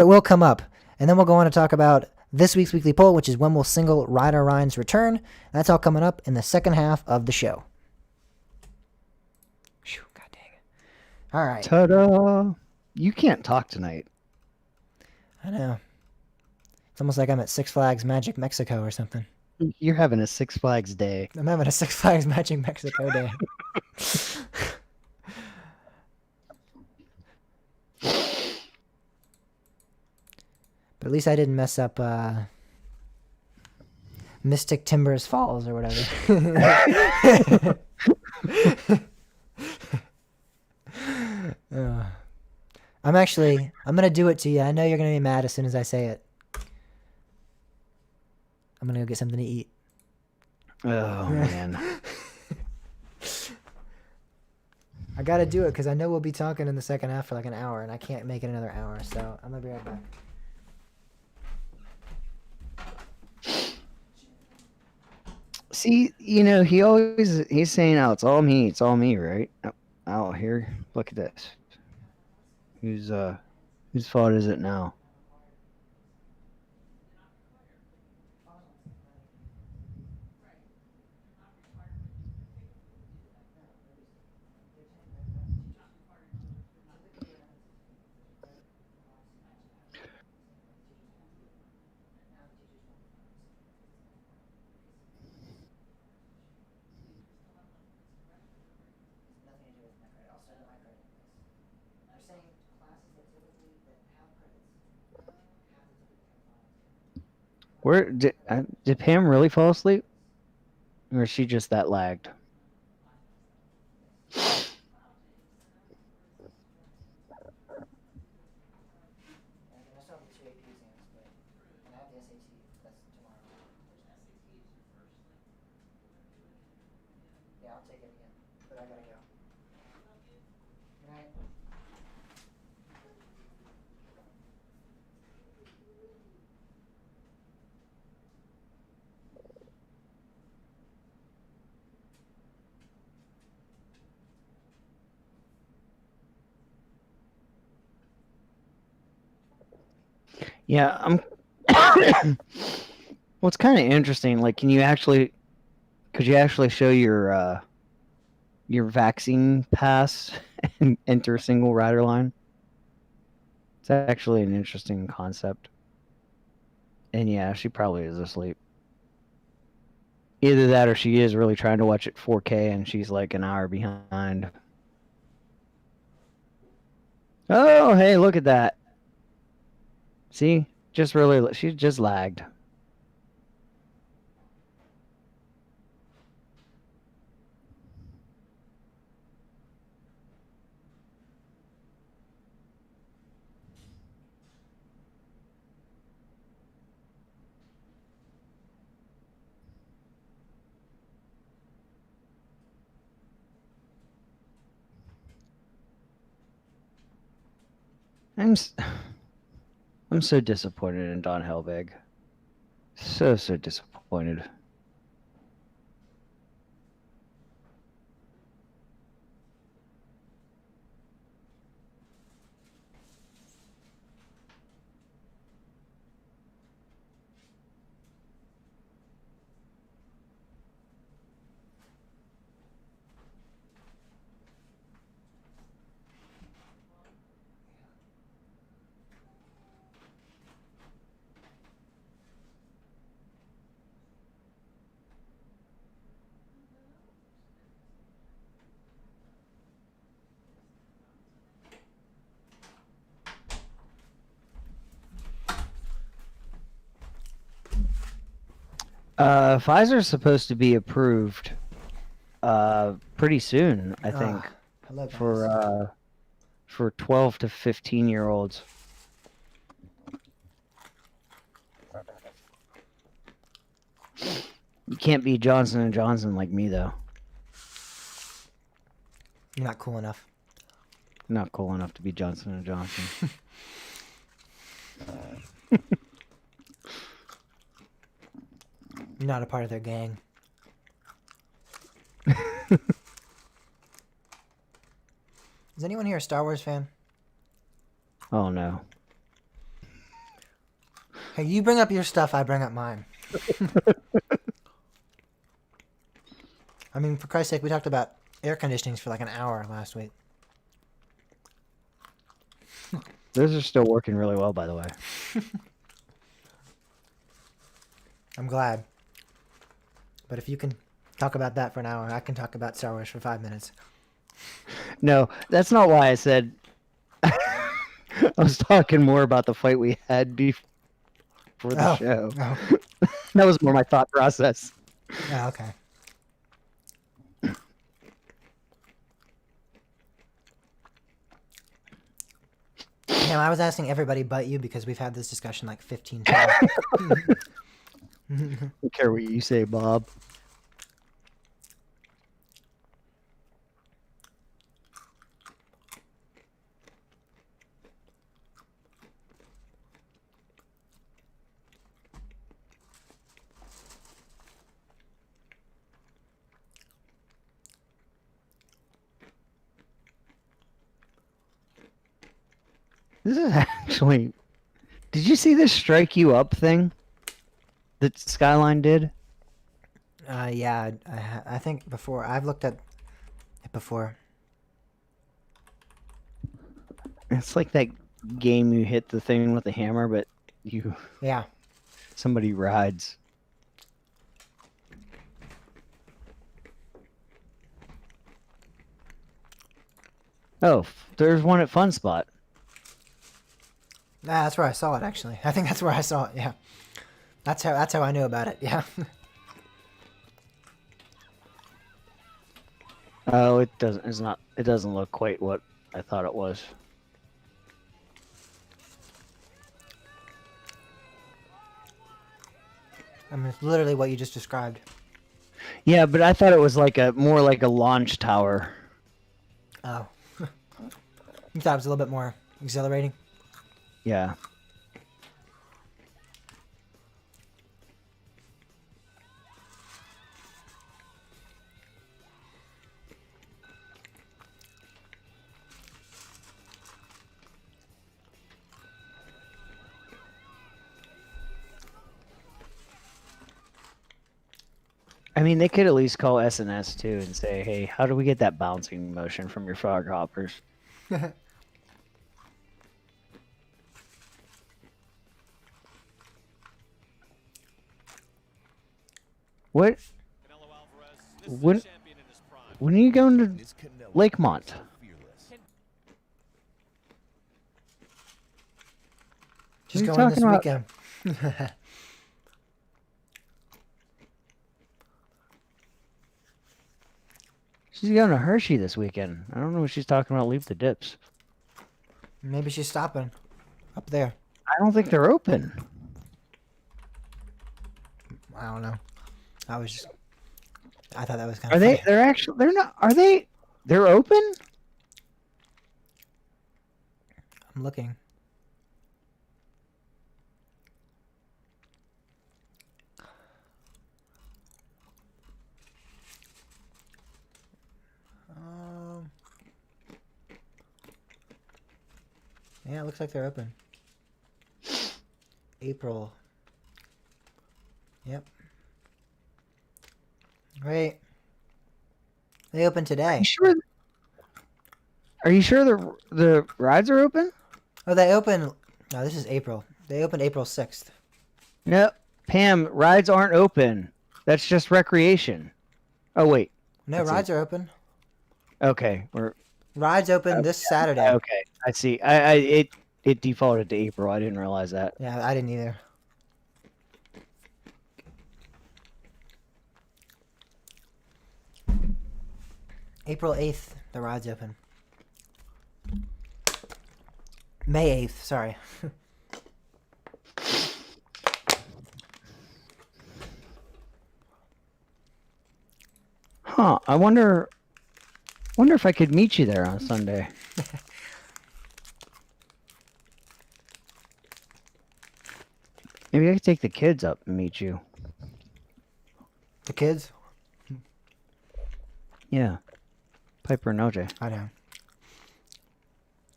it will come up, and then we'll go on to talk about this week's weekly poll, which is when will single Ryder Ryan's return. That's all coming up in the second half of the show. Phew, God dang it! All right, Ta-da! You can't talk tonight. I know. It's almost like I'm at Six Flags Magic Mexico or something. You're having a Six Flags day. I'm having a Six Flags Magic Mexico day. But at least I didn't mess up Mystic Timbers Falls or whatever. I'm gonna do it to you. I know you're gonna be mad as soon as I say it. I'm gonna go get something to eat. Oh man. I gotta do it because I know we'll be talking in the second half for like an hour, and I can't make it another hour. So I'm gonna be right back. See, he's saying, "Oh, it's all me, right?" Oh, here, look at this. Whose fault is it now? Where did Pam really fall asleep, or is she just that lagged? Yeah, I'll take it again, but I gotta go. Good night. Yeah, I'm. Well, it's kind of interesting. Like, could you actually show your vaccine pass and enter a single rider line? It's actually an interesting concept. And yeah, she probably is asleep. Either that or she is really trying to watch it 4K and she's like an hour behind. Oh, hey, look at that. See? She just lagged. I'm so disappointed in Don Helbig. So disappointed. Pfizer's supposed to be approved pretty soon, I think, Hello, guys. for 12 to 15-year-olds. You can't be Johnson & Johnson like me, though. You're not cool enough. Not cool enough to be Johnson & Johnson. You're not a part of their gang. Is anyone here a Star Wars fan? Oh no. Hey, you bring up your stuff, I bring up mine. I mean, for Christ's sake, we talked about air conditionings for like an hour last week. Those are still working really well, by the way. I'm glad. But if you can talk about that for an hour, I can talk about Star Wars for 5 minutes. No, that's not why I said. I was talking more about the fight we had before the show. Oh, That was more my thought process. oh, okay. Damn, I was asking everybody but you because we've had this discussion like 15 times. Don't care what you say, Bob. This is actually. Did you see this strike you up thing that Skyline did? Yeah, I think before. I've looked at it before. It's like that game you hit the thing with the hammer, but Yeah. somebody rides. Oh, there's one at Fun Spot. Nah, that's where I saw it actually. I think that's where I saw it. Yeah. That's how I knew about it. Yeah. Oh, it doesn't. It's not. It doesn't look quite what I thought it was. I mean, it's literally what you just described. Yeah, but I thought it was like more like a launch tower. Oh. You thought it was a little bit more exhilarating? Yeah. I mean, they could at least call SNS too and say, "Hey, how do we get that bouncing motion from your frog hoppers?" What? When are you going to Lakemont? Just What are you going this talking about? weekend. She's going to Hershey this weekend. I don't know what she's talking about. Leave the dips. Maybe she's stopping up there. I don't think they're open. I don't know. I thought that was kind Are of they? funny. They're actually. They're not. Are they? They're open. I'm looking. Yeah, it looks like they're open. April. Yep. Great. They open today. Sure. Are you sure the rides are open? Oh, they open. No, this is April. They opened April 6th. No, Pam. Rides aren't open. That's just recreation. Oh wait. No, That's rides are open. Okay. Rides open this Saturday. Okay. I see. It defaulted to April. I didn't realize that. Yeah, I didn't either. April 8th, the ride's open. May 8th, sorry. Huh. I wonder if I could meet you there on Sunday. Maybe I could take the kids up and meet you. The kids? Yeah. Piper and OJ. I know.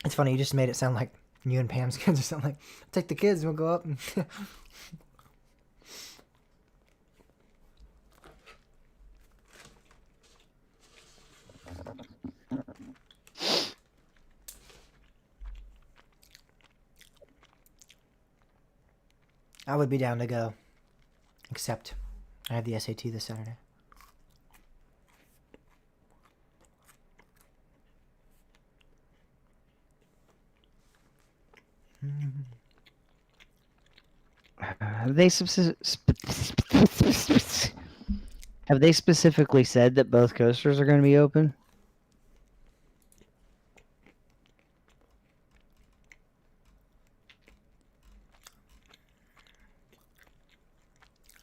It's funny. You just made it sound like you and Pam's kids or something. Like, take the kids. We'll go up. And I would be down to go. Except I have the SAT this Saturday. Have they have they specifically said that both coasters are going to be open?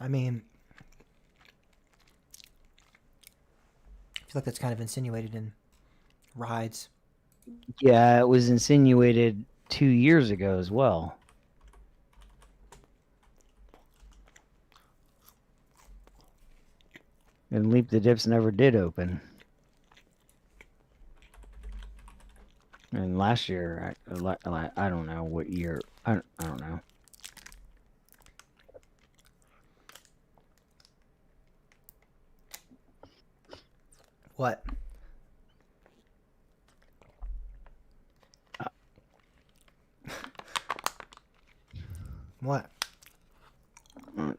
I mean, I feel like that's kind of insinuated in rides. Yeah, it was insinuated 2 years ago as well. And Leap the Dips never did open. And last year, I don't know what year. I don't know. What? What? Oh.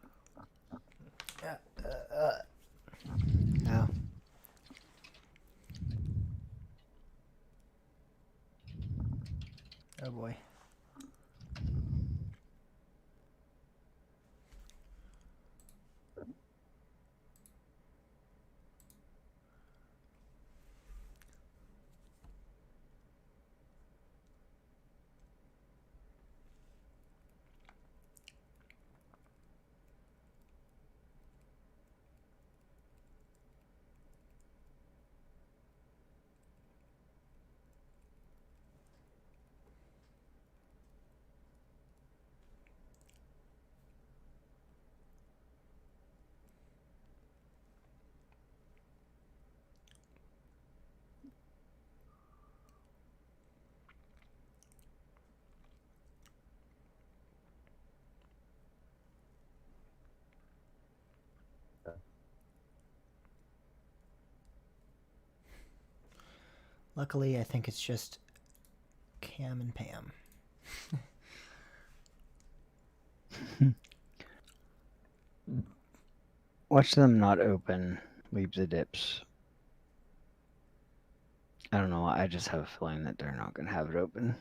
Oh boy. Luckily, I think it's just Cam and Pam. Watch them not open Leap the Dips. I don't know. I just have a feeling that they're not going to have it open.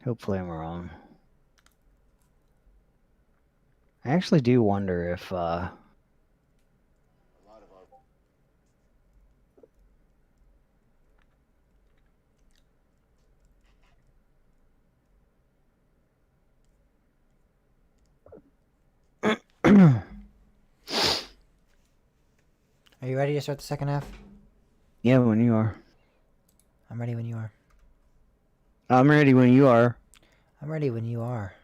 Hopefully I'm wrong. I actually do wonder if Are you ready to start the second half? yeah, when you are. I'm ready when you are. I'm ready when you are. I'm ready when you are.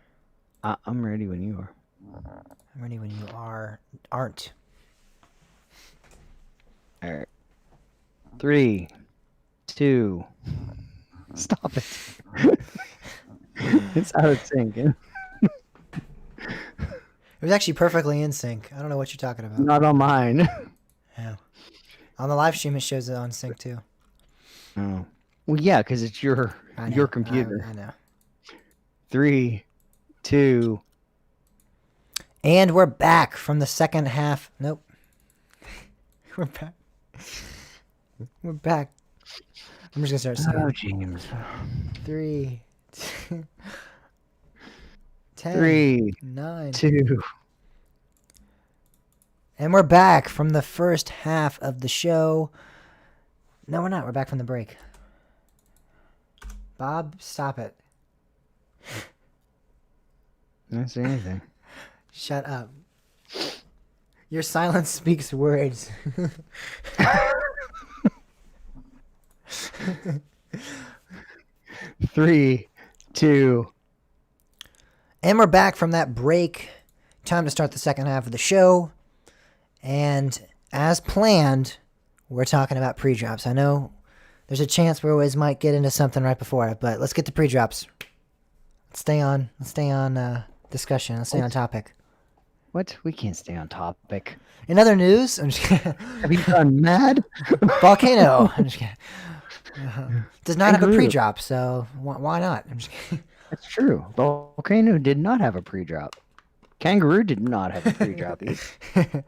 I'm ready when you are. I'm ready when you aren't. All right. 3, 2. Stop it. It's out of sync. It was actually perfectly in sync. I don't know what you're talking about. Not on mine. Yeah. On the live stream, it shows it on sync too. Oh. Well, yeah, because it's your computer. I know. 3, 2. And we're back from the second half. Nope. We're back. We're back. I'm just gonna start Oh, singing. James. 3, 10, 3, 9. 2. And we're back from the first half of the show. No, we're not. We're back from the break. Bob, stop it. I didn't say anything. Shut up. Your silence speaks words. 3, 2. And we're back from that break. Time to start the second half of the show. And as planned, we're talking about pre-drops. I know there's a chance we always might get into something right before it, but let's get to pre-drops. Let's stay on discussion. Let's stay on topic. What? We can't stay on topic. In other news, I'm just kidding. Have you gone mad? Volcano. I'm just kidding. Does not have a Kangaroo. pre-drop, so why not? I'm just kidding. That's true. Volcano did not have a pre-drop. Kangaroo did not have a pre-drop either.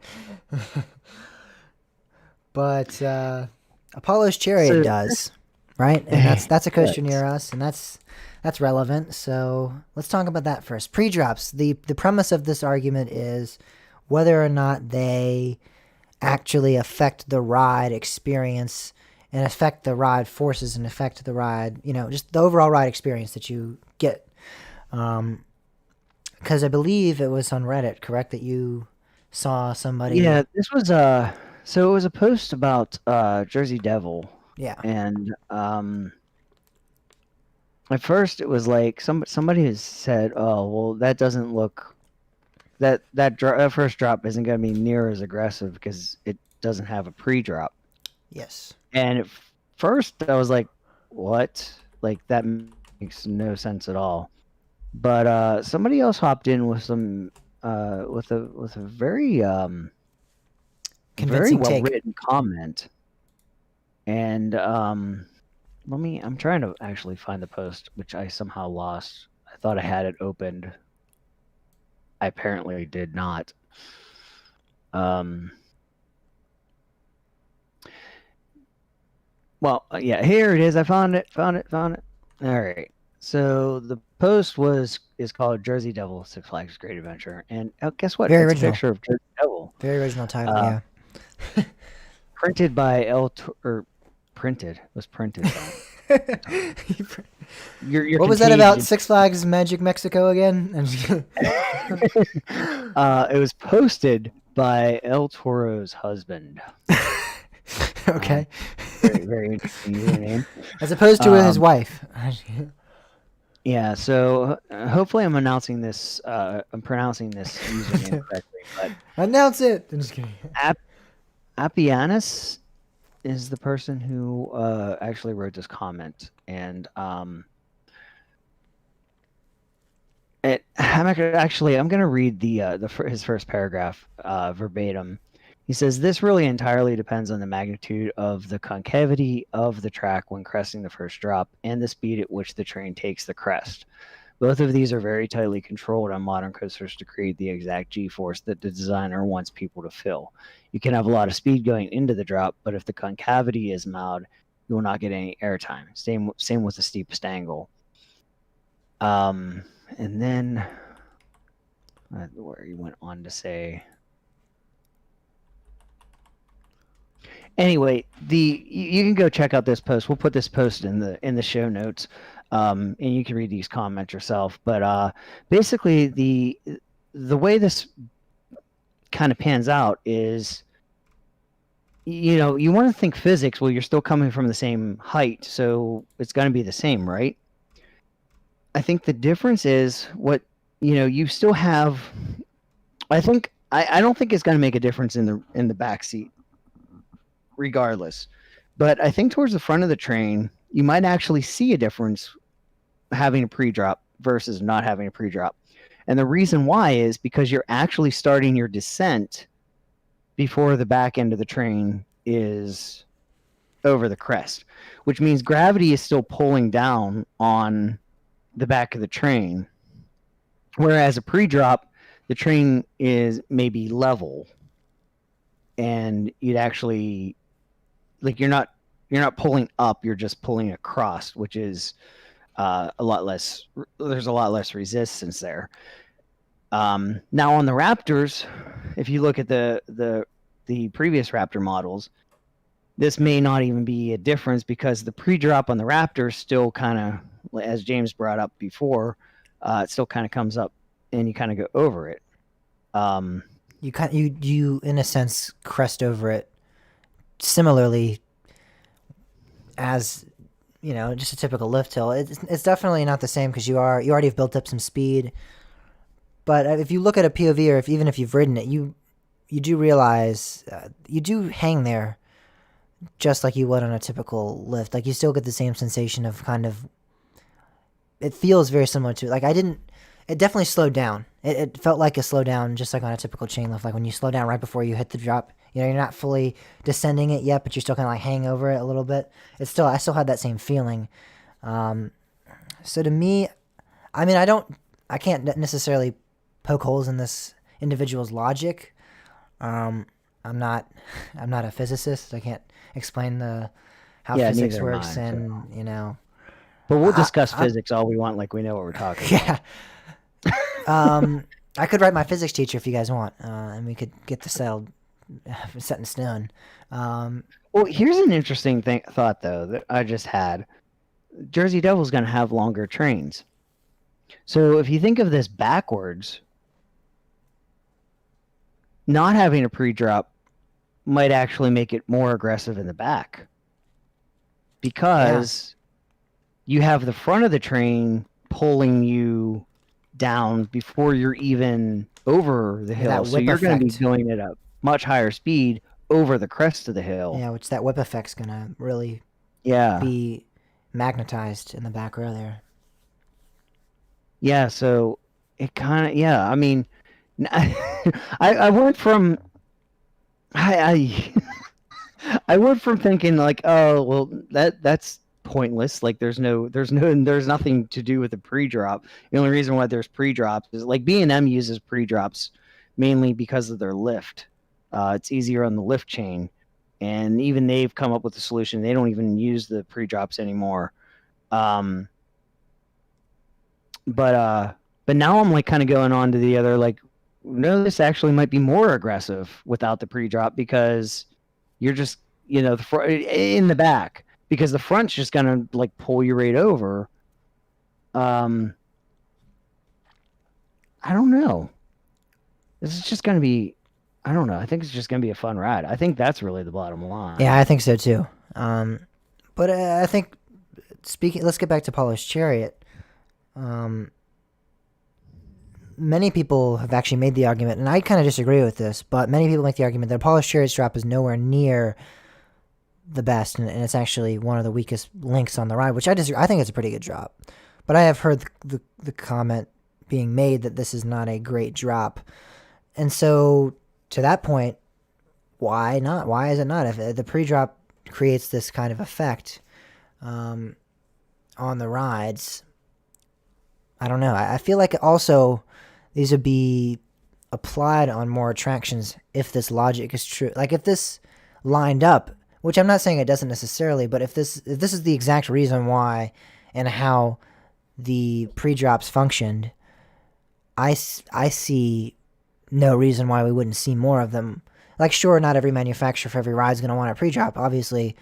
But Apollo's Chariot So- does, right? And that's a coaster Yes. near us, and that's relevant. So let's talk about that first. Pre-drops. The premise of this argument is whether or not they actually affect the ride experience and affect the ride forces and affect the ride, just the overall ride experience that you get. Because I believe it was on Reddit, correct, that you saw somebody. Yeah, this was so it was a post about Jersey Devil, Yeah. and at first it was like somebody has said, "Oh, well, that doesn't look that first drop isn't going to be near as aggressive because it doesn't have a pre-drop." Yes. And at first I was like, "What? Like that makes no sense at all." But somebody else hopped in with some with a very very Convincing well take. written comment. And I'm trying to actually find the post, which I somehow lost. I thought I had it opened. I apparently did not. Well, yeah, here it is. I found it. All right. So the post is called Jersey Devil Six Flags Great Adventure, and guess what? Very It's original. a picture of Jersey Devil, Very original title, Uh, yeah. printed by printed. It was printed. You're What was that about contagious. Six Flags Magic Mexico again? It was posted by El Toro's husband. Okay. Very, very interesting username. As opposed to his um, wife. Yeah, so hopefully I'm pronouncing this username correctly. But Announce it! I'm just kidding. Appianus is the person who actually wrote this comment, and I'm going to read his first paragraph verbatim. He says, "This really entirely depends on the magnitude of the concavity of the track when cresting the first drop and the speed at which the train takes the crest. Both of these are very tightly controlled on modern coasters to create the exact G-force that the designer wants people to feel. You can have a lot of speed going into the drop, but if the concavity is mild, you will not get any airtime. Same with the steepest angle." And then where he went on to say, anyway, you can go check out this post. We'll put this post in the show notes, and you can read these comments yourself. But basically, the way this kind of pans out is, you want to think physics. Well, you're still coming from the same height, so it's going to be the same, right? I think the difference is you still have. I don't think it's going to make a difference in the back seat, regardless. But I think towards the front of the train, you might actually see a difference having a pre-drop versus not having a pre-drop. And the reason why is because you're actually starting your descent before the back end of the train is over the crest, which means gravity is still pulling down on the back of the train. Whereas a pre-drop, the train is maybe level, and you'd actually, like, you're not pulling up, you're just pulling across, which is a lot less. There's a lot less resistance there. Now on the Raptors, if you look at the previous Raptor models, this may not even be a difference because the pre-drop on the Raptor still kind of, as James brought up before, it still kind of comes up and you kind of go over it. You in a sense crest over it similarly as just a typical lift hill. It's definitely not the same because you already have built up some speed. But if you look at a POV, or even if you've ridden it, you you do realize you do hang there just like you would on a typical lift. Like you still get the same sensation of kind of. It feels very similar to like I didn't. It definitely slowed down. It felt like a slowdown, just like on a typical chain lift. Like when you slow down right before you hit the drop, you know, you're not fully descending it yet, but you're still kind of like hang over it a little bit. I still had that same feeling. So to me, I mean, I can't necessarily poke holes in this individual's logic. I'm not a physicist. I can't explain how Yeah, physics neither am works, I, and you know, But we'll I- discuss I'm- physics all we want, like we know what we're talking about. yeah. I could write my physics teacher if you guys want, and we could get the settled, set in stone. Well, here's an interesting thought though that I just had. Jersey Devil's going to have longer trains. So if you think of this backwards, not having a pre-drop might actually make it more aggressive in the back. Because you have the front of the train pulling you down before you're even over the hill. that So whip you're going to be effect. going at a much higher speed over the crest of the hill. Yeah, which that whip effect's gonna really Yeah. be magnetized in the back row there. Yeah, so it kind of, yeah, I mean, I went from, I I went from thinking like, oh, well, that's pointless. Like there's nothing to do with the pre-drop. The only reason why there's pre-drops is like B&M uses pre-drops mainly because of their lift. It's easier on the lift chain, and even they've come up with a solution. They don't even use the pre-drops anymore. But now I'm like kind of going on to the other like, no, this actually might be more aggressive without the pre-drop because you're just in the back because the front's just gonna like pull you right over. I don't know. This is just gonna be. I don't know. I think it's just gonna be a fun ride. I think that's really the bottom line. Yeah, I think so too. But I think let's get back to Polished Chariot. Many people have actually made the argument, and I kind of disagree with this, but many people make the argument that Polished Chariot's drop is nowhere near the best, and it's actually one of the weakest links on the ride, which I disagree. I think it's a pretty good drop. But I have heard the comment being made that this is not a great drop. And so, to that point, why not? Why is it not? If the pre-drop creates this kind of effect on the rides, I don't know. I feel like also these would be applied on more attractions if this logic is true. Like if this lined up, which I'm not saying it doesn't necessarily, but if this is the exact reason why and how the pre-drops functioned, I see no reason why we wouldn't see more of them. Like sure, not every manufacturer for every ride is going to want a pre-drop. Obviously,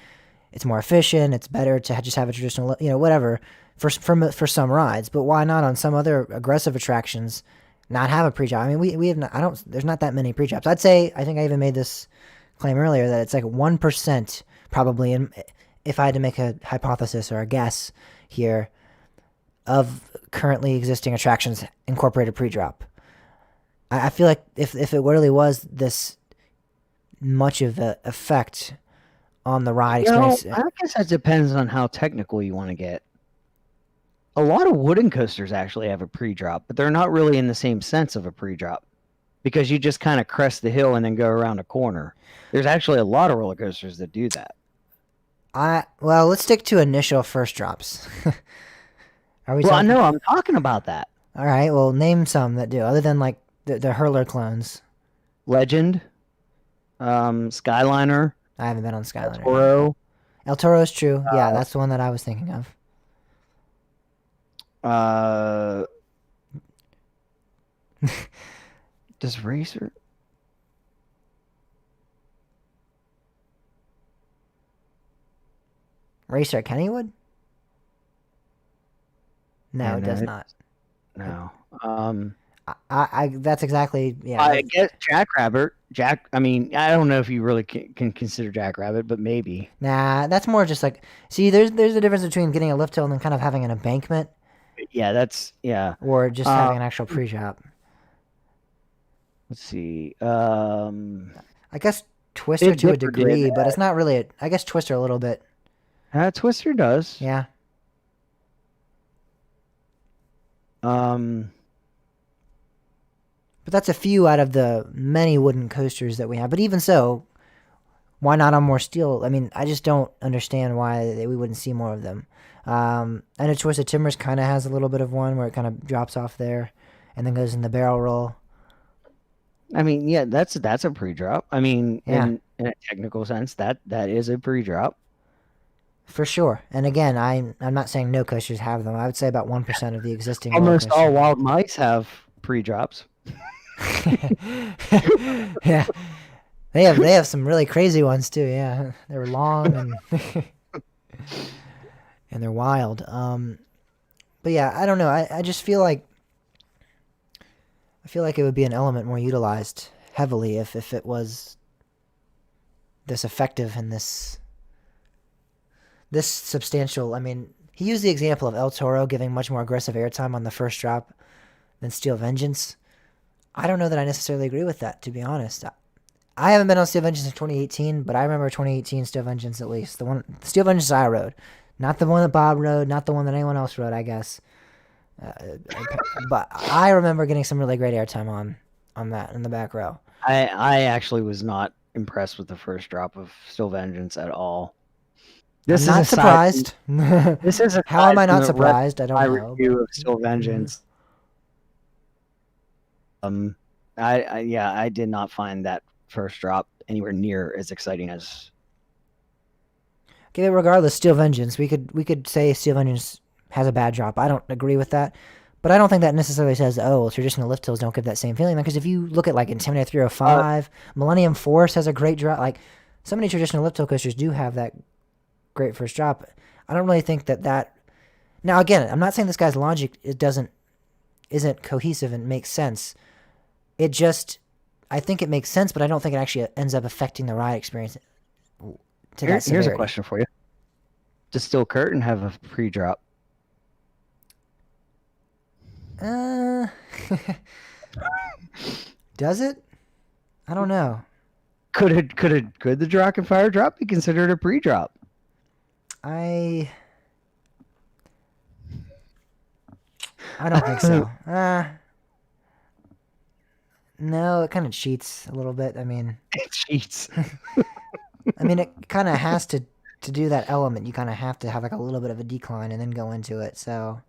it's more efficient. It's better to just have a traditional, whatever for some rides. But why not on some other aggressive attractions not have a pre-drop? I mean, we have not, there's not that many pre-drops. I think I even made this claim earlier that it's like 1% probably, and if I had to make a hypothesis or a guess here, of currently existing attractions incorporate a pre-drop. I feel like if it really was this much of an effect on the ride experience, I guess that depends on how technical you want to get. A lot of wooden coasters actually have a pre-drop, but they're not really in the same sense of a pre-drop because you just kind of crest the hill and then go around a corner. There's actually a lot of roller coasters that do that. well, let's stick to initial first drops. Are we? Well, I talking? know I'm talking about that. All right. Well, name some that do, other than like the Hurler clones. Legend, Skyliner, I haven't been on Skyliner. Toro. El Toro is true. Yeah, that's the one that I was thinking of. Does Racer? Racer at Kennywood? No, Yeah, it no, does it- not. No. I that's exactly I guess Jackrabbit. I mean, I don't know if you really can consider Jackrabbit, but maybe. Nah, that's more just like see. There's a difference between getting a lift hill and then kind of having an embankment, Yeah, that's yeah. or just having an actual pre-drop. let's see. I guess Twister Big to a Dipper degree, did. but it's not really. I guess Twister a little bit. Twister does. Yeah. Um, But that's a few out of the many wooden coasters that we have. But even so, why not on more steel? I mean, I just don't understand why we wouldn't see more of them. I know Twisted Timbers kind of has a little bit of one where it kind of drops off there and then goes in the barrel roll. I mean, yeah, that's a pre-drop. I mean, Yeah. in a technical sense, that is a pre-drop. For sure. And again, I'm not saying no coasters have them. I would say about 1% of the existing roller Almost coasters. all wild mice have pre-drops. Yeah. They have some really crazy ones too, yeah. They're long and and they're wild. But yeah, I don't know. I just feel like it would be an element more utilized heavily if it was this effective and this substantial. I mean, he used the example of El Toro giving much more aggressive airtime on the first drop than Steel Vengeance. I don't know that I necessarily agree with that, to be honest. I haven't been on Steel Vengeance in 2018, but I remember 2018 Steel Vengeance at least. The Steel Vengeance I rode. Not the one that Bob rode, not the one that anyone else rode, I guess. But I remember getting some really great airtime on that in the back row. I actually was not impressed with the first drop of Still Vengeance at all. I'm not surprised. This is How am I not surprised? I don't know. Review of Still Vengeance. I did not find that first drop anywhere near as exciting as. Okay, regardless, Steel Vengeance. We could say Steel Vengeance has a bad drop. I don't agree with that, but I don't think that necessarily says traditional lift hills don't give that same feeling. Because if you look at like Intimidator 305, Millennium Force has a great drop. Like so many traditional lift hill coasters do have that great first drop. I don't really think that. Now again, I'm not saying this guy's logic isn't cohesive and makes sense. It just, I think it makes sense, but I don't think it actually ends up affecting the ride experience. Here's a question for you: does Steel Curtain have a pre-drop? Does it? I don't know. Could the Draken Fire drop be considered a pre-drop? I don't think so. No, it kind of cheats a little bit. I mean, It cheats. I mean, it kind of has to do that element. You kind of have to have like a little bit of a decline and then go into it. So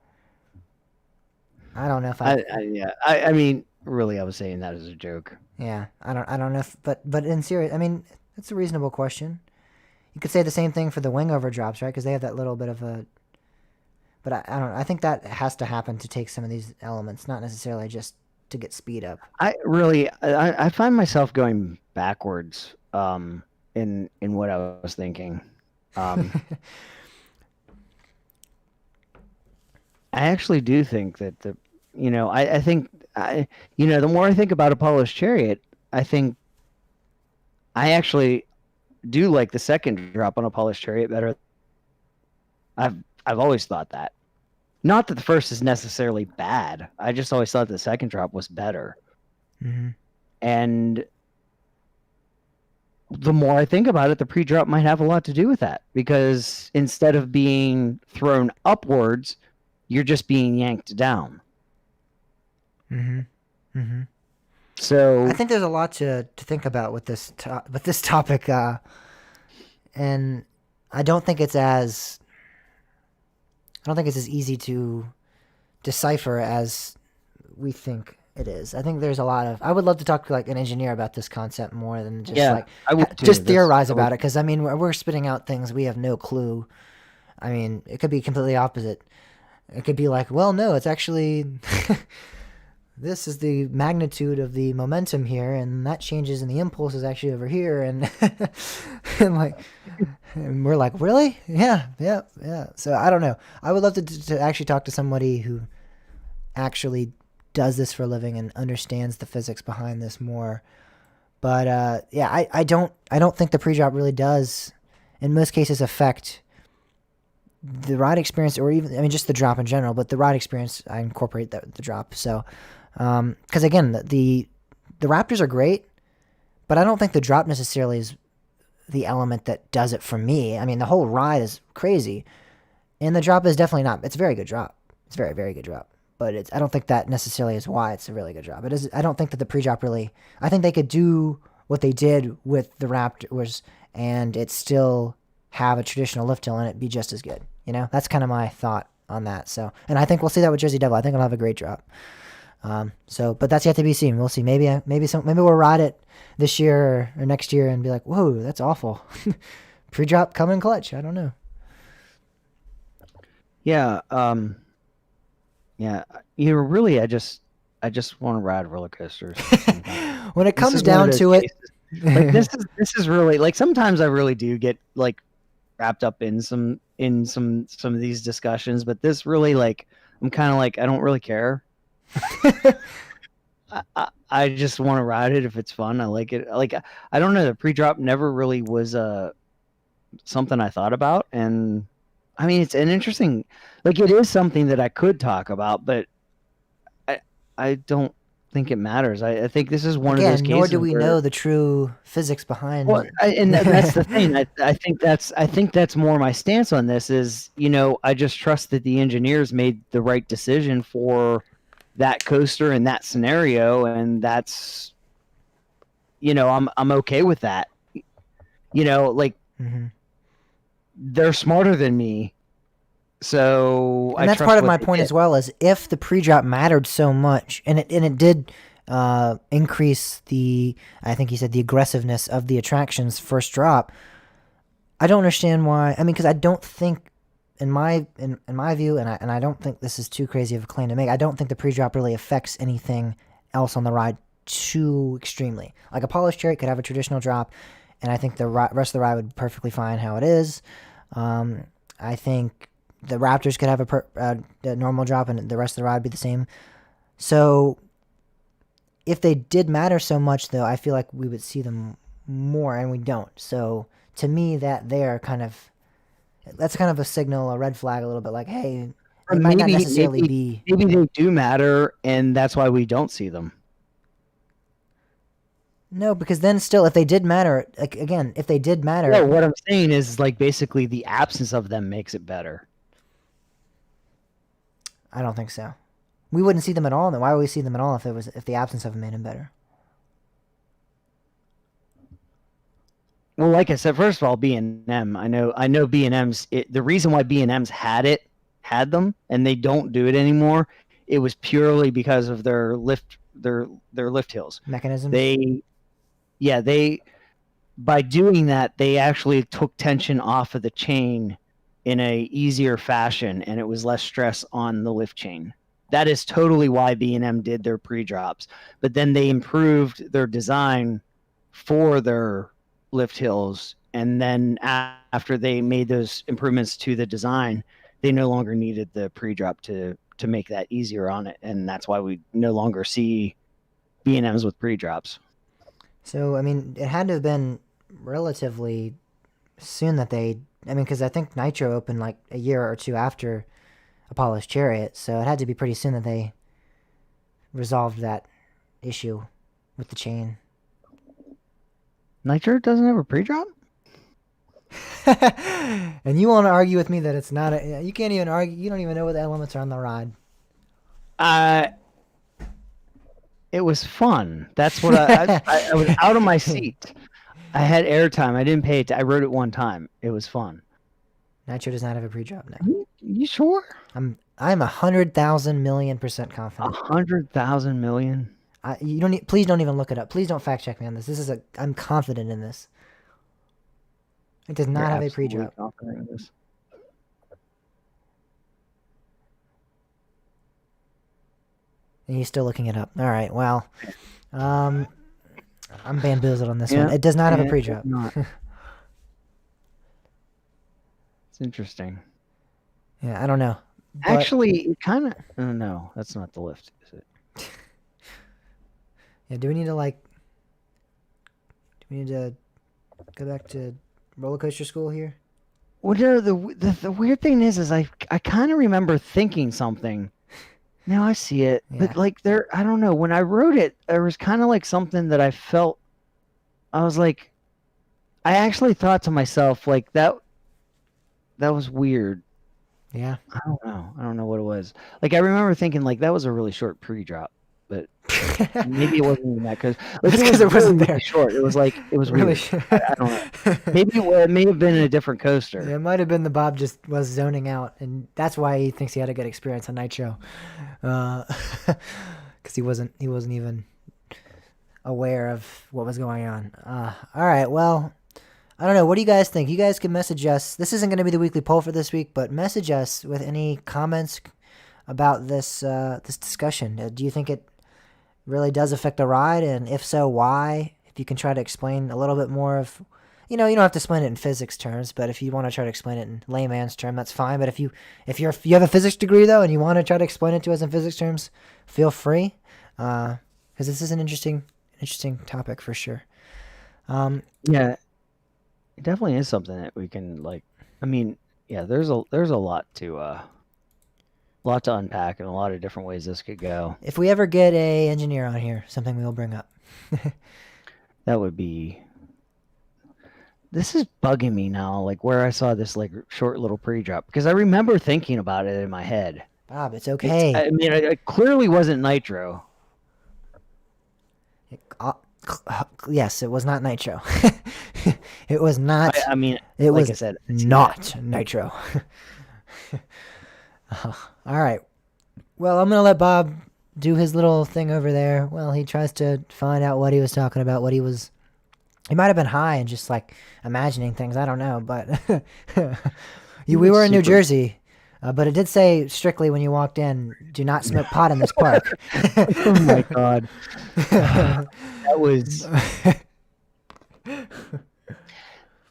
I don't know if I mean, really, I was saying that as a joke. Yeah, I don't know if, but in serious, I mean, that's a reasonable question. You could say the same thing for the wing over drops, right? Because they have that little bit of a. But I don't know. I think that has to happen to take some of these elements, not necessarily just to get speed up. I find myself going backwards in what I was thinking. I actually do think that I think the more I think about Apollo's Chariot, I think I actually do like the second drop on Apollo's Chariot better. I've always thought that. Not that the first is necessarily bad. I just always thought the second drop was better. Mm-hmm. And the more I think about it, the pre-drop might have a lot to do with that. Because instead of being thrown upwards, you're just being yanked down. Mm-hmm. Mm-hmm. So I think there's a lot to think about with this topic, and I don't think it's as easy to decipher as we think it is. I think there's a lot of. I would love to talk to like an engineer about this concept more than just I would too. just theorize about it, because I mean we're spitting out things we have no clue. I mean, it could be completely opposite. It could be like, well, no, it's actually this is the magnitude of the momentum here, and that changes, and the impulse is actually over here, and and we're like, really? Yeah. So I don't know. I would love to actually talk to somebody who actually does this for a living and understands the physics behind this more. But I don't think the pre-drop really does, in most cases, affect the ride experience, or even just the drop in general. But the ride experience, I incorporate the drop. So because again, the the Raptors are great, but I don't think the drop necessarily is the element that does it for me. I mean, the whole ride is crazy, and the drop is definitely not. It's a very good drop. It's a very, very good drop. But I don't think that necessarily is why it's a really good drop. It is. I don't think that the pre-drop really. I think they could do what they did with the Raptors and it still have a traditional lift hill and it be just as good. You know, that's kind of my thought on that. So, and I think we'll see that with Jersey Devil. I think it'll have a great drop. But that's yet to be seen. We'll see. Maybe we'll ride it this year or next year and be like, whoa, that's awful. Pre-drop coming clutch. I don't know. Yeah. Yeah. Really, I just want to ride roller coasters. When it comes down to it, like this is really like sometimes I really do get like wrapped up in some of these discussions, but this really like I'm kind of like I don't really care. I just want to ride it if it's fun. I like it. Like I don't know, the pre-drop never really was something I thought about, and I mean it's an interesting, like it is something that I could talk about, but I don't think it matters. I think this is one of those cases. Nor do we know the true physics behind. Well, and that's the thing. I think that's more my stance on this. Is I just trust that the engineers made the right decision for that coaster in that scenario, and that's I'm okay with that. Like they're smarter than me. So and that's part of my point as well, is if the pre-drop mattered so much, and it did increase I think he said the aggressiveness of the attraction's first drop. I don't understand why. I mean, because I don't think, in my view, and I don't think this is too crazy of a claim to make. I don't think the pre-drop really affects anything else on the ride too extremely. Like Apollo's Chariot could have a traditional drop, and I think the rest of the ride would be perfectly fine how it is. I think the Raptors could have a normal drop and the rest of the ride would be the same. So if they did matter so much, though, I feel like we would see them more, and we don't. So to me, that's kind of a signal, a red flag a little bit, like, hey, it might not necessarily be. Maybe they do matter, and that's why we don't see them. No, because then still, if they did matter, like again, if they did matter. Yeah, what I'm saying is like basically the absence of them makes it better. I don't think so. We wouldn't see them at all. Then why would we see them at all if the absence of them made them better? Well, like I said, first of all, B&M. I know B&M's. The reason why B&M's had them, and they don't do it anymore. It was purely because of their lift hills mechanisms. By doing that, they actually took tension off of the chain in a easier fashion, and it was less stress on the lift chain. That is totally why B&M did their pre-drops. But then they improved their design for their lift hills, and then after they made those improvements to the design, they no longer needed the pre-drop to make that easier on it, and that's why we no longer see B&Ms with pre-drops. So, I mean, it had to have been relatively soon that because I think Nitro opened like a year or two after Apollo's Chariot, so it had to be pretty soon that they resolved that issue with the chain. Nitro doesn't have a pre-drop? And you want to argue with me that it's not you can't even argue. You don't even know what the elements are on the ride. It was fun. That's what I was out of my seat. I had airtime. I didn't pay it. I rode it one time. It was fun. Nitro does not have a pre-drop now. You sure? I'm 100,000,000,000% confident. 100,000 million? Please don't even look it up. Please don't fact check me on this. I'm confident in this. It does not have a pre-drop. Confident in this. And he's still looking it up. All right. Well, I'm bamboozled on this one. It does not have a pre-drop. It's interesting. Yeah, I don't know. Actually, it kind of. No, that's not the lift, is it? Yeah. Do we need to go back to roller coaster school here? Well, the weird thing is I kind of remember thinking something Now I see it, Yeah. but like I don't know. When I wrote it, there was kind of like something that I felt. I was like, I actually thought to myself, like that was weird. Yeah. I don't know. I don't know what it was. Like I remember thinking, like that was a really short pre-drop, but maybe it wasn't even that because like That's it 'cause was it wasn't really, there. really short. It was like it was Really. weird. I don't know. Maybe it may have been a different coaster. Yeah, it might have been the Bob just was zoning out, and that's why he thinks he had a good experience on Nitro, because he wasn't even aware of what was going on. All right, well, I don't know. What do you guys think? You guys can message us. This isn't going to be the weekly poll for this week, but message us with any comments about this this discussion. Do you think it really does affect the ride, and if so, why? If you can try to explain a little bit more of, you don't have to explain it in physics terms, but if you want to try to explain it in layman's term, that's fine. But if you have a physics degree though, and you want to try to explain it to us in physics terms, feel free, because this is an interesting topic for sure. Yeah, it definitely is something that we can like. I mean, yeah, there's a lot to unpack and a lot of different ways this could go. If we ever get a engineer on here, something we will bring up. That would be. This is bugging me now, like where I saw this like short little pre-drop because I remember thinking about it in my head. Bob, it's okay. I mean, it clearly wasn't Nitro. Yes, it was not Nitro. It was not. I mean, it like was I said, not Nitro. All right. Well, I'm gonna let Bob do his little thing over there. Well, he tries to find out what he was talking about. He might have been high and just like imagining things. I don't know, but we were in New Jersey. But it did say strictly when you walked in, do not smoke pot in this park. Oh my god.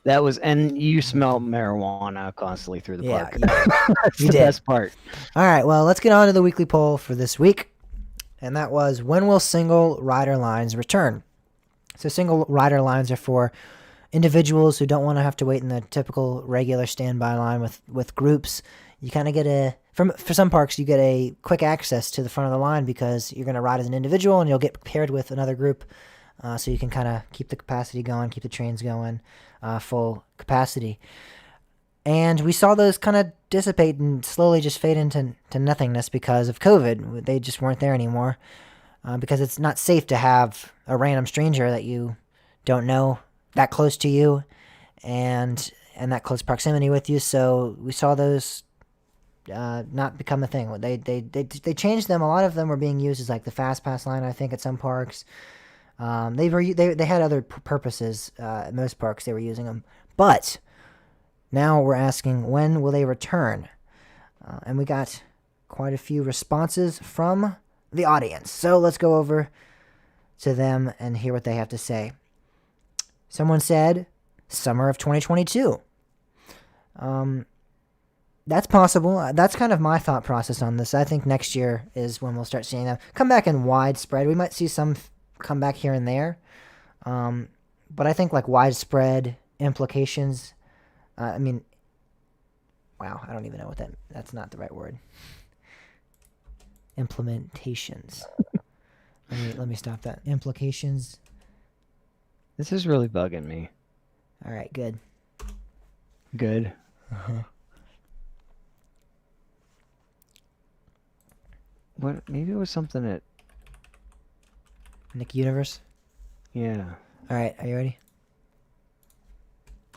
That was, and you smell marijuana constantly through the park. That's the best part. All right, well, let's get on to the weekly poll for this week. And that was, when will single rider lines return? So single rider lines are for individuals who don't want to have to wait in the typical regular standby line with groups. You kind of get for some parks, you get a quick access to the front of the line because you're going to ride as an individual and you'll get paired with another group. So you can kind of keep the capacity going, keep the trains going, full capacity. And we saw those kind of dissipate and slowly just fade into nothingness because of COVID. They just weren't there anymore because it's not safe to have a random stranger that you don't know that close to you and that close proximity with you. So we saw those not become a thing. They changed them. A lot of them were being used as like the fast pass line, I think, at some parks. They had other purposes at most parks. They were using them, but now we're asking, when will they return? And we got quite a few responses from the audience. So let's go over to them and hear what they have to say. Someone said summer of 2022. That's possible. That's kind of my thought process on this. I think next year is when we'll start seeing them come back in widespread. We might see some come back here and there. But I think like widespread implications. I mean, wow, I don't even know what that's not the right word. Implementations. Let me stop that. Implications. This is really bugging me. All right, good. Good. Uh-huh. What? Maybe it was something that. Nick Universe. Yeah. All right, are you ready?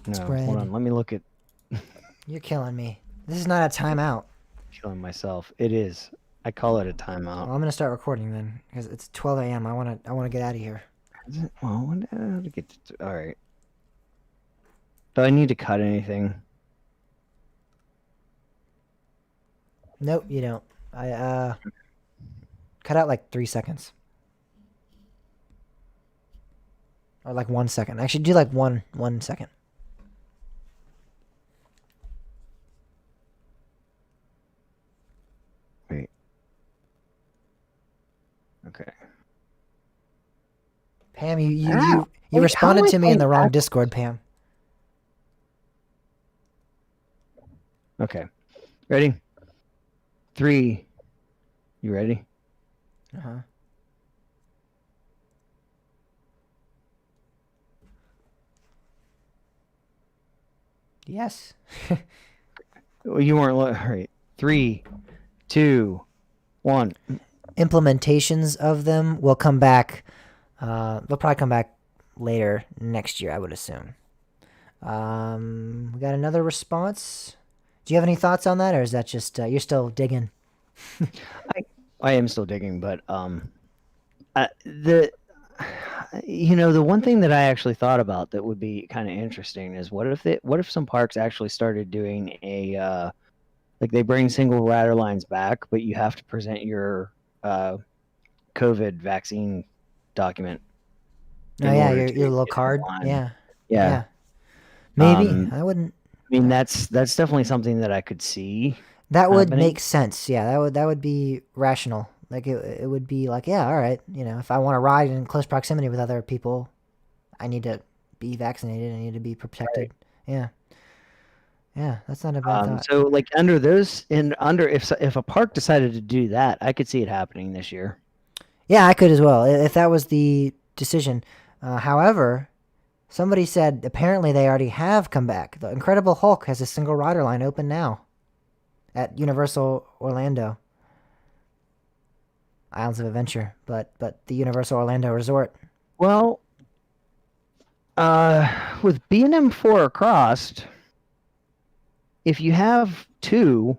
No, Spread. hold on. Let me look at. You're killing me. This is not a timeout. Killing myself. It is. I call it a timeout. Well, I'm gonna start recording then because it's 12 a.m. I wanna get out of here. Is it? Well, when did I get to? All right. Do I need to cut anything? Nope, you don't. I cut out like 3 seconds. Or like 1 second. Actually, do like one second. Wait. Okay. Pam, you responded to me in the wrong Discord, Pam. Okay. Ready? 3, You ready? Uh-huh. Yes. Well, you weren't. All right. 3, 2, 1. Implementations of them will come back. They'll probably come back later next year, I would assume. We got another response. Do you have any thoughts on that, or is that just you're still digging? I am still digging, but the the one thing that I actually thought about that would be kind of interesting is what if some parks actually started doing a like they bring single rider lines back, but you have to present your COVID vaccine document Oh in yeah, order your to get little in card. line. Yeah, Yeah. yeah. Maybe I wouldn't. I mean that's definitely something that I could see That would happening. make sense. Yeah, that would be rational. Like it would be like, yeah, all right. If I want to ride in close proximity with other people, I need to be vaccinated. I need to be protected. Yeah, yeah. That's not a bad thought. So like under those in under if a park decided to do that, I could see it happening this year. Yeah, I could as well if that was the decision. However, somebody said apparently they already have come back. The Incredible Hulk has a single rider line open now at Universal Orlando. Islands of Adventure, but the Universal Orlando Resort. Well, with B&M 4 across, if you have two,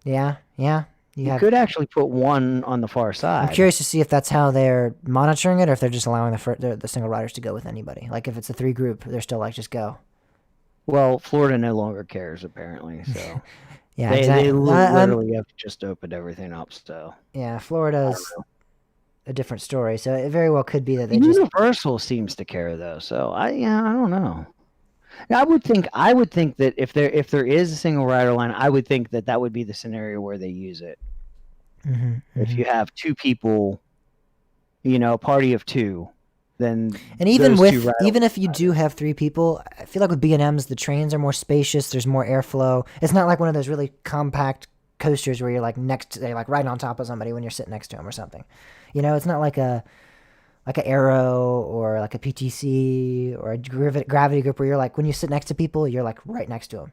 Yeah, yeah. you could actually put one on the far side. I'm curious to see if that's how they're monitoring it, or if they're just allowing the single riders to go with anybody. Like if it's a 3 group, they're still like just go. Well, Florida no longer cares apparently, so Yeah, they exactly. literally have just opened everything up. So Yeah, Florida's a different story. So it very well could be that they just. Universal seems to care though. So I don't know. I would think that if there is a single rider line, I would think that would be the scenario where they use it. If you have two people, a party of two, then And even those two with rider even if you do have 3 people, I feel like with B&Ms the trains are more spacious. There's more airflow. It's not like one of those really compact coasters where you're like they're like right on top of somebody when you're sitting next to them or something. It's not like a Arrow or like a PTC or a Gravity Group where you're like when you sit next to people you're like right next to them.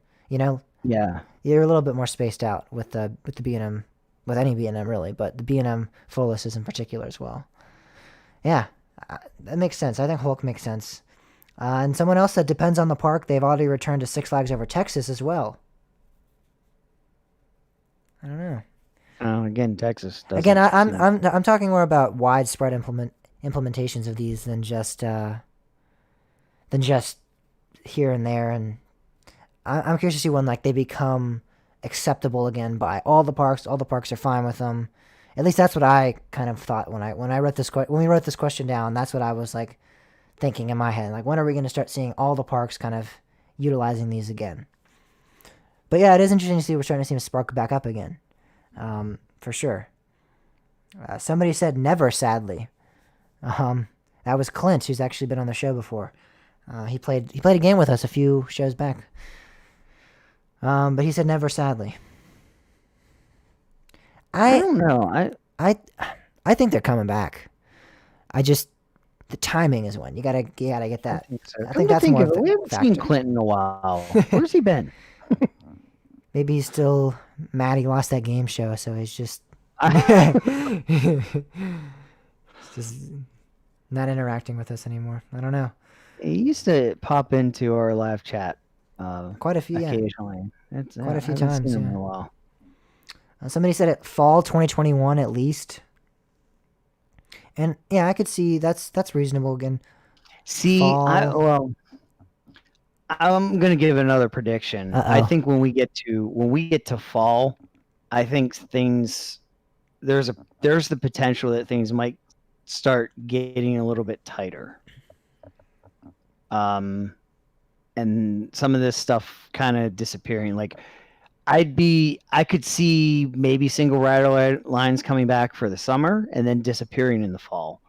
Yeah. You're a little bit more spaced out with the B&M, with any B&M really, but the B&M Flawless in particular as well. Yeah, that makes sense. I think Hulk makes sense. And someone else said depends on the park. They've already returned to Six Flags Over Texas as well. I don't know. Again, Texas. Again, I'm talking more about widespread implementations of these than just here and there. And I'm curious to see when like they become acceptable again by all the parks. All the parks are fine with them. At least that's what I kind of thought when we wrote this question down. That's what I was like thinking in my head. Like, when are we going to start seeing all the parks kind of utilizing these again? But yeah, it is interesting to see we're starting to see them spark back up again, for sure. Somebody said never, sadly. That was Clint, who's actually been on the show before. He played a game with us a few shows back. But he said never, sadly. I don't know. I think they're coming back. The timing is one. You gotta get that. I think that's more of the we haven't factor. seen Clinton in a while. Where's he been? Maybe he's still mad he lost that game show, so he's just just not interacting with us anymore. I don't know. He used to pop into our live chat Quite a few, occasionally. Quite a few I haven't times. seen him in Yeah. a while. Somebody said it fall 2021 at least. And yeah, I could see that's reasonable again. See, Fall. I'm gonna give another prediction. I Uh-oh. think when we get to fall, I think there's the potential that things might start getting a little bit tighter. And some of this stuff kind of disappearing. Like I could see maybe single rider lines coming back for the summer and then disappearing in the fall.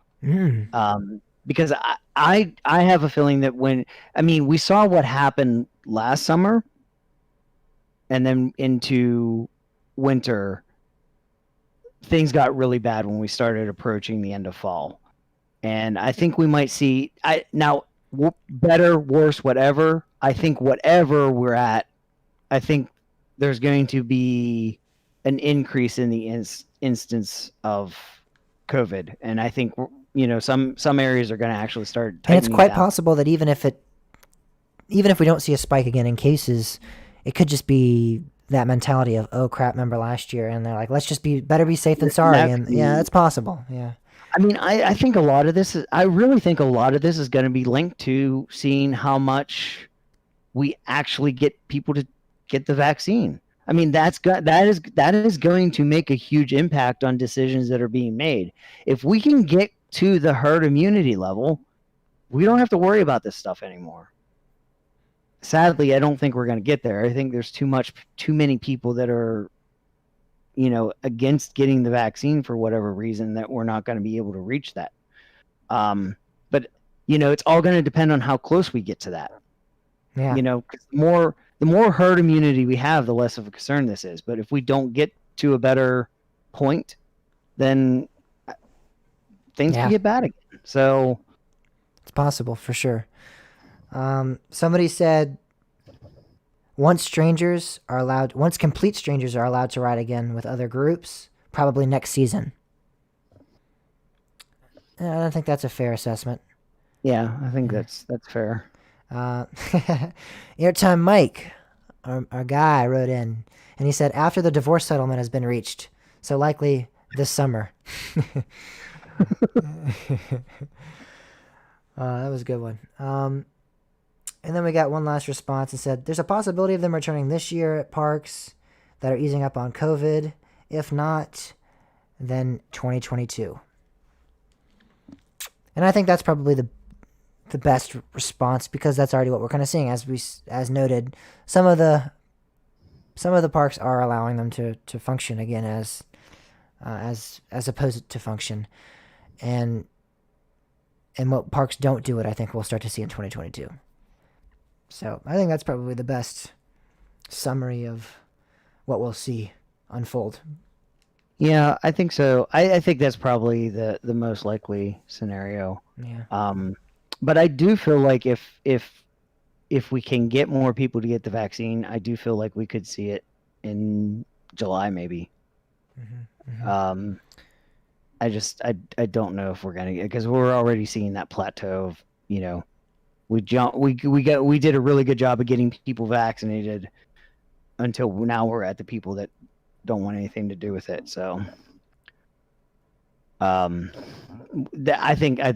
Because I have a feeling that we saw what happened last summer and then into winter, things got really bad when we started approaching the end of fall, and I think we might see. Better, worse, whatever. I think whatever we're at, I think there's going to be an increase in the instance of COVID, and I think some areas are going to actually start. And it's quite down. possible that even if we don't see a spike again in cases, it could just be that mentality of, oh crap, remember last year, and they're like, let's just better be safe than sorry. And yeah, it's possible. Yeah. I mean, I think a lot of this is. I really think a lot of this is going to be linked to seeing how much we actually get people to get the vaccine. I mean, that is going to make a huge impact on decisions that are being made. If we can get to the herd immunity level, we don't have to worry about this stuff anymore. Sadly, I don't think we're going to get there. I think there's too many people that are, against getting the vaccine for whatever reason, that we're not going to be able to reach that. But it's all going to depend on how close we get to that. Yeah. 'Cause the more herd immunity we have, the less of a concern this is. But if we don't get to a better point, then things can get bad again. So it's possible for sure. Somebody said once complete strangers are allowed to ride again with other groups, probably next season. I don't think that's a fair assessment. Yeah, I think that's fair. Airtime Mike, our guy, wrote in, and he said after the divorce settlement has been reached, so likely this summer. That was a good one. And then we got one last response and said, there's a possibility of them returning this year at parks that are easing up on COVID. If not, then 2022. And I think that's probably the best response, because that's already what we're kind of seeing. As noted, some of the parks are allowing them to function again as opposed to function. And what parks don't do it, I think we'll start to see in 2022. So I think that's probably the best summary of what we'll see unfold. Yeah, I think so. I think that's probably the most likely scenario. Yeah. But I do feel like if we can get more people to get the vaccine, I do feel like we could see it in July maybe. Mm-hmm. Mm-hmm. I don't know if we're gonna get, because we're already seeing that plateau of, we did a really good job of getting people vaccinated until now we're at the people that don't want anything to do with it. So I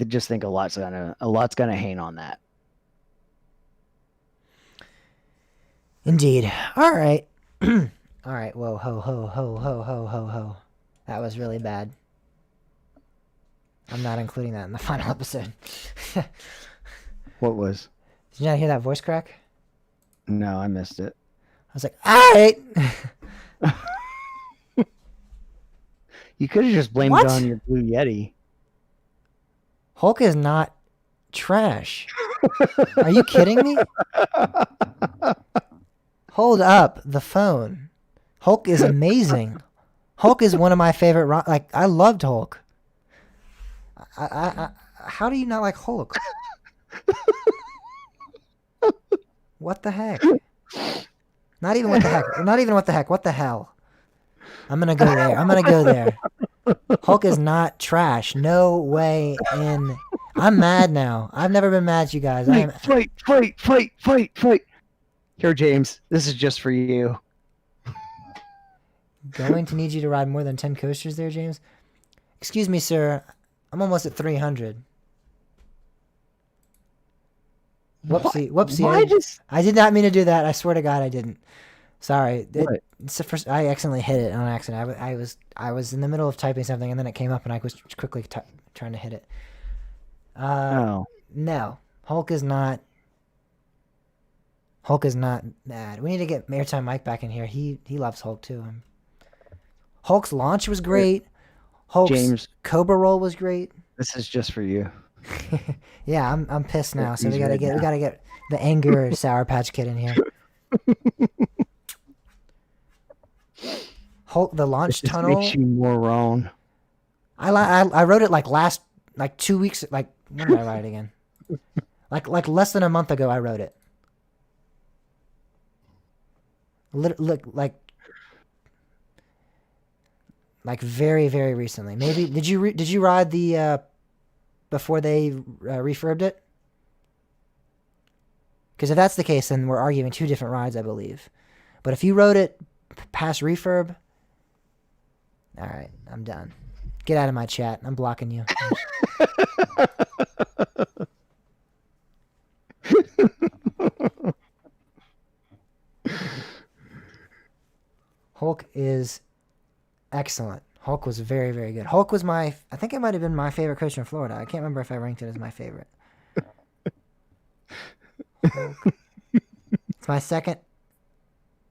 just think a lot's gonna hang on that. Indeed. All right. All right. Whoa, ho, ho, ho, ho, ho, ho, ho. That was really bad. I'm not including that in the final episode. What was? Did you not hear that voice crack? No, I missed it. I was like, all right. You could have just blamed it on your Blue Yeti. Hulk is not trash. Are you kidding me? Hold up the phone. Hulk is amazing. Hulk is one of my favorite. I loved Hulk. How do you not like Hulk? What the heck? Not even what the heck. Not even what the heck. What the hell? I'm gonna go there. Hulk is not trash. No way in. I'm mad now. I've never been mad at you guys. Fight. Here, James. This is just for you. Going to need you to ride more than 10 coasters there, James? Excuse me, sir. I'm almost at 300. Whoopsie. I did not mean to do that. I swear to God I didn't. Sorry. It's the first. I accidentally hit it on accident. I was in the middle of typing something, and then it came up, and I was quickly trying to hit it. No. Hulk is not mad. We need to get Airtime Mike back in here. He loves Hulk too. Hulk's launch was great. Hulk's Cobra roll was great. This is just for you. Yeah, I'm pissed now. So we gotta get the anger Sour Patch Kid in here. Hulk, the It launch just tunnel. makes you more wrong. I wrote it like 2 weeks. Like when did I write it again? Like less than a month ago, I wrote it. Look like very very recently. Maybe did you ride the before they refurbed it? Because if that's the case, then we're arguing two different rides, I believe. But if you rode it past refurb, all right, I'm done. Get out of my chat. I'm blocking you. Hulk is excellent. Hulk was very, very good. Hulk was I think it might have been my favorite coaster in Florida. I can't remember if I ranked it as my favorite. Hulk. It's my second.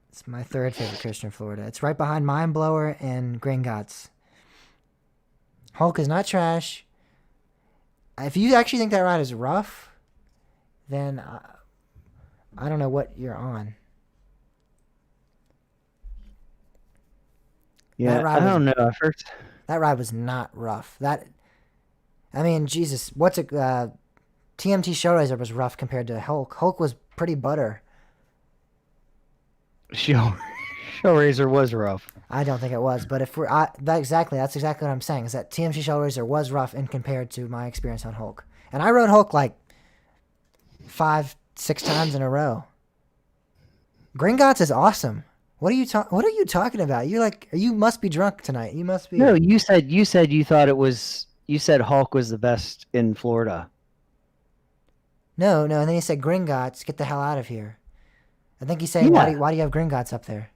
It's my third favorite coaster in Florida. It's right behind Mind Blower and Gringotts. Hulk is not trash. If you actually think that ride is rough, then I don't know what you're on. Yeah, I don't know. First, that ride was not rough. I mean, Jesus, TMT Showraiser was rough compared to Hulk. Hulk was pretty butter. Showraiser was rough. I don't think it was, but that's exactly what I'm saying. Is that TMT Showraiser was rough in compared to my experience on Hulk, and I rode Hulk like 5-6 times in a row. Gringotts is awesome. What are you talking about? You must be drunk tonight. You must be. No, you said you thought it was. You said Hulk was the best in Florida. No, and then he said Gringotts, get the hell out of here. I think he's saying, why do you have Gringotts up there?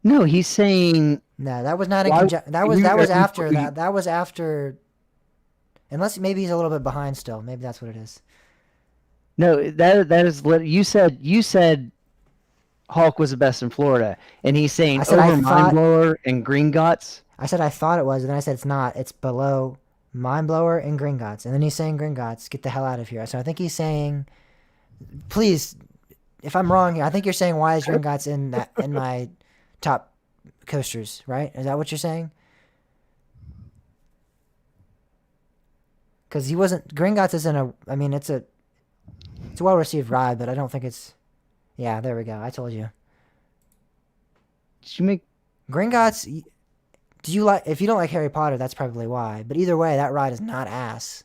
No, he's saying. No, that was not in conjunction. That was after that. That was after. Unless maybe he's a little bit behind still. Maybe that's what it is. No, that is what you said. You said Hulk was the best in Florida, and he's saying over Mind Blower and Gringotts. I said I thought it was, and then I said it's not. It's below Mind Blower and Gringotts, and then he's saying Gringotts, get the hell out of here. So I think he's saying, please, if I'm wrong here, I think you're saying why is Gringotts in my top coasters, right? Is that what you're saying? Because Gringotts isn't I mean, it's a well-received ride, but I don't think it's, yeah, there we go. I told you. Did you make Gringotts, if you don't like Harry Potter, that's probably why. But either way, that ride is not ass.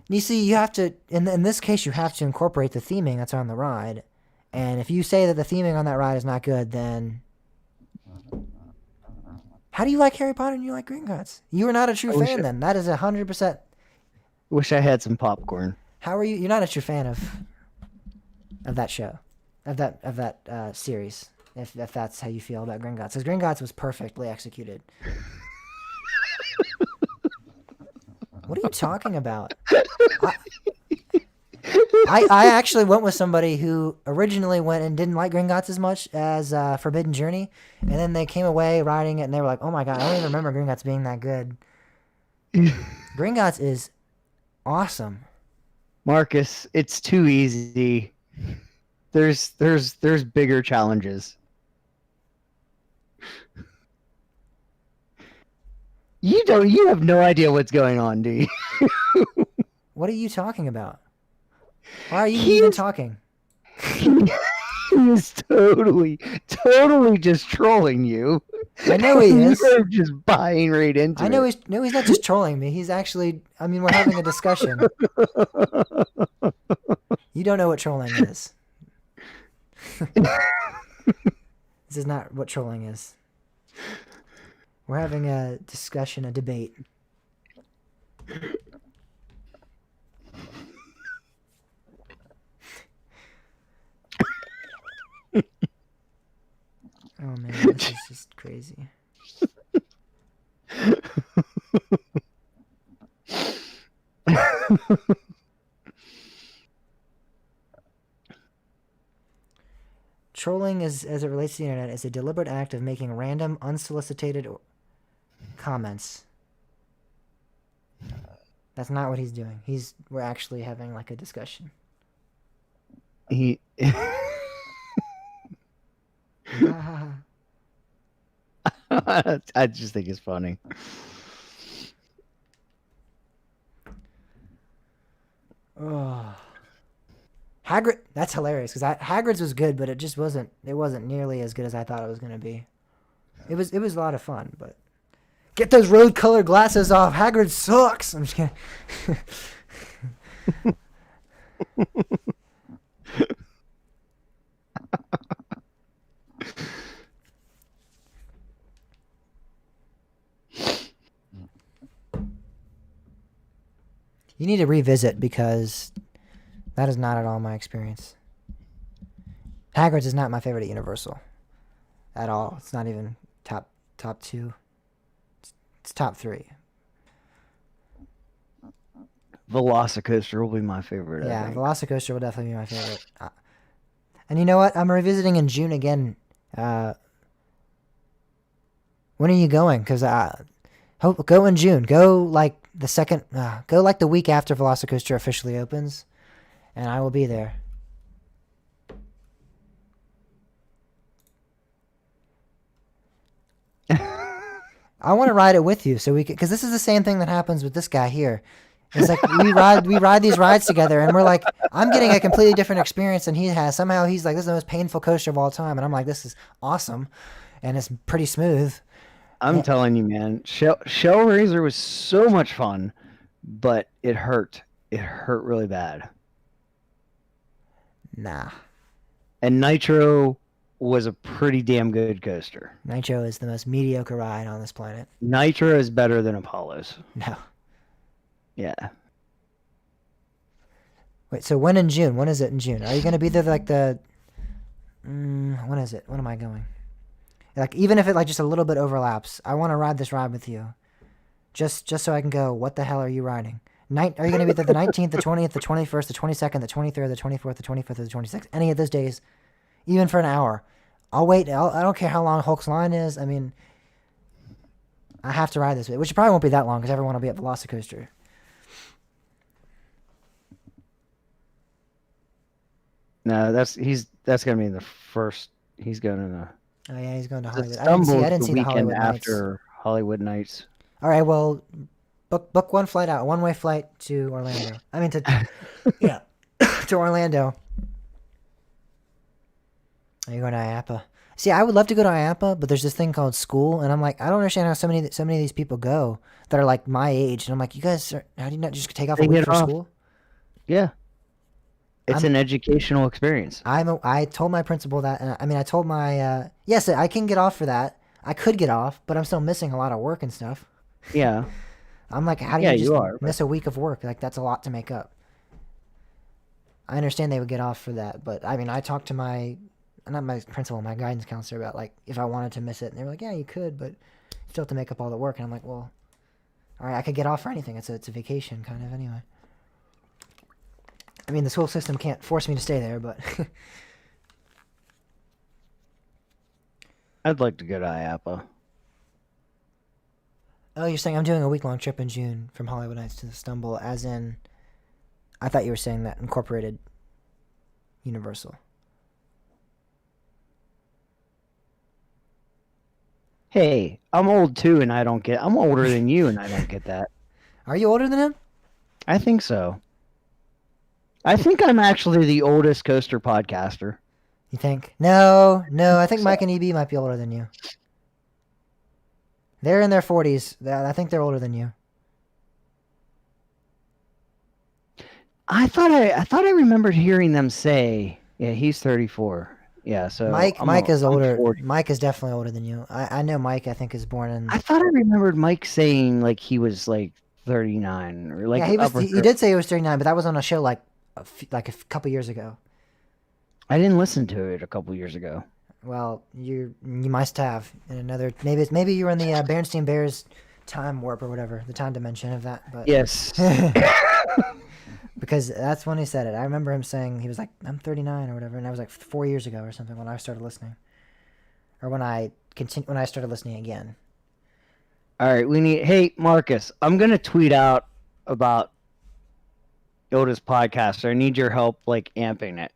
You see, you have to, in this case, you have to incorporate the theming that's on the ride. And if you say that the theming on that ride is not good, then how do you like Harry Potter and you like Gringotts? You are not a true fan then. That is 100%. Wish I had some popcorn. How are you? You're not a true fan of that show, of that series. If that's how you feel about Gringotts, because Gringotts was perfectly executed. What are you talking about? I actually went with somebody who originally went and didn't like Gringotts as much as Forbidden Journey, and then they came away riding it and they were like, "Oh my god, I don't even remember Gringotts being that good." Gringotts is awesome. Marcus, it's too easy. There's bigger challenges. You have no idea what's going on, do you? What are you talking about? Why are you even talking? He is totally just trolling you. I know he is. You're just buying right into it. He's not just trolling me. He's actually, I mean, we're having a discussion. You don't know what trolling is. This is not what trolling is. We're having a discussion, a debate. Oh man, this is just crazy. Trolling, as it relates to the internet, is a deliberate act of making random, unsolicited comments. That's not what he's doing. We're actually having like a discussion. I just think it's funny. Oh. Hagrid, that's hilarious because Hagrid's was good, but it just wasn't. It wasn't nearly as good as I thought it was gonna be. It was a lot of fun, but get those rose-colored glasses off. Hagrid sucks. I'm just kidding. You need to revisit because that is not at all my experience. Hagrid's is not my favorite at Universal at all. It's not even top two. It's top three. Velocicoaster will be my favorite. Yeah, I think. Velocicoaster will definitely be my favorite. And you know what? I'm revisiting in June again. When are you going? Because go in June. Go like the second. Go like the week after Velocicoaster officially opens, and I will be there. I want to ride it with you so we can, because this is the same thing that happens with this guy here. It's like we ride these rides together, and we're like, I'm getting a completely different experience than he has. Somehow he's like, this is the most painful coaster of all time, and I'm like, this is awesome, and it's pretty smooth. I'm telling you, man, Shellraiser was so much fun, but it hurt. It hurt really bad. Nah. And Nitro was a pretty damn good coaster. Nitro is the most mediocre ride on this planet. Nitro is better than Apollo's. No. Yeah. Wait, so when in June? When is it in June? Are you going to be there like the... when is it? When am I going? Like, even if it like just a little bit overlaps, I want to ride this ride with you. Just so I can go, what the hell are you riding? Are you going to be there the 19th, the 20th, the 21st, the 22nd, the 23rd, the 24th, the 25th, or the 26th? Any of those days, even for an hour. I'll wait. I don't care how long Hulk's line is. I mean, I have to ride this, which probably won't be that long because everyone will be at Velocicoaster. No, that's gonna be the first. He's going to the. Oh yeah, he's going to The Hollywood. I didn't see the weekend Hollywood Nights. after Hollywood Nights. All right, well, book one flight out, one-way flight to Orlando. I mean yeah, to Orlando. Are you going to IAPA? See, I would love to go to IAPA, but there's this thing called school, and I'm like, I don't understand how so many of these people go that are like my age, and I'm like, how do you not just take off a week for school? Yeah. It's an educational experience. I told my principal that, and I told my, yes, I can get off for that. I could get off, but I'm still missing a lot of work and stuff. Yeah. I'm like, how do you just miss a week of work? Like, that's a lot to make up. I understand they would get off for that, but I mean, I talked to not my principal, my guidance counselor about like if I wanted to miss it, and they were like, yeah, you could, but you still have to make up all the work. And I'm like, well, all right, I could get off for anything. It's a vacation kind of anyway. I mean, the school system can't force me to stay there, but I'd like to go to IAPA. Oh, you're saying I'm doing a week-long trip in June from Hollywood Nights to Stumble, as in, I thought you were saying that incorporated Universal. Hey, I'm old too, and I'm older than you, and I don't get that. Are you older than him? I think so. I think I'm actually the oldest coaster podcaster. You think? No, I think Mike and EB might be older than you. They're in their 40s. I think they're older than you. I thought I remembered hearing them say, yeah, he's 34. Yeah, so Mike is older. Mike is definitely older than you. I know Mike, I think, is born in... I thought I remembered Mike saying like he was like 39 or like... Yeah, he did say he was 39, but that was on a show like a couple years ago. I didn't listen to it a couple years ago. Well, you must have in another... Maybe you were in the Berenstain Bears time warp or whatever, the time dimension of that. But Yes. Because that's when he said it. I remember him saying, he was like, I'm 39 or whatever, and that was like 4 years ago or something when I started listening. Or when I started listening again. All right, hey, Marcus, I'm going to tweet out about Yoda's podcast. I need your help, like, amping it.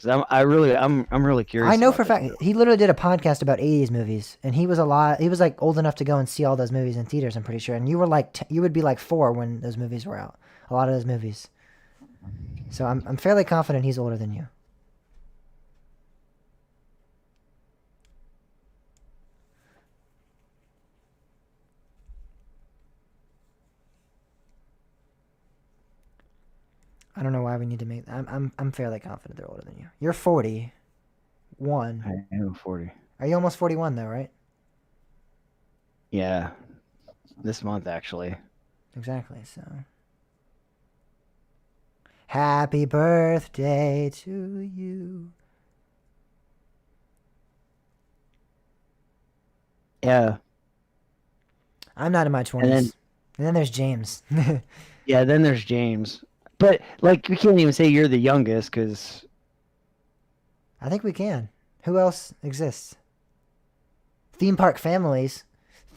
'Cause I'm really curious. I know about for a this fact he literally did a podcast about 80s movies, and he was like old enough to go and see all those movies in theaters. I'm pretty sure, and you were like you would be like 4 when those movies were out. A lot of those movies. So I'm fairly confident he's older than you. I don't know why we need to make. I'm fairly confident they're older than you. You're 41. I am 40. Are you almost 41 though? Right? Yeah, this month actually. Exactly. So. Happy birthday to you. Yeah. I'm not in my 20s. And then there's James. Yeah, then there's James. But like we can't even say you're the youngest because I think we can. Who else exists? Theme park families.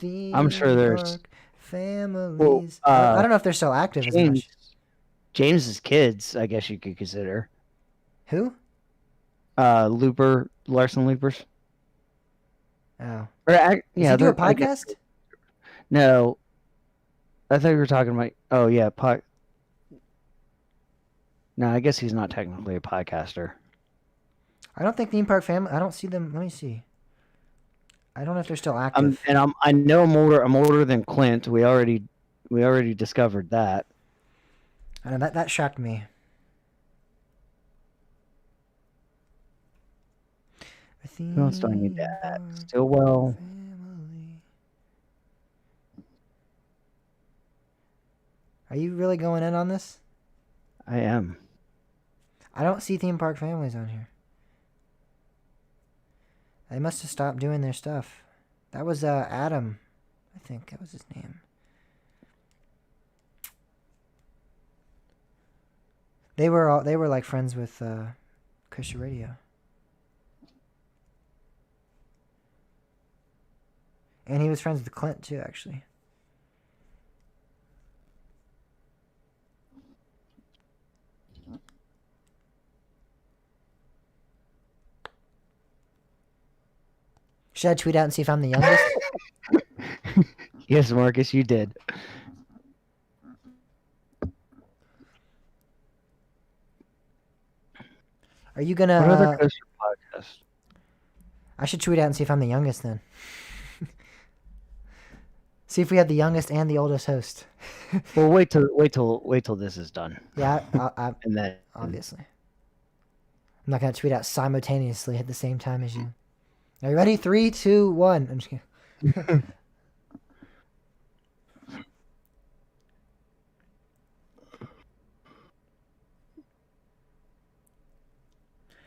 I'm sure there's families. Well, I don't know if they're still active as much. James's kids, I guess you could consider. Who? Larson Loopers. Oh. Yeah, Does he do a podcast? No. I thought you were talking about. Oh yeah, No, I guess he's not technically a podcaster. I don't think Theme Park Family. I don't see them. Let me see. I don't know if they're still active. I know I'm older. I'm older than Clint. We already discovered that. I know that shocked me. Who else do I need to add? Stillwell. Family. Are you really going in on this? I am. I don't see Theme Park Families on here. They must have stopped doing their stuff. That was Adam. I think that was his name. They were like friends with Christian Radio. And he was friends with Clint too, actually. Should I tweet out and see if I'm the youngest? Yes, Marcus, you did. Are you gonna? What other Coaster podcast? I should tweet out and see if I'm the youngest then. See if we have the youngest and the oldest host. Well, wait till this is done. Yeah, And then obviously. I'm not gonna tweet out simultaneously at the same time as you. Are you ready? 3, 2, 1. I'm just kidding.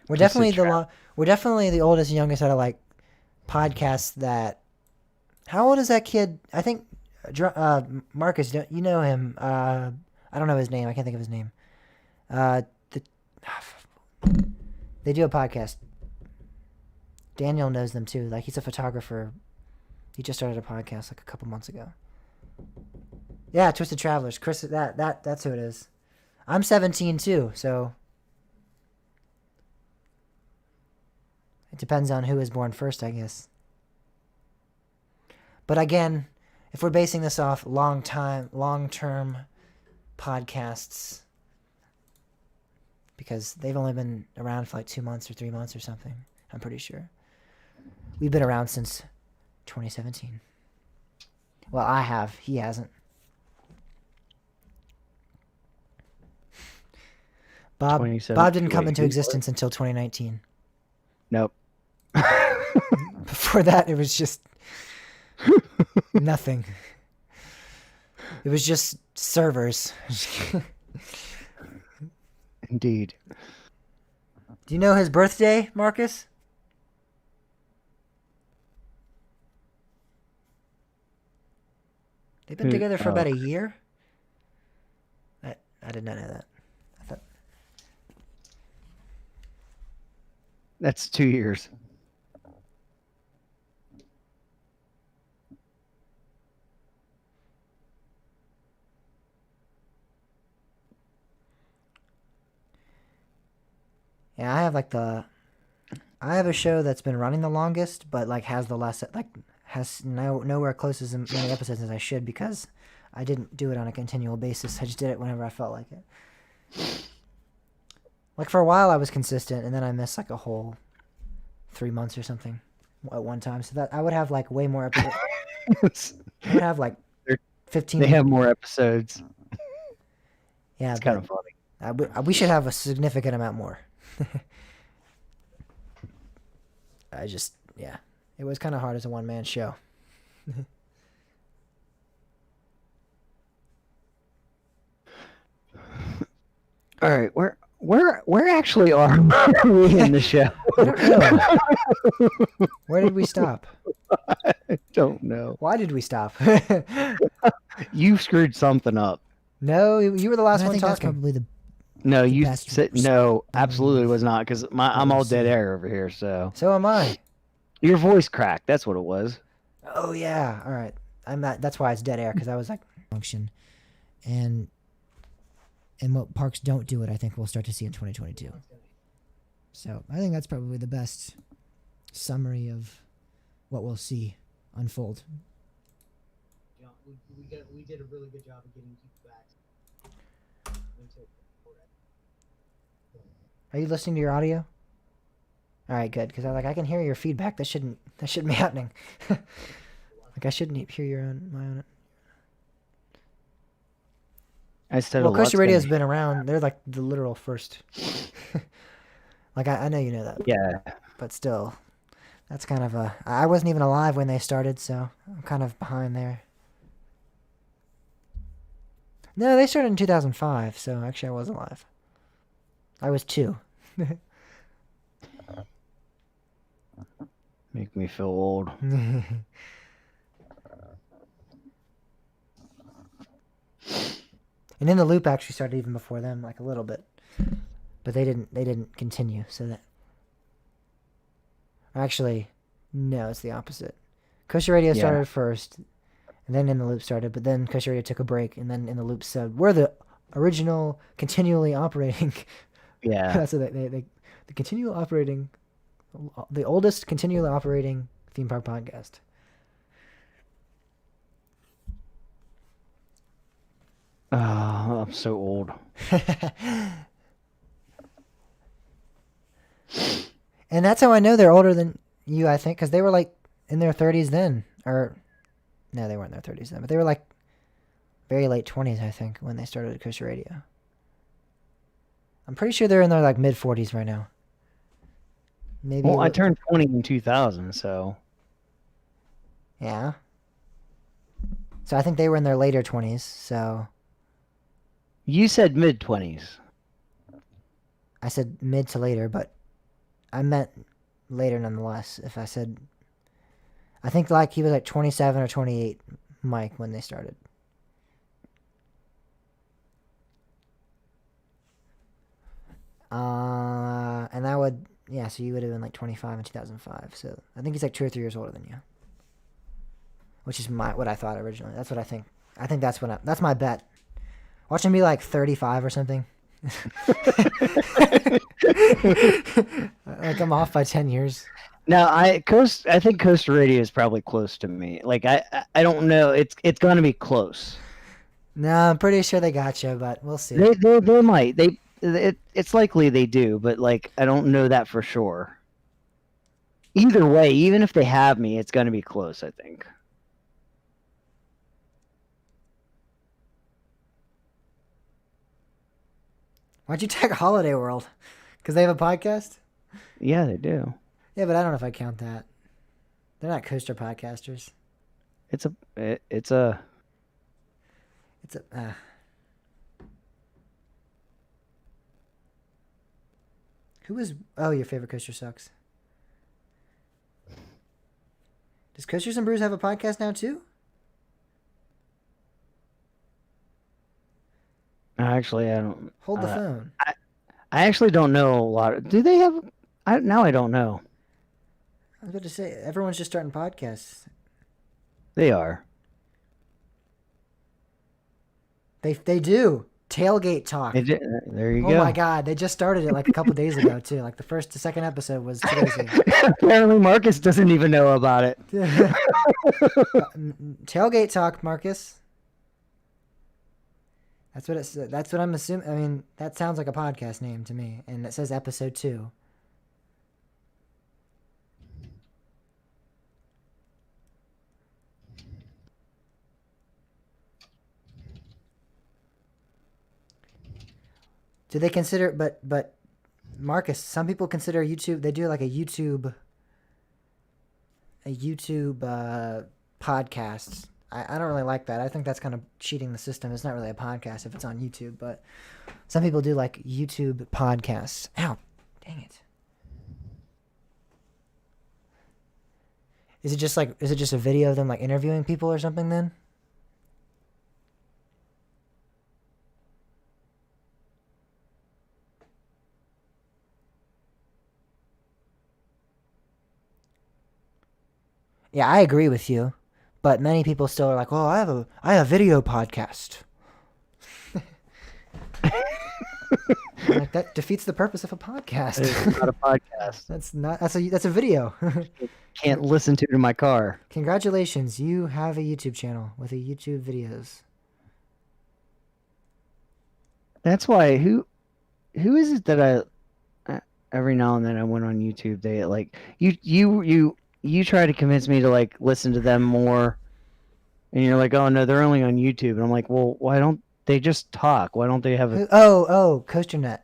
We're definitely the oldest and youngest out of like podcasts that. How old is that kid? I think Marcus. You know him? I don't know his name. I can't think of his name. They do a podcast. Daniel knows them too. Like he's a photographer. He just started a podcast like a couple months ago. Yeah, Twisted Travelers. Chris, that's who it is. I'm 17 too, so it depends on who was born first, I guess. But again, if we're basing this off long-term podcasts, because they've only been around for like 2 months or 3 months or something, I'm pretty sure. We've been around since 2017. Well, I have. He hasn't. Bob didn't come into existence until 2019. Nope. Before that, it was just nothing. It was just servers. Indeed. Do you know his birthday, Marcus? They've been together for about a year. I did not know that. I thought That's 2 years. Yeah, I have a show that's been running the longest, but like has the less like has nowhere close as many episodes as I should because I didn't do it on a continual basis. I just did it whenever I felt like it. Like for a while I was consistent, and then I missed like a whole 3 months or something at one time. So that I would have like way more episodes. I would have like They're- 15. They have more episodes. Yeah, It's kind of funny. we should have a significant amount more. Yeah, it was kind of hard as a one-man show. All right, where actually are we in the show? I don't know. Where did we stop? I don't know. Why did we stop? You screwed something up. No, you were the last And I one think that's talking. probably the No, you best said no. Absolutely was not because I'm all dead air over here. So So am I. your voice cracked. That's what it was. Oh yeah. All right. I'm not. That's why it's dead air because I was like, function, and what parks don't do it, I think we'll start to see in 2022. So I think that's probably the best summary of what we'll see unfold. We did a really good job of getting people back. are you listening to your audio? All right, good. Because I can hear your feedback. That shouldn't be happening. Like I shouldn't hear my own. I said Well, a lot's Coaster Radio's gonna- been around. They're like the literal first. Like I know you know that, Yeah, but still, that's kind of a. I wasn't even alive when they started, so I'm kind of behind there. No, they started in 2005, so actually I was alive. I was 2. make me feel old. And then the loop actually started even before them, like a little bit, but they didn't continue. So that actually, no, it's the opposite. Coaster Radio Yeah. started first, and then In the Loop started. But then Coaster Radio took a break, and then In the Loop said, "We're the original continually operating." Yeah, That's what they the continual operating, the oldest continually operating theme park podcast. I'm so old. And that's how I know they're older than you, I think, because they were like in their 30s then. Or, no, they weren't in their 30s then, but they were like very late 20s, I think, when they started at Coaster Radio. I'm pretty sure they're in their like mid 40s right now. Maybe. Well, I turned 20 in 2000, so Yeah. So I think they were in their later 20s, so you said mid 20s. I said mid to later, but I meant later nonetheless. If I said, I think like he was like 27 or 28, Mike, when they started. And that would, yeah, so you would have been like 25 in 2005. So I think he's like 2 or 3 years older than you. Which is what I thought originally. That's what I think. I think that's my bet. Watch him be like 35 or something. Like I'm off by 10 years. Now, I think Coaster Radio is probably close to me. Like I don't know. It's gonna be close. No, I'm pretty sure they got you, but we'll see. They might. It's likely they do, but like I don't know that for sure. Either way, even if they have me, it's gonna be close, I think. Why'd you tag Holiday World? Because they have a podcast? Yeah, they do. Yeah, but I don't know if I count that. They're not coaster podcasters. It's a It's a. Who is? Oh, your favorite coaster sucks. Does Coasters and Brews have a podcast now too? actually I don't. Hold the phone. I actually don't know a lot. Do they have? Now I don't know. I was about to say everyone's just starting podcasts. They are. They do. Tailgate Talk. There you Oh go. my God, they just started it like a couple days ago too. Like the second episode was 2 days ago. Apparently, Marcus doesn't even know about it. Tailgate Talk, Marcus. That's what I'm assuming. I mean, that sounds like a podcast name to me, and it says episode 2. Do they consider? But Marcus, some people consider YouTube. They do like a YouTube podcast. I don't really like that. I think that's kind of cheating the system. It's not really a podcast if it's on YouTube, but some people do like YouTube podcasts. Ow, dang it. Is it just a video of them like interviewing people or something then? Yeah, I agree with you, but many people still are like, "Oh, I have a video podcast." Like, that defeats the purpose of a podcast. It's not a podcast. That's a video. Can't listen to it in my car. Congratulations, you have a YouTube channel with a YouTube videos. That's why who is it that I every now and then I went on YouTube. They like you try to convince me to like listen to them more, and you're like, oh no, they're only on YouTube, and I'm like, well, why don't they just talk? Why don't they have a? Oh, CoasterNet.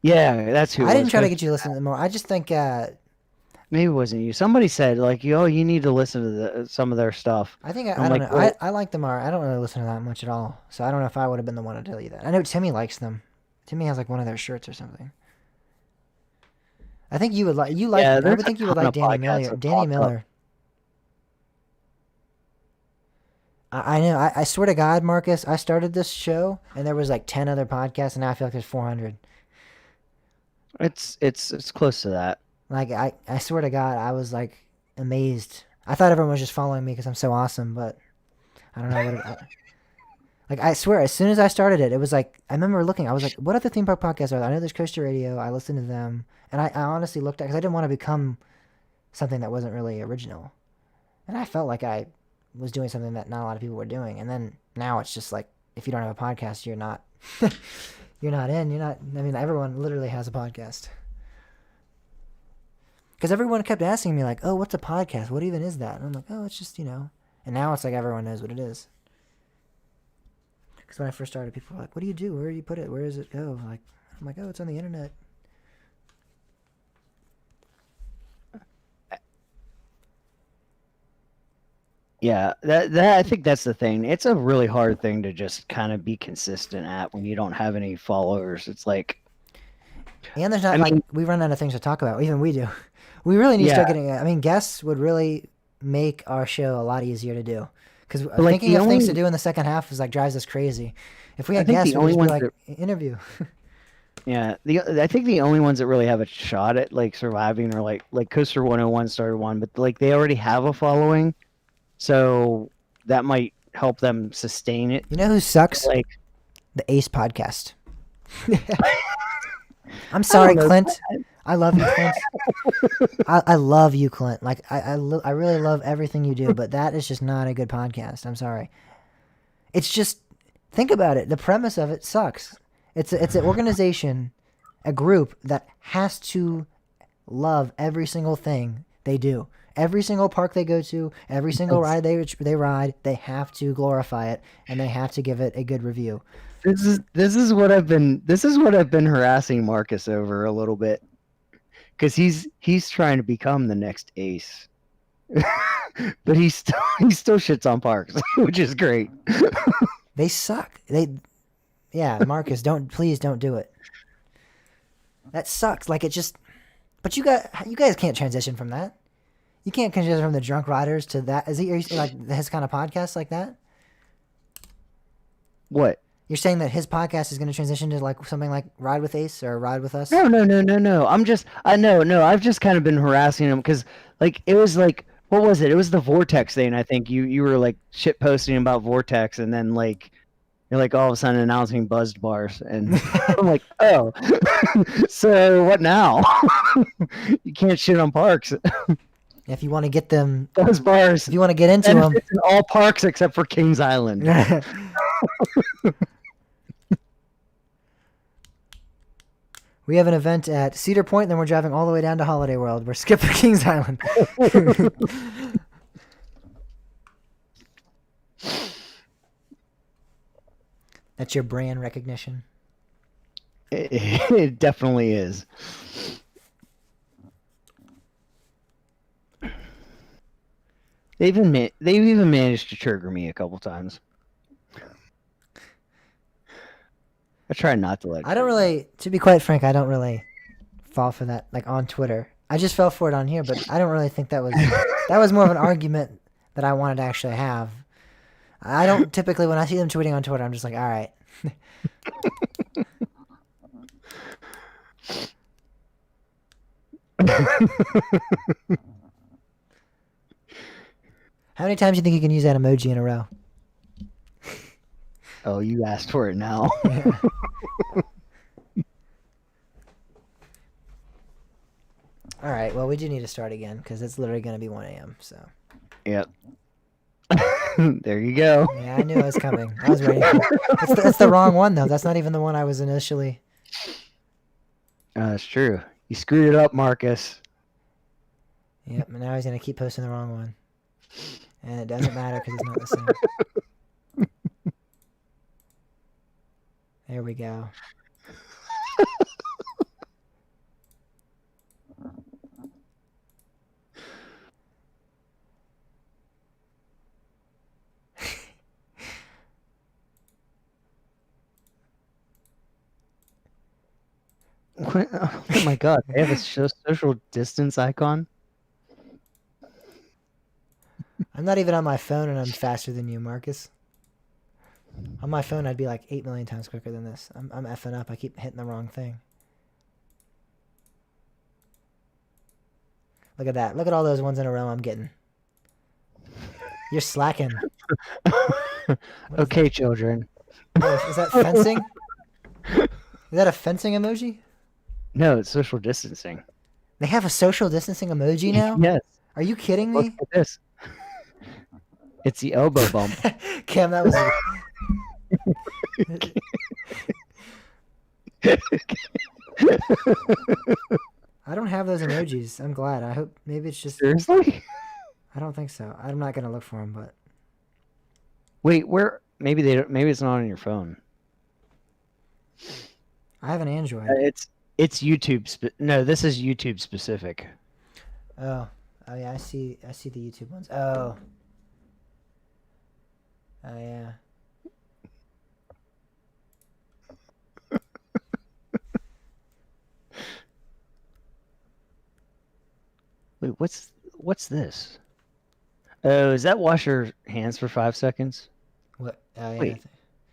Yeah, that's who. I didn't try to get you to listen to them more. I just think maybe it wasn't you. Somebody said like, you need to listen to some of their stuff. I think I I'm don't like, know. well- I like them. I don't really listen to that much at all. So I don't know if I would have been the one to tell you that. I know Timmy likes them. Timmy has like one of their shirts or something. I think you would like. Yeah, I there's would think a you would ton like of Danny podcasts Miller. that Danny pop up. Miller. I know. I swear to God, Marcus, I started this show and there was like 10 other podcasts, and now I feel like there's 400. It's close to that. Like I swear to God, I was like amazed. I thought everyone was just following me because I'm so awesome, but I don't know what. Like I swear, as soon as I started it, it was like I remember looking. I was like, "What other theme park podcasts are there?" I know there's Coaster Radio. I listened to them, and I honestly looked at because I didn't want to become something that wasn't really original, and I felt like I was doing something that not a lot of people were doing. And then now it's just like if you don't have a podcast, you're not you're not in. You're not. I mean, everyone literally has a podcast. Because everyone kept asking me like, "Oh, what's a podcast? What even is that?" And I'm like, "Oh, it's just, you know." And now it's like everyone knows what it is. Because when I first started, people were like, "What do you do? Where do you put it? Where does it go?" I'm like, "Oh, it's on the internet." Yeah, that I think that's the thing. It's a really hard thing to just kind of be consistent at when you don't have any followers. It's like, And there's not I like mean- we run out of things to talk about. Even we do. We really need to start Yeah. getting. I mean, guests would really make our show a lot easier to do. Because like, thinking the of things to only- do in the second half is like drives us crazy. If we I had think the guests, we'd only just be ones like interview. yeah, I think the only ones that really have a shot at like surviving are like Coaster 101 started one, but like they already have a following, so that might help them sustain it. You know who sucks? Like, The Ace Podcast. I'm sorry, know. Clint. I love you, Clint. I love you, Clint. Like I really love everything you do, but that is just not a good podcast. I'm sorry. It's just think about it. The premise of it sucks. It's an organization, a group that has to love every single thing they do. Every single park they go to, every single ride they ride, they have to glorify it and they have to give it a good review. this is what I've been harassing Marcus over a little bit, because he's trying to become the next Ace, but he still shits on parks, which is great. They suck. Yeah, Marcus, please don't do it. That sucks. Like it just, but you guys can't transition from that. You can't transition from the drunk riders to that. Are you like his kind of podcast like that? What? You're saying that his podcast is going to transition to like something like Ride with Ace or Ride with Us? No. I've just kind of been harassing him because like it was like, what was it? It was the Vortex thing. I think you were like shit posting about Vortex, and then like You're like all of a sudden announcing buzzed bars, and I'm like, oh, so what now? You can't shit on parks. If you want to get them, Buzz bars if you want to get into them, benefits in all parks except for Kings Island. we have an event at Cedar Point, then we're driving all the way down to Holiday World. We're skipping Kings Island. That's your brand recognition. It definitely is. They've even managed to trigger me a couple times. I try not to let. I don't really, to be quite frank, I don't really fall for that like on Twitter. I just fell for it on here, but I don't really think that was more of an argument that I wanted to actually have. I don't typically, when I see them tweeting on Twitter, I'm just like, all right. How many times do you think you can use that emoji in a row? Oh, you asked for it now. All right. Well, we do need to start again because it's literally going to be 1 a.m. So. Yep. There you go. Yeah, I knew it was coming. I was ready for it. It's the wrong one, though. That's not even the one I was initially. That's true. You screwed it up, Marcus. Yep, and now he's going to keep posting the wrong one. And it doesn't matter because it's not the same. There we go. What? Oh my god, they have a social distance icon? I'm not even on my phone and I'm faster than you, Marcus. On my phone, I'd be like 8 million times quicker than this. I'm effing up. I keep hitting the wrong thing. Look at that. Look at all those ones in a row I'm getting. You're slacking. Okay, children. Oh, is that fencing? Is that a fencing emoji? No, it's social distancing. They have a social distancing emoji now? Yes. Are you kidding Look me? at this. It's the elbow bump. Cam, that was... I don't have those emojis. I'm glad. I hope maybe it's just... Seriously? I don't think so. I'm not going to look for them, but... Wait, where? Maybe they don't. Maybe it's not on your phone. I have an Android. It's YouTube. No, this is YouTube specific. Oh. Oh, yeah, I see the YouTube ones. Oh. Oh, yeah. Wait, what's this? Oh, is that wash your hands for 5 seconds? What? Oh, yeah. Wait.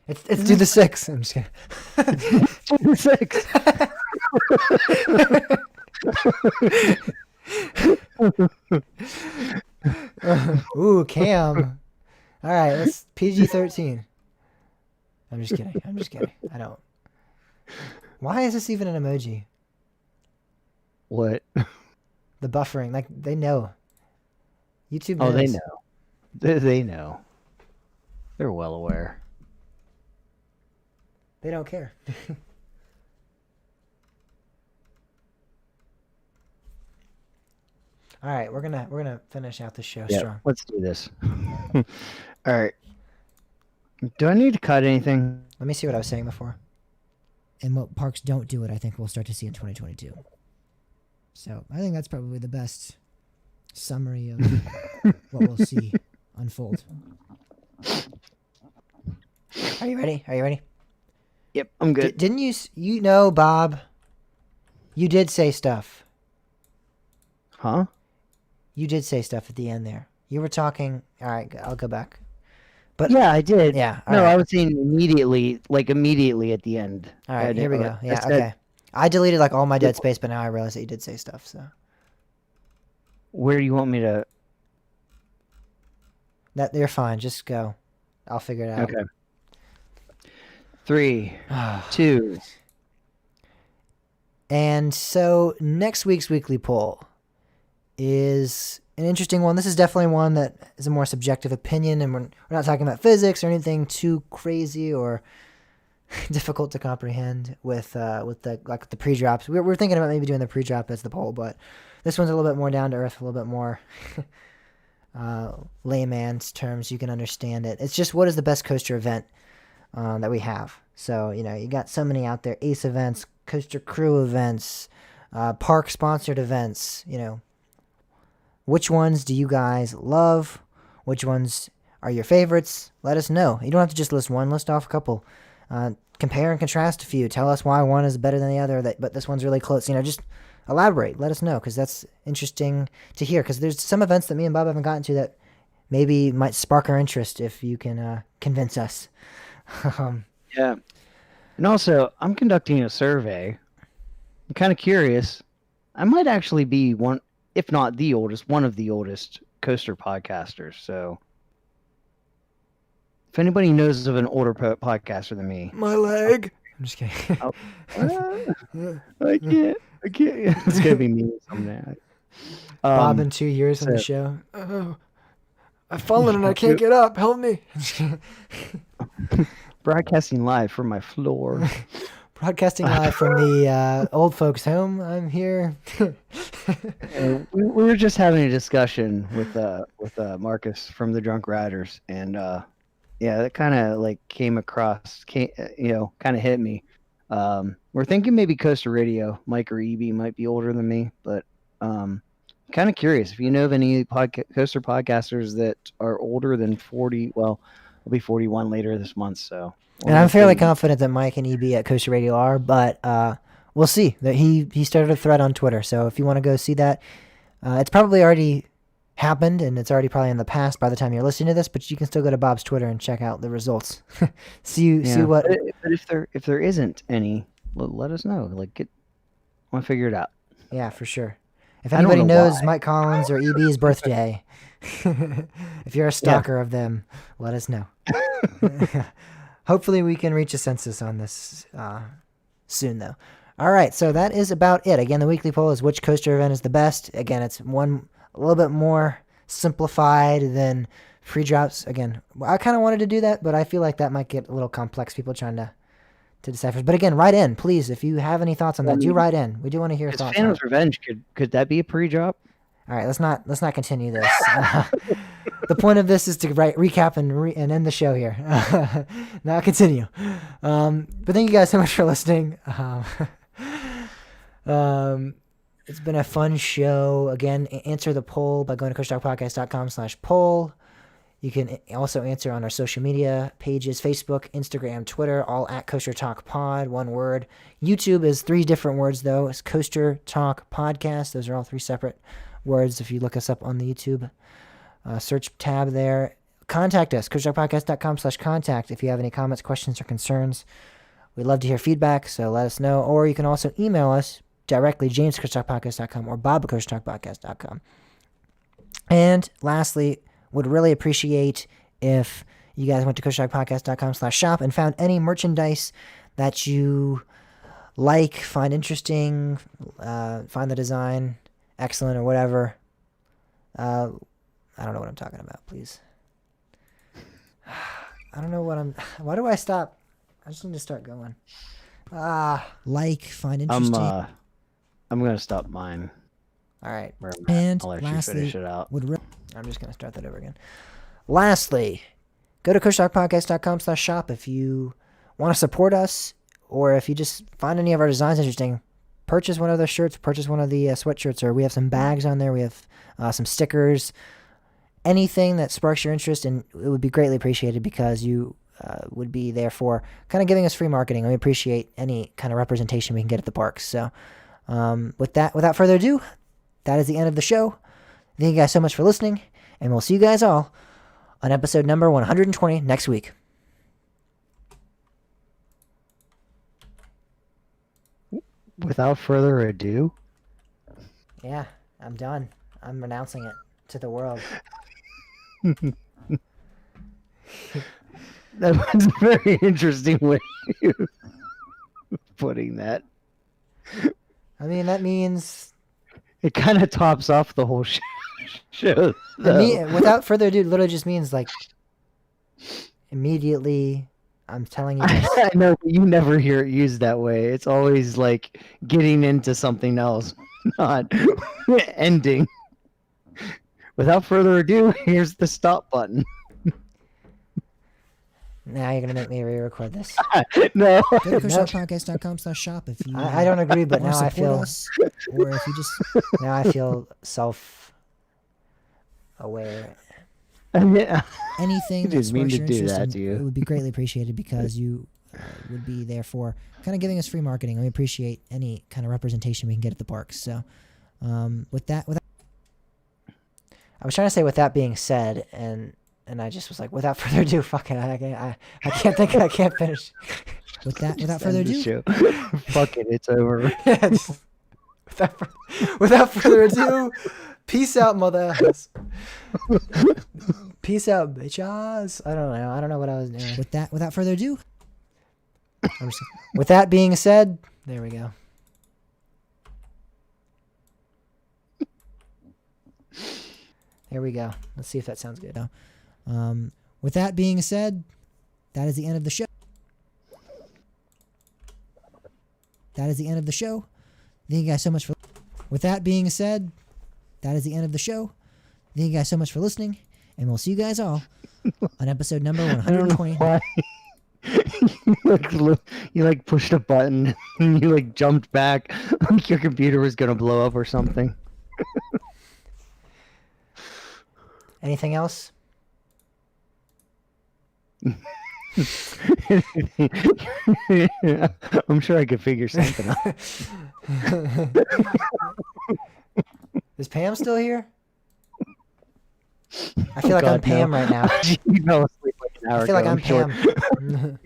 It's do the 6. I'm just kidding. 6. Ooh, Cam. All right, let's PG-13. I'm just kidding. I don't. Why is this even an emoji? What? The buffering, like they know. YouTube Oh, they knows. know. They know. They're well aware. They don't care. All right, we're gonna finish out the show Yeah, strong. let's do this. All right. Do I need to cut anything? Let me see what I was saying before. And what parks don't do it, I think we'll start to see in 2022. So I think that's probably the best summary of what we'll see unfold. Are you ready? Are you ready? Yep, I'm good. Didn't you? You know, Bob. You did say stuff. Huh? You did say stuff at the end there. You were talking. All right, I'll go back. But Yeah, I did. yeah. All No, right. I was saying immediately at the end. All right, here we go. I Yeah, said- okay. I deleted like all my dead space, but now I realize that you did say stuff. So Where do you want me to? that you're fine. Just go. I'll figure it out. Okay. 3, 2. And so next week's weekly poll is an interesting one. This is definitely one that is a more subjective opinion, and we're not talking about physics or anything too crazy or difficult to comprehend with the pre-drops. We're thinking about maybe doing the pre-drop as the poll, but this one's a little bit more down to earth, a little bit more layman's terms. You can understand it. It's just, what is the best coaster event that we have? So, you got so many out there: Ace events, Coaster Crew events, park sponsored events. Which ones do you guys love? Which ones are your favorites? Let us know. You don't have to just list one, list off a couple. Compare and contrast a few. Tell us why one is better than the other, but this one's really close. Just elaborate. Let us know, because that's interesting to hear. Because there's some events that me and Bob haven't gotten to that maybe might spark our interest if you can convince us. Yeah. And also, I'm conducting a survey. I'm kind of curious. I might actually be one, if not the oldest, one of the oldest coaster podcasters. So if anybody knows of an older podcaster than me, My leg. I'm just kidding. I can't. It's gonna be me someday. Bob in 2 years on the show. Oh, I've fallen and I can't get up. Help me. Broadcasting live from my floor. Broadcasting live from the old folks' home. I'm here. We were just having a discussion with Marcus from the Drunk Riders, and that kind of came across, kind of hit me. We're thinking maybe Coaster Radio, Mike or EB might be older than me, but kind of curious if you know of any coaster podcasters that are older than 40. Well, I'll be 41 later this month, so. And I'm fairly confident that Mike and EB at Coaster Radio are, but we'll see. That he started a thread on Twitter, so if you want to go see that, it's probably already happened, and it's already probably in the past by the time you're listening to this, but you can still go to Bob's Twitter and check out the results. see what. But if there isn't any, let us know. Want to figure it out. Yeah, for sure. If anybody knows why. Mike Collins or EB's birthday, if you're a stalker of them, let us know. Hopefully we can reach a census on this soon, though. All right, so that is about it. Again, the weekly poll is which coaster event is the best. Again, it's one a little bit more simplified than pre-drops. Again, I kind of wanted to do that, but I feel like that might get a little complex, people trying to decipher. But again, write in, please. If you have any thoughts on that, do write in. We do want to hear thoughts. Phantom's Revenge, could that be a pre-drop? All right, let's not continue this. The point of this is to recap and end the show here. Now continue. But thank you guys so much for listening. It's been a fun show. Again, answer the poll by going to coachtalkpodcast.com/poll. You can also answer on our social media pages: Facebook, Instagram, Twitter, all at Coaster Talk Pod, one word. YouTube is 3 different words, though. It's Coaster Talk Podcast. Those are all 3 separate words if you look us up on the YouTube search tab there. Contact us, coachtalkpodcast.com/contact, if you have any comments, questions, or concerns. We'd love to hear feedback, so let us know. Or you can also email us directly, james@coachtalkpodcast.com or bob@coachtalkpodcast.com. And lastly, would really appreciate if you guys went to coachtalkpodcast.com/shop and found any merchandise that you find interesting, find the design excellent or whatever. I don't know what I'm talking about, please. I don't know why do I stop? I just need to start going. Find interesting. I'm going to stop mine. All right. And I'll let you lastly, finish it out. I'm just going to start that over again. Lastly, go to coachtalkpodcast.com/shop if you want to support us, or if you just find any of our designs interesting. Purchase one of those shirts, purchase one of the sweatshirts, or we have some bags on there. We have some stickers. Anything that sparks your interest, and it would be greatly appreciated, because you would be there for kind of giving us free marketing. And we appreciate any kind of representation we can get at the parks. So without further ado, that is the end of the show. Thank you guys so much for listening, and we'll see you guys all on episode number 120 next week. Without further ado. Yeah, I'm done. I'm renouncing it to the world. That was a very interesting way of putting that. I mean, that means It kind of tops off the whole show. without further ado, it literally just means like immediately. I'm telling you this. I know, but you never hear it used that way. It's always like getting into something else, not ending. Without further ado, here's the stop button. Now you're gonna make me re-record this. No. Go to cushionpodcast.com/shop if you. I don't agree, but wanna now I support feel us, or if you just. now I feel self-aware. Yeah. Anything that Didn't mean sparks to your do interest, that and to you. it would be greatly appreciated because you would be there for kind of giving us free marketing, and we appreciate any kind of representation we can get at the parks. So, with that, I was trying to say with that being said, and I just was like, without further ado, fuck it, I can't think, I can't finish. without Just further end the ado, show. Fuck it, it's over. Yeah, just- without further ado, peace out, mother. Peace out, bitches. I don't know what I was doing. without further ado, With that being said, there we go. There we go. Let's see if that sounds good. with that being said, that is the end of the show. That is the end of the show. Thank you guys so much for. With that being said, that is the end of the show. Thank you guys so much for listening, and we'll see you guys all on episode number I don't know 120. why. You like pushed a button and you like jumped back like your computer was gonna blow up or something. Anything else? I'm sure I could figure something out. Is Pam still here? I feel like God, I'm Pam no. right now. You fell asleep like an hour I feel like ago, I'm sure. Pam.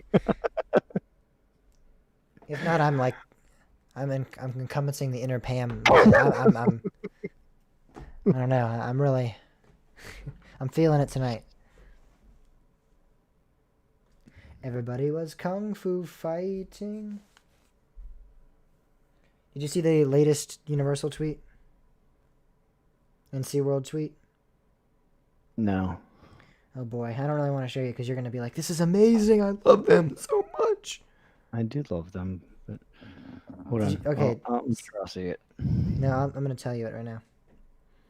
If not, I'm like, I'm encompassing the inner Pam. I don't know. I'm really, I'm feeling it tonight. Everybody was kung fu fighting. Did you see the latest Universal tweet? And SeaWorld tweet? No. Oh boy, I don't really want to show you because you're going to be like, this is amazing. I love them so much. I do love them, but hold Did on. you- okay. I'm sure I'll see it. No, I'm going to tell you it right now.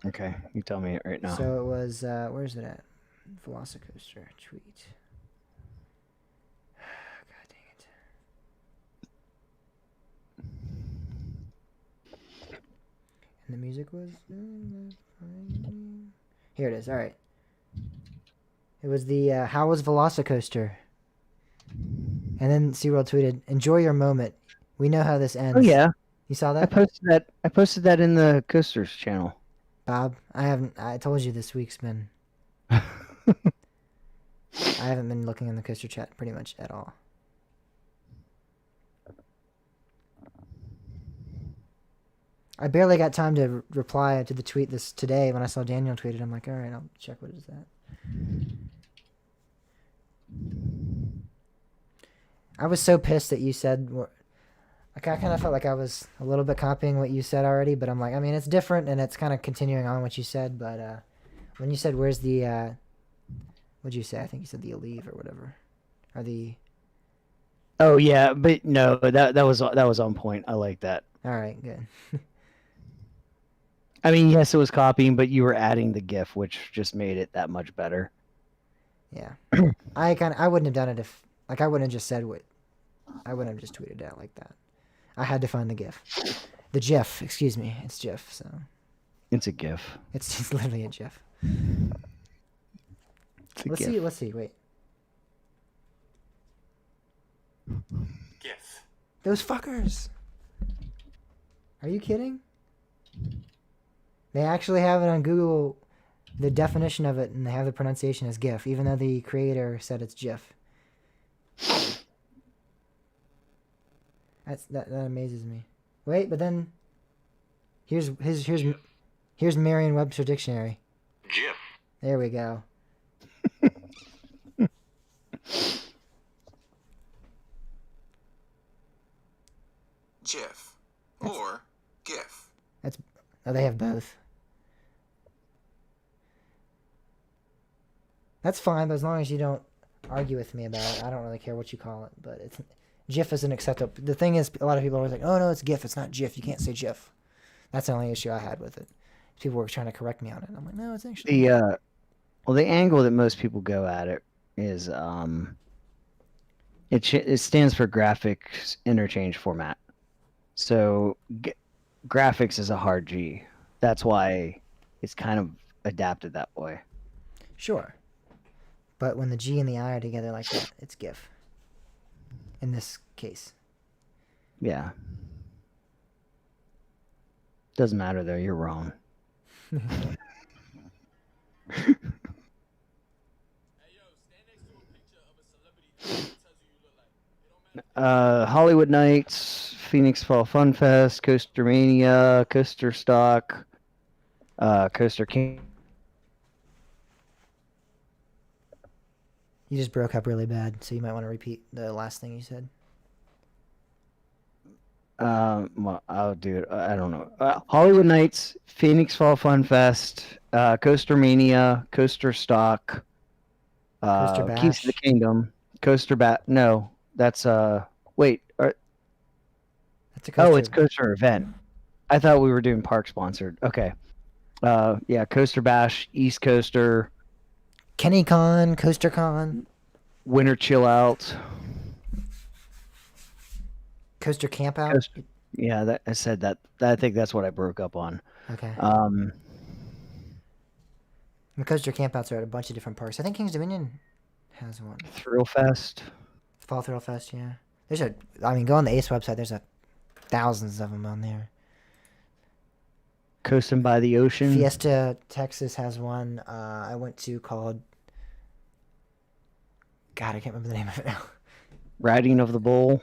Okay, you tell me it right now. So it was, where's it at? Velocicoaster tweet. God dang it. And the music was. Here it is. All right. It was the how was Velocicoaster? And then SeaWorld tweeted, "Enjoy your moment. We know how this ends." Oh yeah, You saw I that, posted that. I posted that in the Coasters channel. Bob? I haven't. I told you this week's been. I haven't been looking in the coaster chat pretty much at all. I barely got time to reply to the tweet this today when I saw Daniel tweeted. I'm like, all right, I'll check what is that. I was so pissed that you said, like, I kind of felt like I was a little bit copying what you said already, but I'm like, I mean, it's different and it's kind of continuing on what you said, but when you said, where's the, what'd you say? I think you said the Aleve or whatever. Or the, Oh yeah, but no, that was on point. I like that. all right, good. I mean, yes, it was copying, but you were adding the GIF, which just made it that much better. Yeah. I wouldn't have done it if, like, I wouldn't have just said what, I wouldn't have just tweeted it out like that. I had to find the GIF. The GIF, excuse me. It's GIF, so. It's a GIF. It's just literally a GIF. It's a Let's GIF. see, wait. GIF. Those fuckers! Are you kidding? They actually have it on Google, the definition of it, and they have the pronunciation as GIF, even though the creator said it's GIF. That amazes me. Wait, but then here's Merriam-Webster dictionary. GIF. There we go. GIF or GIF. Oh, they have both. That's fine, but as long as you don't argue with me about it, I don't really care what you call it. But it's GIF isn't acceptable. The thing is, a lot of people are always like, "Oh no, it's GIF. It's not GIF. You can't say GIF." That's the only issue I had with it. People were trying to correct me on it. I'm like, no, it's actually. The angle that most people go at it is it stands for graphics interchange format. So graphics is a hard G. That's why it's kind of adapted that way. Sure. But when the G and the I are together like that, it's GIF. In this case. Yeah. Doesn't matter though, you're wrong. Hollywood Nights, Phoenix Fall Fun Fest, Coaster Mania, Coaster Stock, Coaster King. You just broke up really bad, so you might want to repeat the last thing you said. Well, I'll do it. I don't know. Hollywood Nights, Phoenix Fall Fun Fest, Coaster Mania, Coaster Stock, Coaster Keys to the Bash. Kingdom, Coaster Bat. No, that's wait. That's a coaster. Oh, it's Coaster Event. I thought we were doing park sponsored. Okay. Yeah, Coaster Bash, East Coaster, KennyCon, CoasterCon, Winter Chill Out. Coaster Campout. Yeah, that I said that. I think that's what I broke up on. Okay. Um, And Coaster Campouts are at a bunch of different parks. I think Kings Dominion has one. Thrill Fest. Fall Thrill Fest, yeah. Go on the Ace website. There's thousands of them on there. Coasting by the Ocean. Fiesta Texas has one. I went to called. God, I can't remember the name of it now. Riding of the Bull.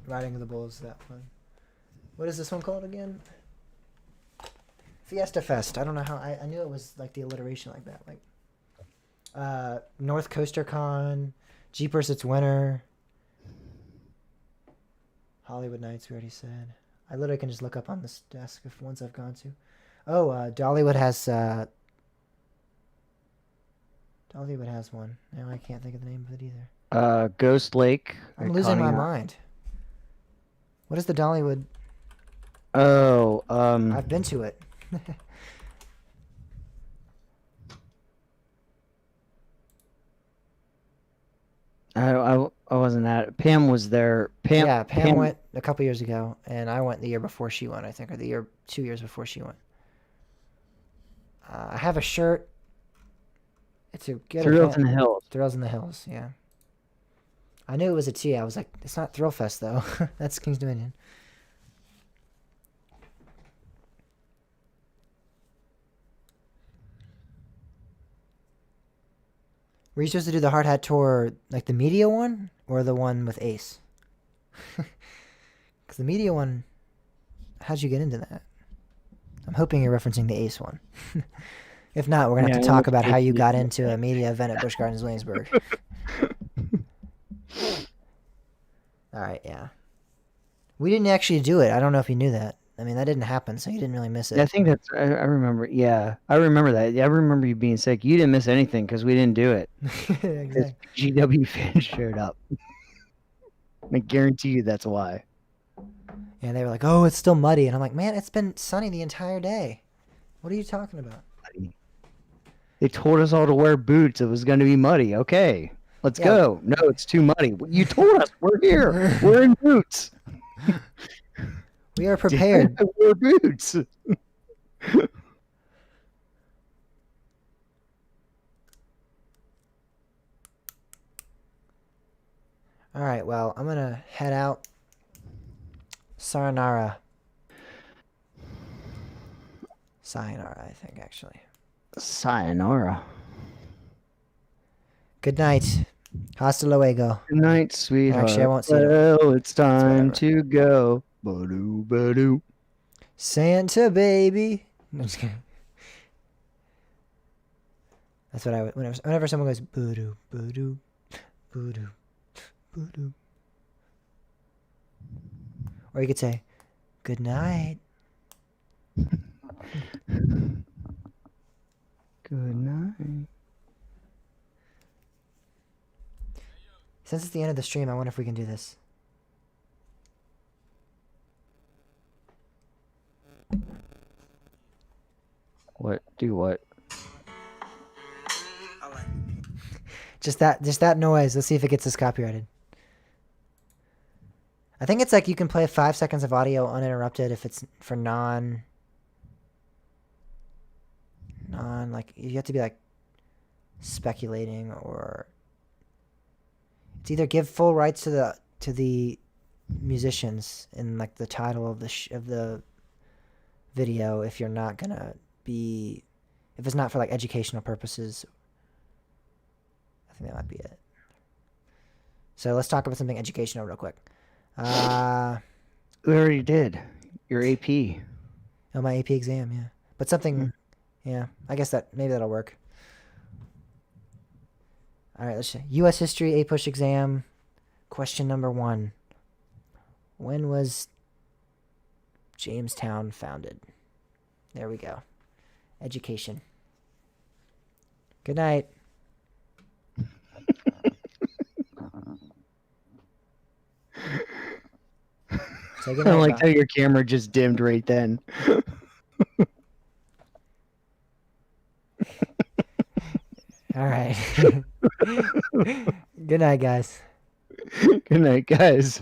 Riding of the Bulls, that one. What is this one called again? Fiesta Fest. I don't know how. I knew it was like the alliteration like that. Like North Coaster Con, Jeepers It's Winter, Hollywood Nights, we already said. I literally can just look up on this desk if ones I've gone to. Oh, Dollywood has one. Now I can't think of the name of it either. Ghost Lake. I'm losing my Iconic- mind. What is the Dollywood? Oh, I've been to it. I wasn't at it. Pam was there. Pam went a couple years ago, and I went the year before she went, I think, or 2 years before she went. I have a shirt. It's a good Thrills event. in the Hills. Thrills in the Hills, yeah. I knew it was a T. I was like, it's not Thrill Fest, though. That's King's Dominion. Were you supposed to do the Hard Hat Tour, like the media one, or the one with Ace? Because the media one, how'd you get into that? I'm hoping you're referencing the Ace one. If not, we're going to have to talk about how you got into a media event at Busch Gardens, Williamsburg. All right, yeah. We didn't actually do it. I don't know if you knew that. I mean, that didn't happen, so you didn't really miss it. I think that's. I remember. Yeah, I remember that. Yeah, I remember you being sick. You didn't miss anything because we didn't do it. Exactly. GW fans showed up. I guarantee you that's why. And they were like, oh, it's still muddy. And I'm like, man, it's been sunny the entire day. What are you talking about? They told us all to wear boots. It was going to be muddy. Okay, let's Yeah. go. No, it's too muddy. You told us. We're here. We're in boots. We are prepared. Wear boots. All right, well, I'm going to head out. Sayonara. Sayonara, I think, actually. Sayonara. Good night. Hasta luego. Good night, sweetheart. Actually, I won't see you. Well, it's time whatever. to go. Ba-doo, ba-doo. Santa baby. No, I'm just kidding. That's what I would. Whenever someone goes boo-doo, boo-doo, boo-doo, boo-doo. Or you could say Good night. Good night. Since it's the end of the stream, I wonder if we can do this. What? Do what? Just that noise. Let's see if it gets us copyrighted. I think it's like you can play 5 seconds of audio uninterrupted if it's for non like you have to be like speculating, or it's either give full rights to the musicians in like the title of the video if you're not gonna be, if it's not for like educational purposes. I think that might be it. So let's talk about something educational real quick. We already did. Your AP. Oh, my AP exam, yeah. But something, yeah. I guess maybe that'll work. All right, let's see. U.S. History A-Push exam. Question number 1. When was Jamestown founded? There we go. Education. Good night. Say good I night, like Bob. how your camera just dimmed right then. All right. Good night, guys. Good night, guys.